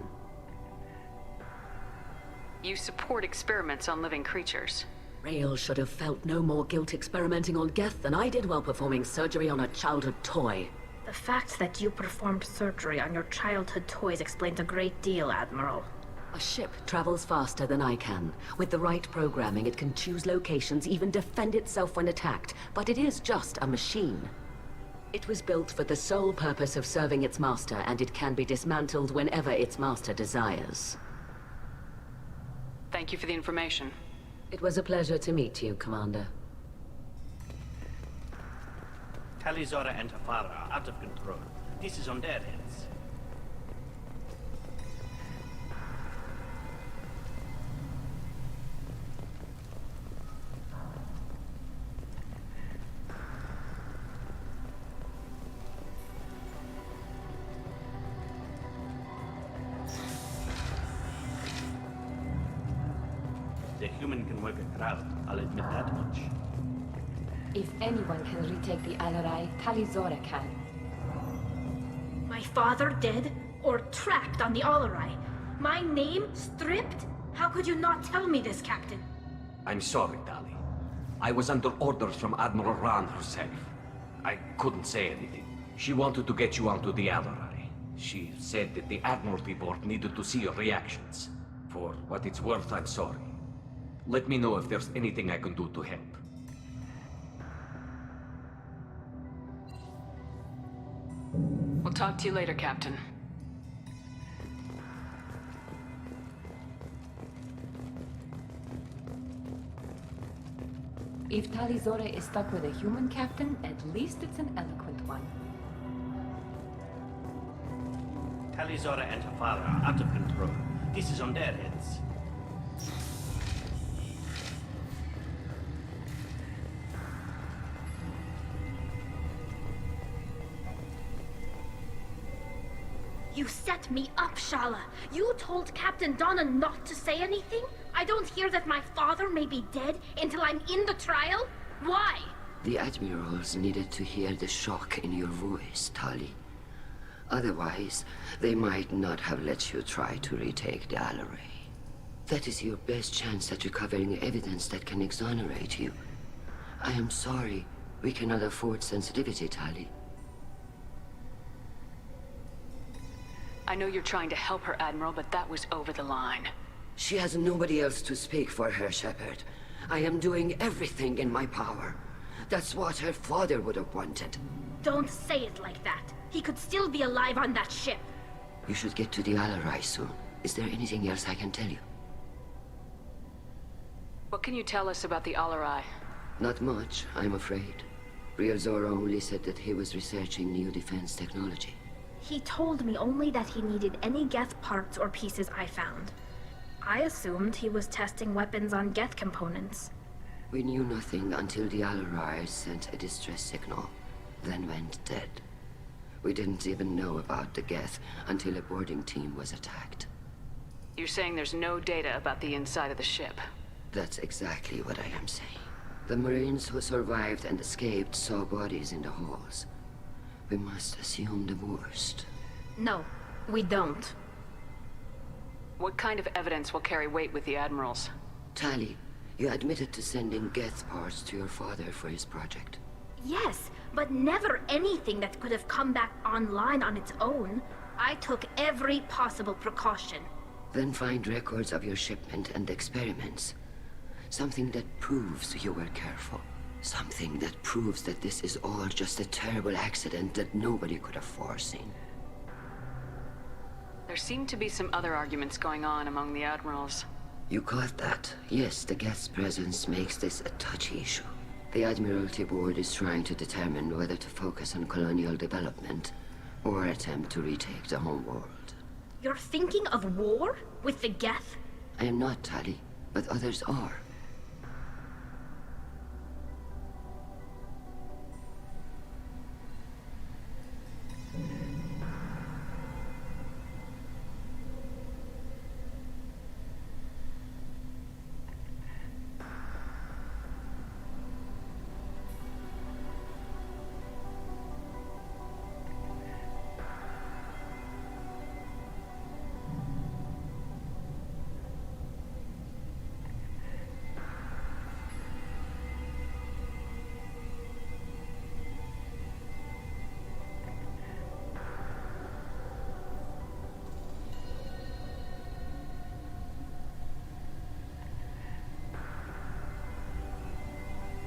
You support experiments on living creatures. Rael should have felt no more guilt experimenting on Geth than I did while performing surgery on a childhood toy. The fact that you performed surgery on your childhood toys explains a great deal, Admiral. A ship travels faster than I can. With the right programming, it can choose locations, even defend itself when attacked. But it is just a machine. It was built for the sole purpose of serving its master, and it can be dismantled whenever its master desires. Thank you for the information. It was a pleasure to meet you, Commander. Tali Zora and her father are out of control. This is on their heads. The human can work a crowd, I'll admit that much. If anyone can retake the Alarai, Tali Zora can. My father dead? Or trapped on the Alarai? My name stripped? How could you not tell me this, Captain? I'm sorry, Tali. I was under orders from Admiral Ran herself. I couldn't say anything. She wanted to get you onto the Alarai. She said that the Admiralty Board needed to see your reactions. For what it's worth, I'm sorry. Let me know if there's anything I can do to help. We'll talk to you later, Captain. If Tali Zora is stuck with a human captain, at least it's an eloquent one. Tali Zora and her father are out of control. This is on their heads. You set me up, Shala. You told Captain Donna not to say anything? I don't hear that my father may be dead until I'm in the trial? Why? The admirals needed to hear the shock in your voice, Tali. Otherwise, they might not have let you try to retake the Alaray. That is your best chance at recovering evidence that can exonerate you. I am sorry. We cannot afford sensitivity, Tali. I know you're trying to help her, Admiral, but that was over the line. She has nobody else to speak for her, Shepard. I am doing everything in my power. That's what her father would have wanted. Don't say it like that. He could still be alive on that ship. You should get to the Alarai soon. Is there anything else I can tell you? What can you tell us about the Alarai? Not much, I'm afraid. Real Zora only said that he was researching new defense technology. He told me only that he needed any Geth parts or pieces I found. I assumed he was testing weapons on Geth components. We knew nothing until the Alarai sent a distress signal, then went dead. We didn't even know about the Geth until a boarding team was attacked. You're saying there's no data about the inside of the ship? That's exactly what I am saying. The Marines who survived and escaped saw bodies in the halls. We must assume the worst. No, we don't. What kind of evidence will carry weight with the Admirals? Tali, you admitted to sending Geth parts to your father for his project. Yes, but never anything that could have come back online on its own. I took every possible precaution. Then find records of your shipment and experiments. Something that proves you were careful. Something that proves that this is all just a terrible accident that nobody could have foreseen. There seem to be some other arguments going on among the Admirals. You caught that? Yes, the Geth's presence makes this a touchy issue. The Admiralty Board is trying to determine whether to focus on colonial development or attempt to retake the homeworld. You're thinking of war? With the Geth? I am not, Tali, but others are.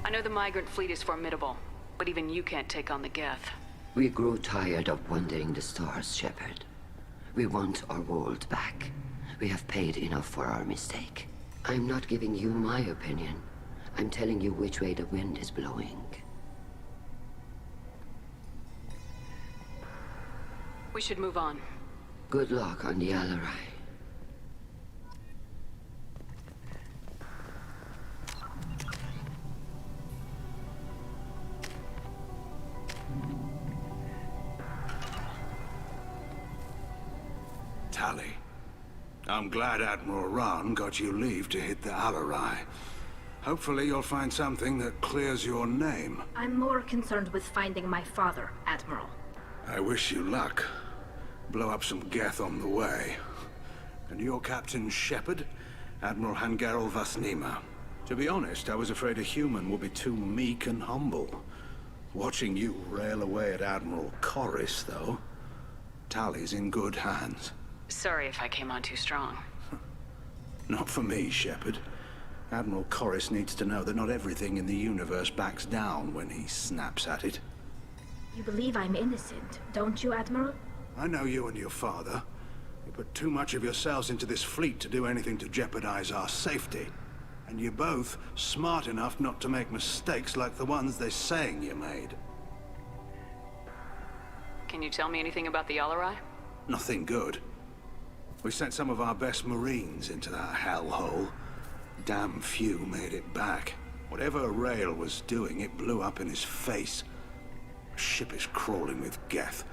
I know the migrant fleet is formidable, but even you can't take on the Geth. We grow tired of wandering the stars, Shepard. We want our world back. We have paid enough for our mistake. I'm not giving you my opinion. I'm telling you which way the wind is blowing. We should move on. Good luck on the Alarai. Tali, I'm glad Admiral Rahn got you leave to hit the Alarai. Hopefully you'll find something that clears your name. I'm more concerned with finding my father, Admiral. I wish you luck. Blow up some Geth on the way. And your Captain Shepard, Admiral Hangarel Vasnima. To be honest, I was afraid a human would be too meek and humble. Watching you rail away at Admiral Corris, though. Tali's in good hands. Sorry if I came on too strong. Not for me, Shepard. Admiral Corris needs to know that not everything in the universe backs down when he snaps at it. You believe I'm innocent, don't you, Admiral? I know you and your father. You put too much of yourselves into this fleet to do anything to jeopardize our safety. And you're both smart enough not to make mistakes like the ones they're saying you made. Can you tell me anything about the Alarai? Nothing good. We sent some of our best Marines into that hellhole. Damn few made it back. Whatever Rail was doing, it blew up in his face. The ship is crawling with Geth.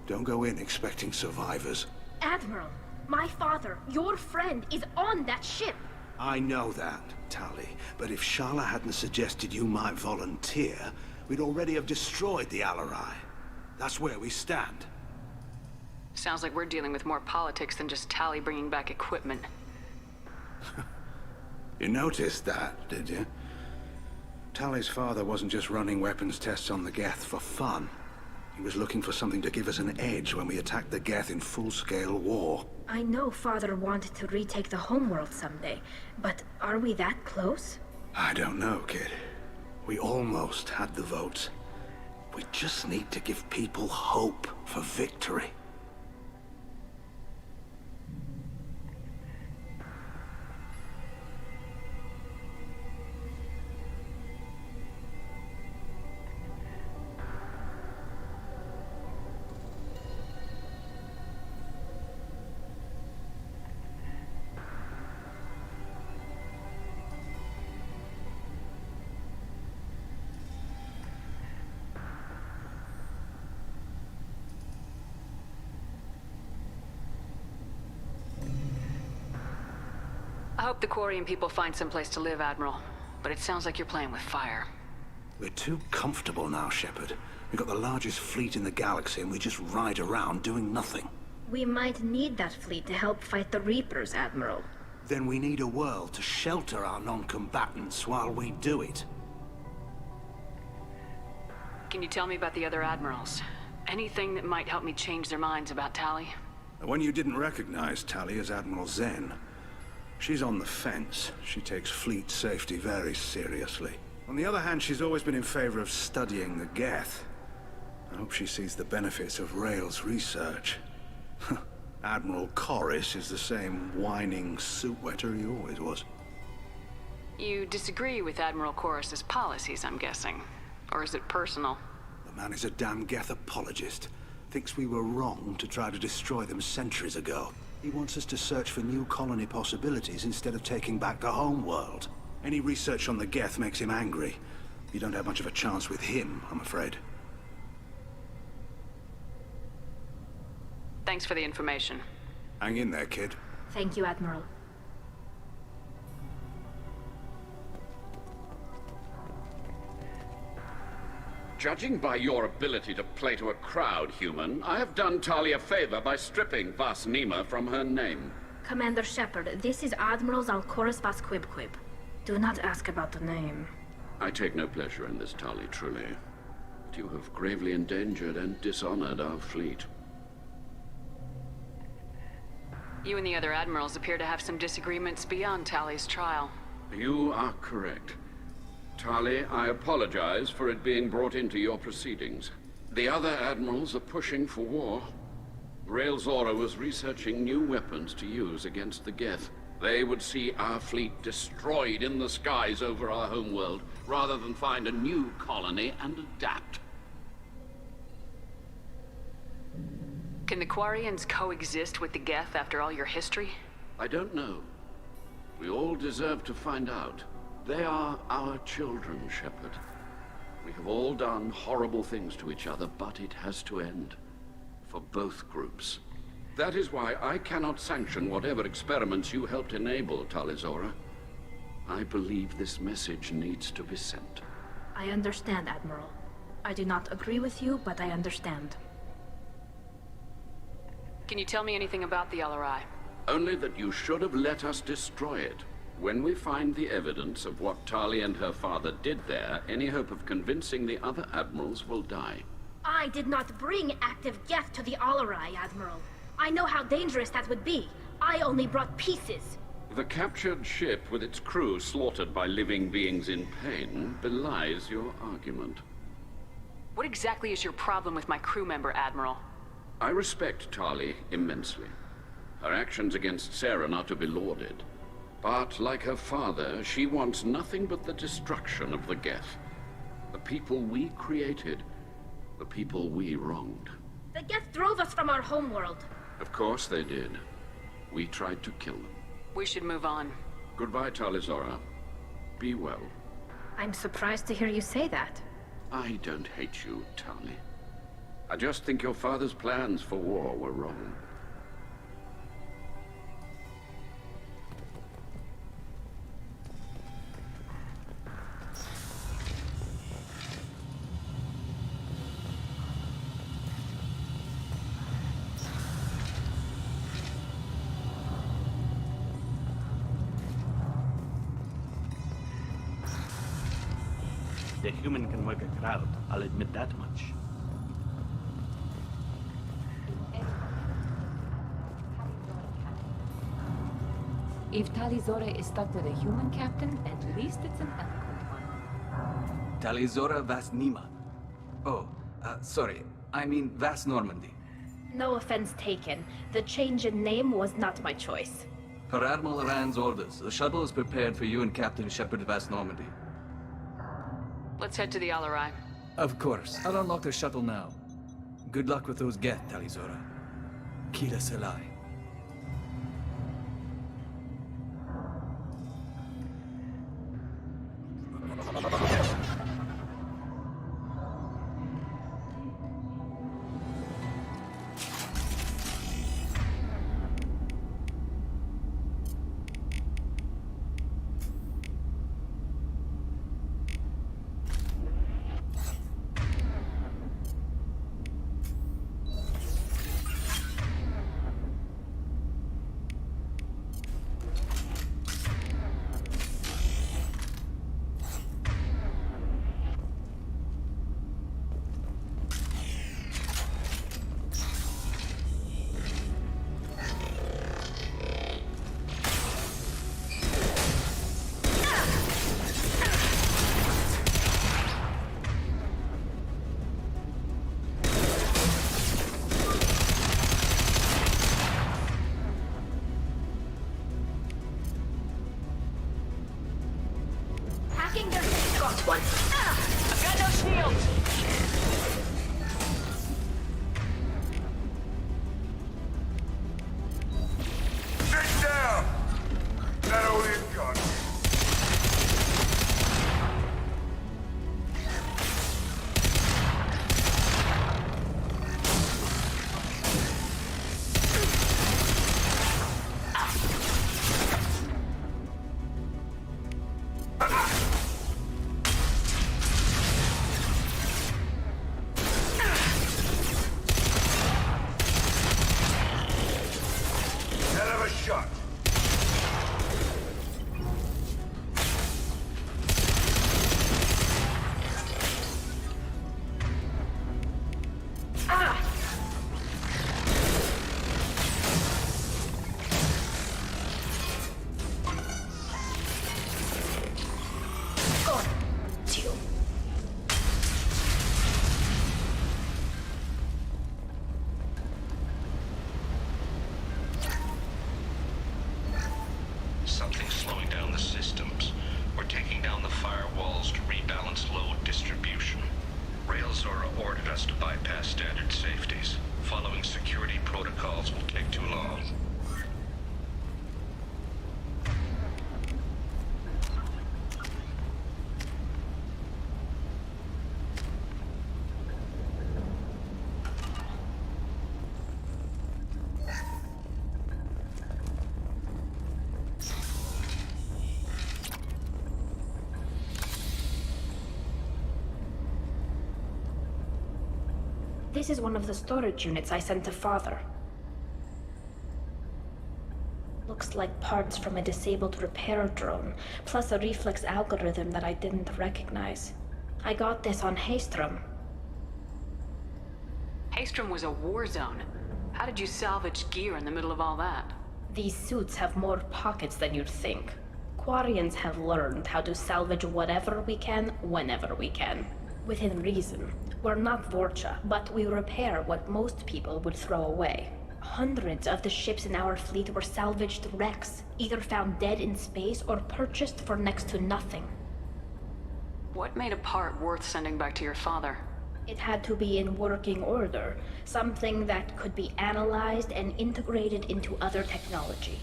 Don't go in expecting survivors. Admiral, my father, your friend, is on that ship. I know that, Tali. But if Sharla hadn't suggested you might volunteer, we'd already have destroyed the Alarai. That's where we stand. Sounds like we're dealing with more politics than just Tali bringing back equipment. You noticed that, did you? Tali's father wasn't just running weapons tests on the Geth for fun. He was looking for something to give us an edge when we attacked the Geth in full-scale war. I know Father wanted to retake the homeworld someday, but are we that close? I don't know, kid. We almost had the votes. We just need to give people hope for victory. I hope the Quarian people find someplace to live, Admiral. But it sounds like you're playing with fire. We're too comfortable now, Shepard. We've got the largest fleet in the galaxy and we just ride around doing nothing. We might need that fleet to help fight the Reapers, Admiral. Then we need a world to shelter our non-combatants while we do it. Can you tell me about the other Admirals? Anything that might help me change their minds about Tali? The one you didn't recognize, Tali, is Admiral Zen. She's on the fence. She takes fleet safety very seriously. On the other hand, she's always been in favor of studying the Geth. I hope she sees the benefits of Rail's research. Admiral Corris is the same whining suit-wetter he always was. You disagree with Admiral Corris's policies, I'm guessing. Or is it personal? The man is a damn Geth apologist. Thinks we were wrong to try to destroy them centuries ago. He wants us to search for new colony possibilities instead of taking back the home world. Any research on the Geth makes him angry. You don't have much of a chance with him, I'm afraid. Thanks for the information. Hang in there, kid. Thank you, Admiral. Judging by your ability to play to a crowd, human, I have done Tali a favor by stripping Vas Nima from her name. Commander Shepard, this is Admiral Zalcoris Vas Quib. Do not ask about the name. I take no pleasure in this, Tali, truly. But you have gravely endangered and dishonored our fleet. You and the other Admirals appear to have some disagreements beyond Tali's trial. You are correct. Tali, I apologize for it being brought into your proceedings. The other admirals are pushing for war. Rail Zora was researching new weapons to use against the Geth. They would see our fleet destroyed in the skies over our homeworld, rather than find a new colony and adapt. Can the Quarians coexist with the Geth after all your history? I don't know. We all deserve to find out. They are our children, Shepard. We have all done horrible things to each other, but it has to end. For both groups. That is why I cannot sanction whatever experiments you helped enable, Tali Zora. I believe this message needs to be sent. I understand, Admiral. I do not agree with you, but I understand. Can you tell me anything about the Alarai? Only that you should have let us destroy it. When we find the evidence of what Tali and her father did there, any hope of convincing the other admirals will die. I did not bring active Geth to the Alarai, Admiral. I know how dangerous that would be. I only brought pieces. The captured ship with its crew slaughtered by living beings in pain belies your argument. What exactly is your problem with my crew member, Admiral? I respect Tali immensely. Her actions against Saren are to be lauded. But, like her father, she wants nothing but the destruction of the Geth. The people we created. The people we wronged. The Geth drove us from our homeworld. Of course they did. We tried to kill them. We should move on. Goodbye, Talizora. Be well. I'm surprised to hear you say that. I don't hate you, Tali. I just think your father's plans for war were wrong. The human can work a crowd, I'll admit that much. If Talizora is stuck to the human captain, at least it's an eloquent one. Talizora Vas Nima. Oh, sorry. I mean Vas Normandy. No offense taken. The change in name was not my choice. Per Admiral Rand's orders, the shuttle is prepared for you and Captain Shepard Vas Normandy. Let's head to the Alarai. Of course. I'll unlock the shuttle now. Good luck with those Geth, Talizora. Kila Selai. I've got no shields! Sit down! That all you've got? Something's slowing down the systems. We're taking down the firewalls to rebalance load distribution. Railzora ordered us to bypass standard safeties. Following security protocols will take too long. This is one of the storage units I sent to Father. Looks like parts from a disabled repair drone, plus a reflex algorithm that I didn't recognize. I got this on Haystrom. Haestrom was a war zone. How did you salvage gear in the middle of all that? These suits have more pockets than you'd think. Quarians have learned how to salvage whatever we can, whenever we can. Within reason. We're not Vorcha, but we repair what most people would throw away. Hundreds of the ships in our fleet were salvaged wrecks, either found dead in space or purchased for next to nothing. What made a part worth sending back to your father? It had to be in working order, something that could be analyzed and integrated into other technology.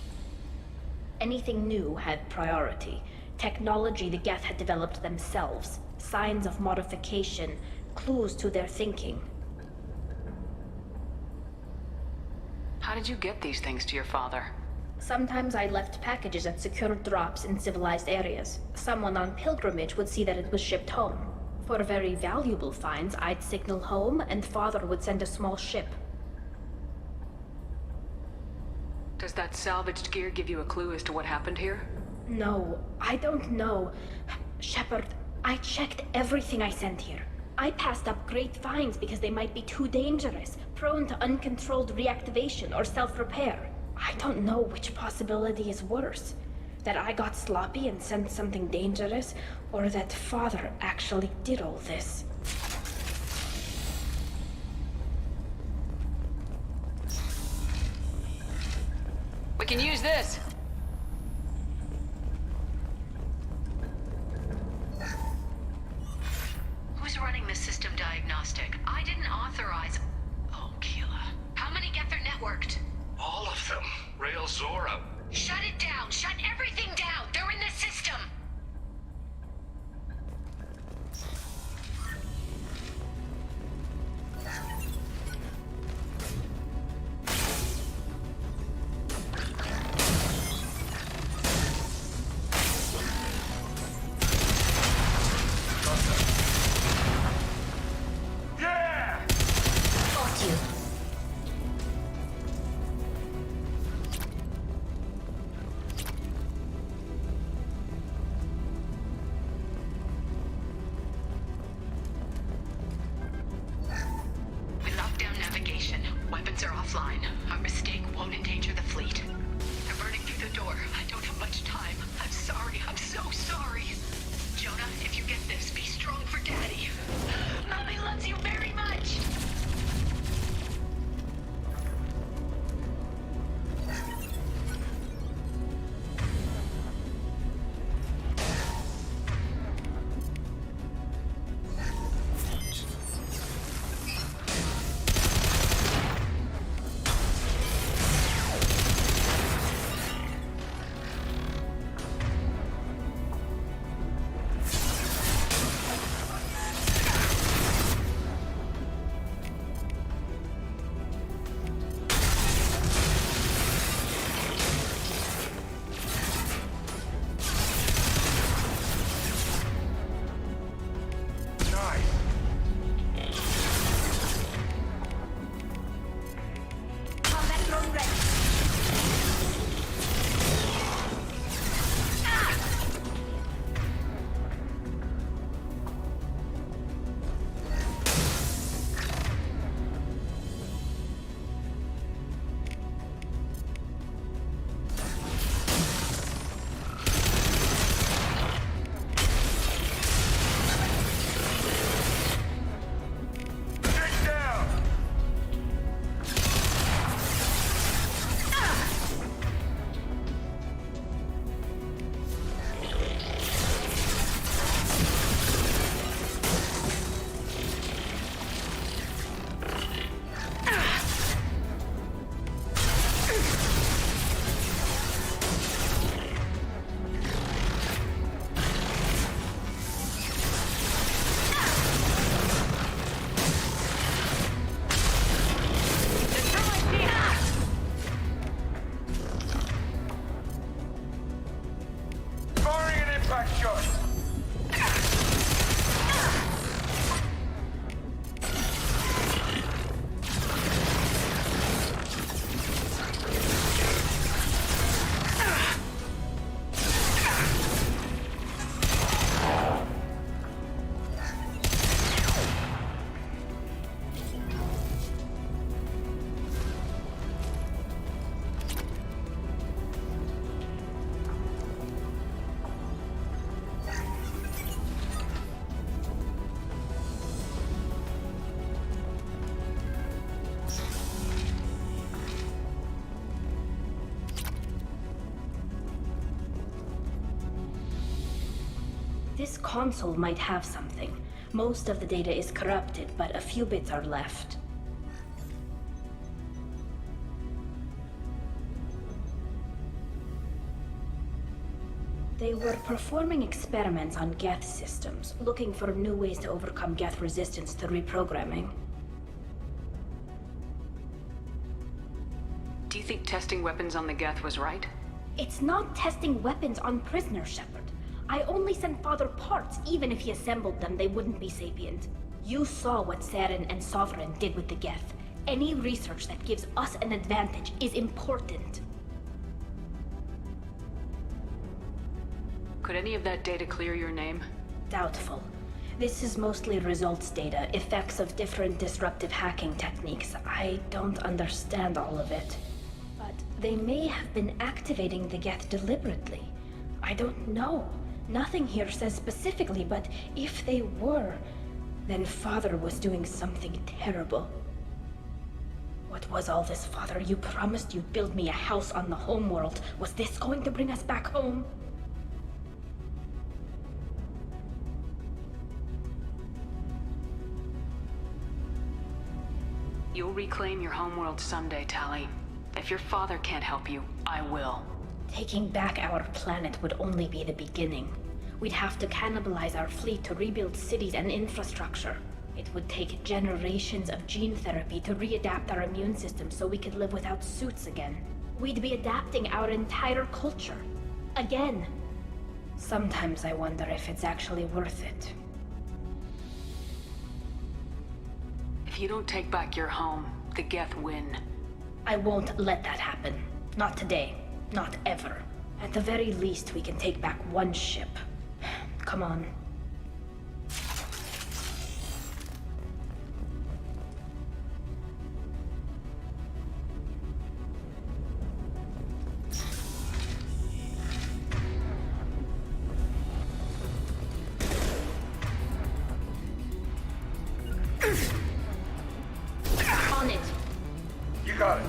Anything new had priority. Technology the Geth had developed themselves, signs of modification, clues to their thinking. How did you get these things to your father? Sometimes I left packages at secured drops in civilized areas. Someone on pilgrimage would see that it was shipped home. For very valuable finds, I'd signal home, and Father would send a small ship. Does that salvaged gear give you a clue as to what happened here? No, I don't know. Shepard, I checked everything I sent here. I passed up great finds because they might be too dangerous, prone to uncontrolled reactivation or self-repair. I don't know which possibility is worse. That I got sloppy and sent something dangerous, or that Father actually did all this. We can use this! Who's running the system diagnostic? I didn't authorize... Oh, Keela. How many Geth are networked? All of them. Rail Zora. Shut it down! Shut everything down! They're in the system! This console might have something. Most of the data is corrupted, but a few bits are left. They were performing experiments on Geth systems, looking for new ways to overcome Geth resistance to reprogramming. Do you think testing weapons on the Geth was right? It's not testing weapons on prisoners, Shepard. I only sent Father parts. Even if he assembled them, they wouldn't be sapient. You saw what Saren and Sovereign did with the Geth. Any research that gives us an advantage is important. Could any of that data clear your name? Doubtful. This is mostly results data, effects of different disruptive hacking techniques. I don't understand all of it. But they may have been activating the Geth deliberately. I don't know. Nothing here says specifically, but if they were, then Father was doing something terrible. What was all this, Father? You promised you'd build me a house on the homeworld. Was this going to bring us back home? You'll reclaim your homeworld someday, Tali. If your father can't help you, I will. Taking back our planet would only be the beginning. We'd have to cannibalize our fleet to rebuild cities and infrastructure. It would take generations of gene therapy to readapt our immune system so we could live without suits again. We'd be adapting our entire culture. Again. Sometimes I wonder if it's actually worth it. If you don't take back your home, the Geth win. I won't let that happen. Not today. Not ever. At the very least, we can take back one ship. Come on. On it. You got it.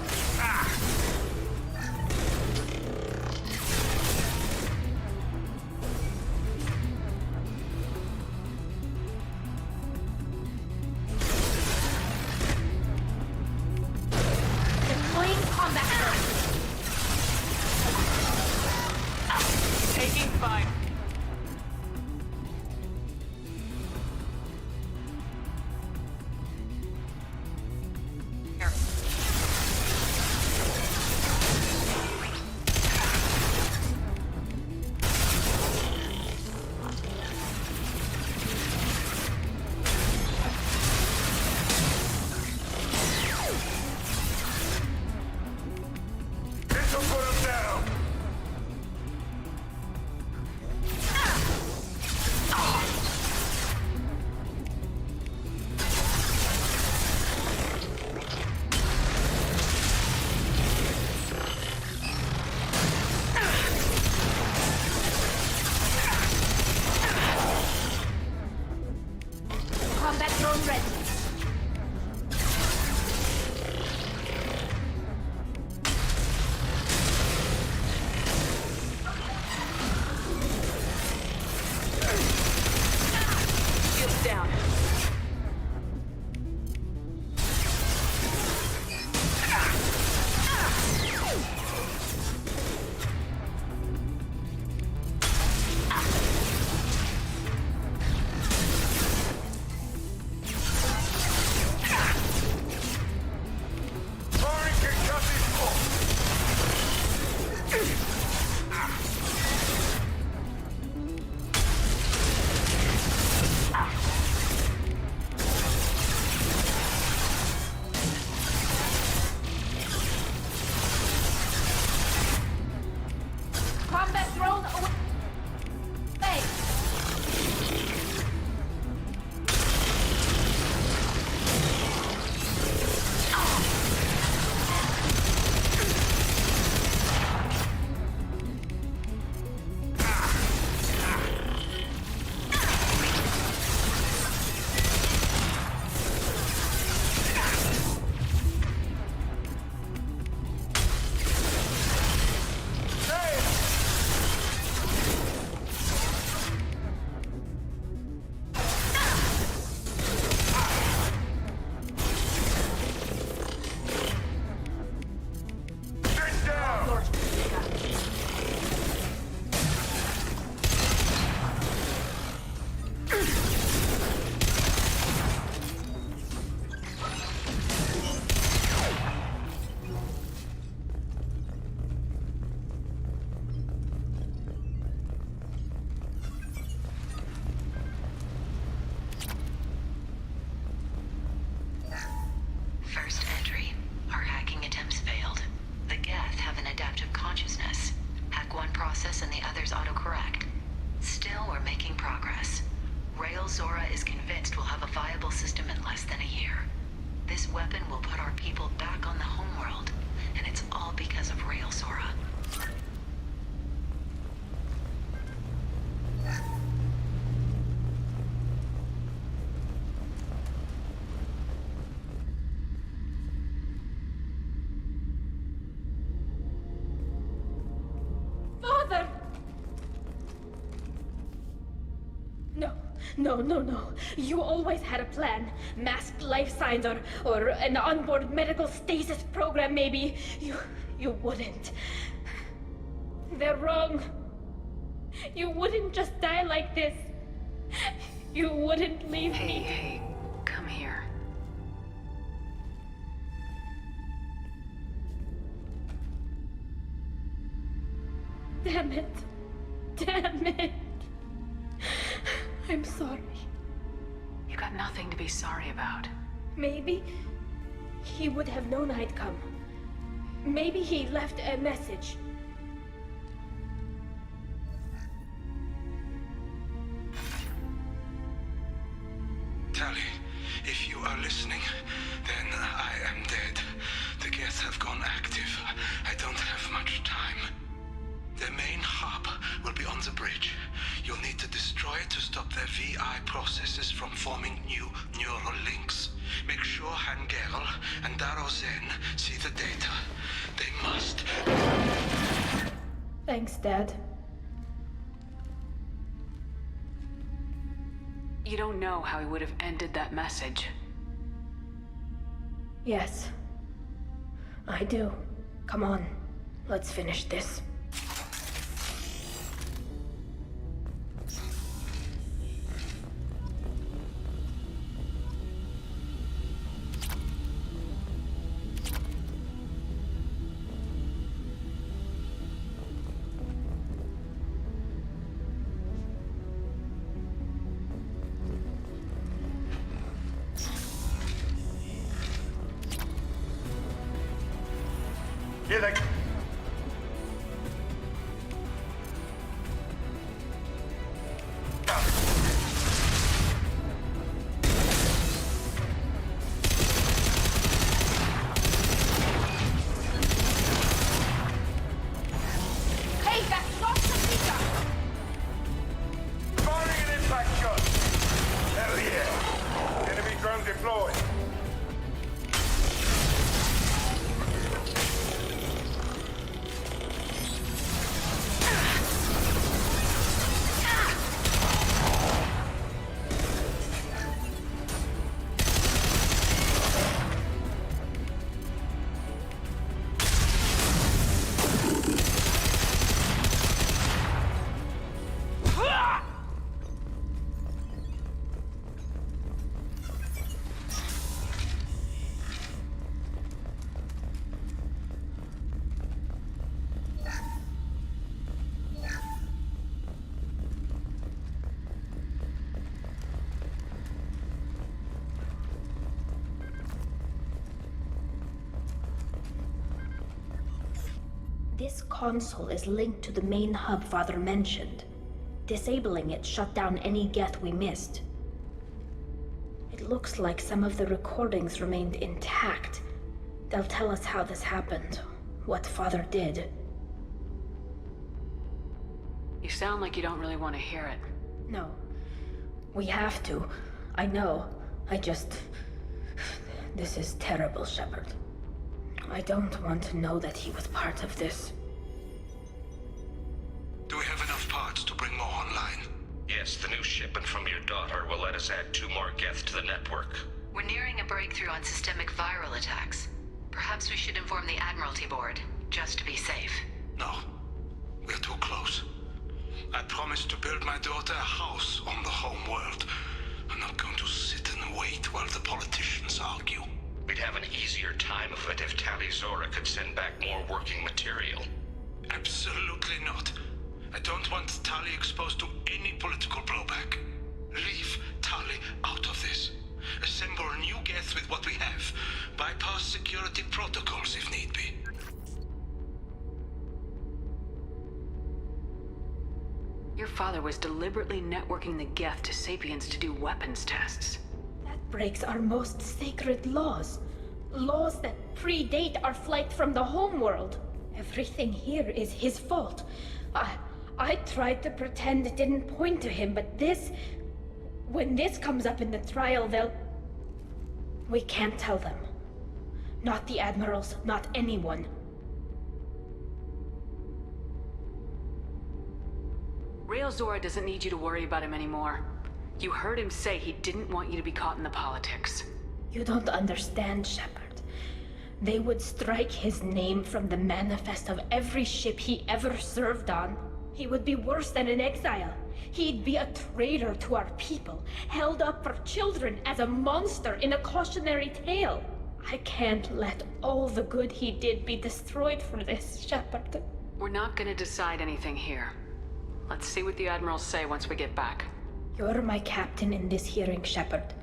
Deploying combat drone. Taking fire. This'll put him down. weapon will put our people back on the homeworld. And it's all because of Rail Zora. Father! No. You always had a plan. Masked life signs or an onboard medical stasis program, maybe. You wouldn't. They're wrong. You wouldn't just die like this. You wouldn't leave me. Hey, come here. Damn it. I'm sorry. You got nothing to be sorry about. Maybe he would have known I'd come. Maybe he left a message. Tali, if you are listening, then I am dead. The Geth have gone active. I don't have much time. The main hub will be on the bridge. You'll need to destroy it to stop their VI processes from forming new neural links. Make sure Hangerl and Daro Zen see the data. They must. Thanks, Dad. You don't know how he would have ended that message. Yes. I do. Come on. Let's finish this. Here they come. Hey, that's not the speaker! Firing an impact shot. Hell yeah. Enemy drone deployed. This console is linked to the main hub Father mentioned. Disabling it shut down any Geth we missed. It looks like some of the recordings remained intact. They'll tell us how this happened, what Father did. You sound like you don't really want to hear it. No. We have to. I know. This is terrible, Shepard. I don't want to know that he was part of this. Do we have enough parts to bring more online? Yes, the new shipment from your daughter will let us add 2 more Geth to the network. We're nearing a breakthrough on systemic viral attacks. Perhaps we should inform the Admiralty Board, just to be safe. No. We're too close. I promised to build my daughter a house on the home world. I'm not going to sit and wait while the politicians argue. We'd have an easier time of it if Tali Zora could send back more working material. Absolutely not. I don't want Tali exposed to any political blowback. Leave Tali out of this. Assemble a new Geth with what we have. Bypass security protocols if need be. Your father was deliberately networking the Geth to Sapiens to do weapons tests. That breaks our most sacred laws. Laws that predate our flight from the homeworld. Everything here is his fault. I tried to pretend it didn't point to him, but this... When this comes up in the trial, they'll... We can't tell them. Not the admirals, not anyone. Rael Zora doesn't need you to worry about him anymore. You heard him say he didn't want you to be caught in the politics. You don't understand, Shepard. They would strike his name from the manifest of every ship he ever served on. He would be worse than an exile. He'd be a traitor to our people, held up for children as a monster in a cautionary tale. I can't let all the good he did be destroyed for this, Shepard. We're not gonna decide anything here. Let's see what the admirals say once we get back. You're my captain in this hearing, Shepard.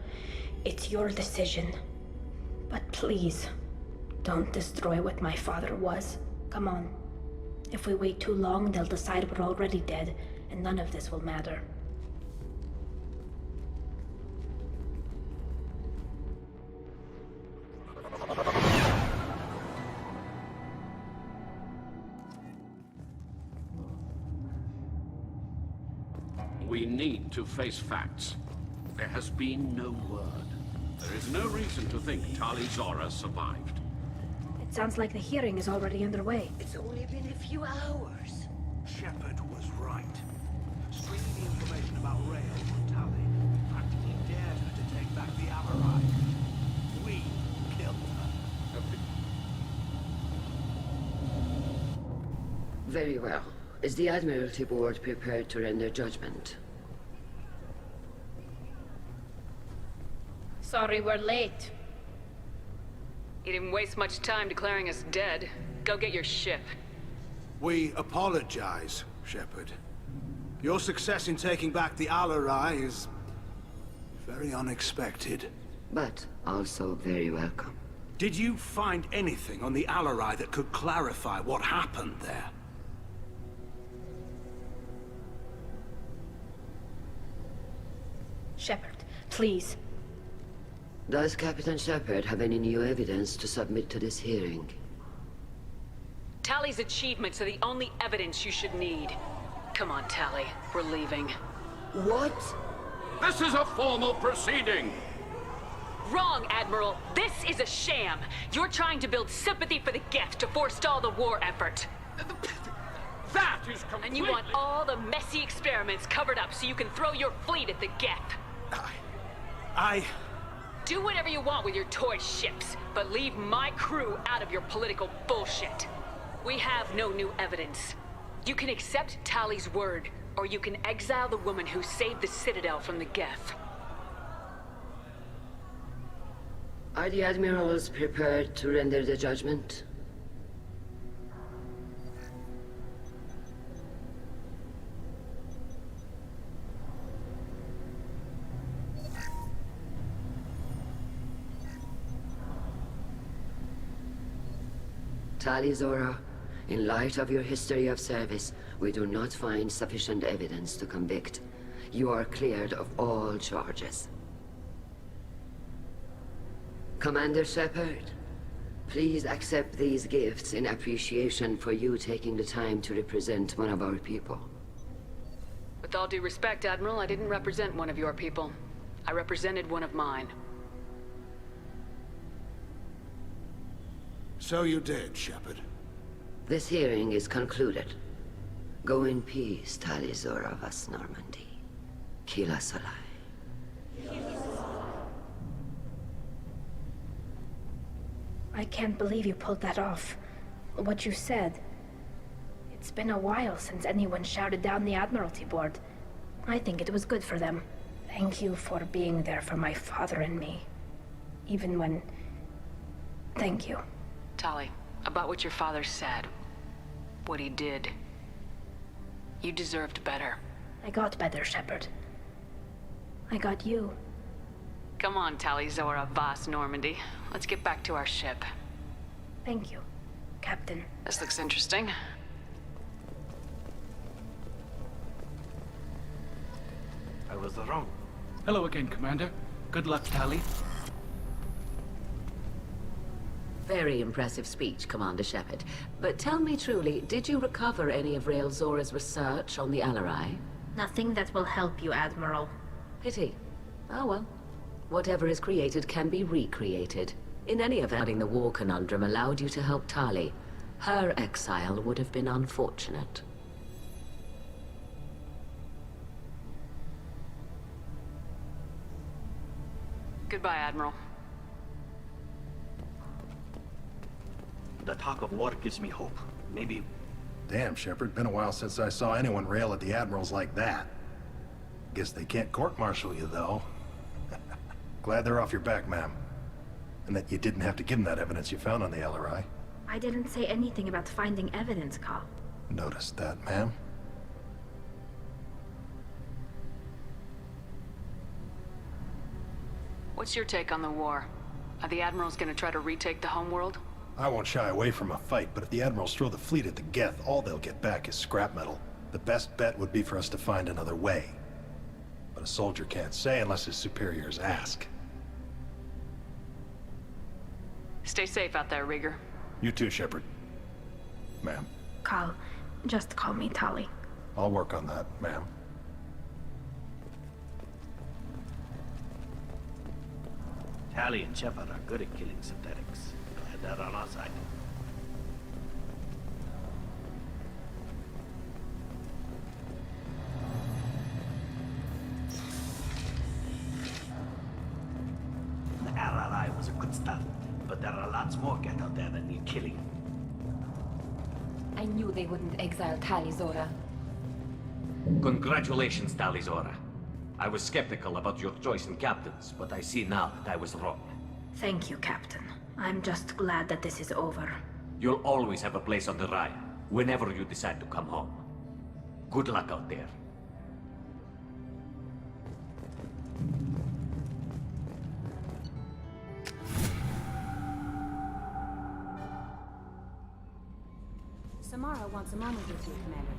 It's your decision. But please, don't destroy what my father was. Come on. If we wait too long, they'll decide we're already dead, and none of this will matter. We need to face facts. There has been no word. There is no reason to think Tali Zora survived. It sounds like the hearing is already underway. It's only been a few hours. Shepard was right. Stringing the information about Rael on Tali practically dared her to take back the Amarai. We killed her. Very well. Is the Admiralty Board prepared to render judgment? Sorry we're late. You didn't waste much time declaring us dead. Go get your ship. We apologize, Shepard. Your success in taking back the Alarai is very unexpected. But also very welcome. Did you find anything on the Alarai that could clarify what happened there? Shepard, please. Does Captain Shepard have any new evidence to submit to this hearing? Tali's achievements are the only evidence you should need. Come on, Tali. We're leaving. What? This is a formal proceeding! Wrong, Admiral. This is a sham. You're trying to build sympathy for the Geth to forestall the war effort. That is completely... And you want all the messy experiments covered up so you can throw your fleet at the Geth. Do whatever you want with your toy ships, but leave my crew out of your political bullshit. We have no new evidence. You can accept Tali's word, or you can exile the woman who saved the Citadel from the Geth. Are the Admirals prepared to render the judgment? Tali Zora, in light of your history of service, we do not find sufficient evidence to convict. You are cleared of all charges. Commander Shepard, please accept these gifts in appreciation for you taking the time to represent one of our people. With all due respect, Admiral, I didn't represent one of your people. I represented one of mine. So you did, Shepard. This hearing is concluded. Go in peace, Tali Zora vas Normandy. Kila Salai. I can't believe you pulled that off. What you said. It's been a while since anyone shouted down the Admiralty Board. I think it was good for them. Thank you for being there for my father and me. Even when... Thank you. Tali, about what your father said, what he did, you deserved better. I got better, Shepard. I got you. Come on, Tali Zora vas Normandy. Let's get back to our ship. Thank you, Captain. This looks interesting. I was wrong. Hello again, Commander. Good luck, Tali. Very impressive speech, Commander Shepard. But tell me truly, did you recover any of Rael Zora's research on the Alarai? Nothing that will help you, Admiral. Pity. Oh well. Whatever is created can be recreated. In any event, the war conundrum allowed you to help Tali. Her exile would have been unfortunate. Goodbye, Admiral. The talk of war gives me hope. Maybe... Damn, Shepard. Been a while since I saw anyone rail at the Admirals like that. Guess they can't court-martial you, though. Glad they're off your back, ma'am. And that you didn't have to give them that evidence you found on the LRI. I didn't say anything about finding evidence, Cal. Noticed that, ma'am. What's your take on the war? Are the Admirals gonna try to retake the homeworld? I won't shy away from a fight, but if the Admirals throw the fleet at the Geth, all they'll get back is scrap metal. The best bet would be for us to find another way. But a soldier can't say unless his superiors ask. Stay safe out there, Rieger. You too, Shepard. Ma'am. Cal, just call me Tali. I'll work on that, ma'am. Tali and Shepard are good at killing synthetics. Glad they're on our side. The RRI was a good start, but there are lots more Geth out there that need killing. I knew they wouldn't exile Tali, Zora. Congratulations, Tali Zora. I was skeptical about your choice in captains, but I see now that I was wrong. Thank you, Captain. I'm just glad that this is over. You'll always have a place on the Raya, whenever you decide to come home. Good luck out there. Samara wants a moment with you, Commander.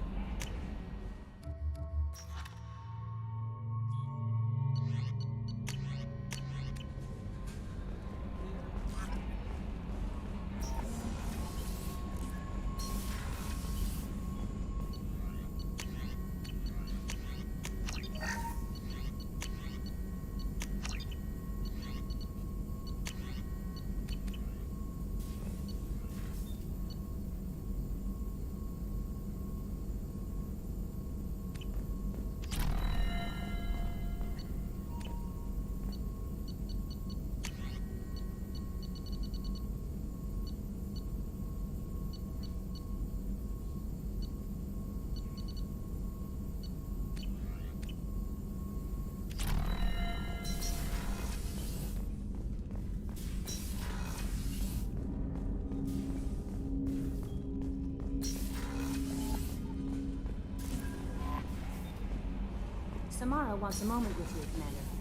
Samara wants a moment with you, Commander.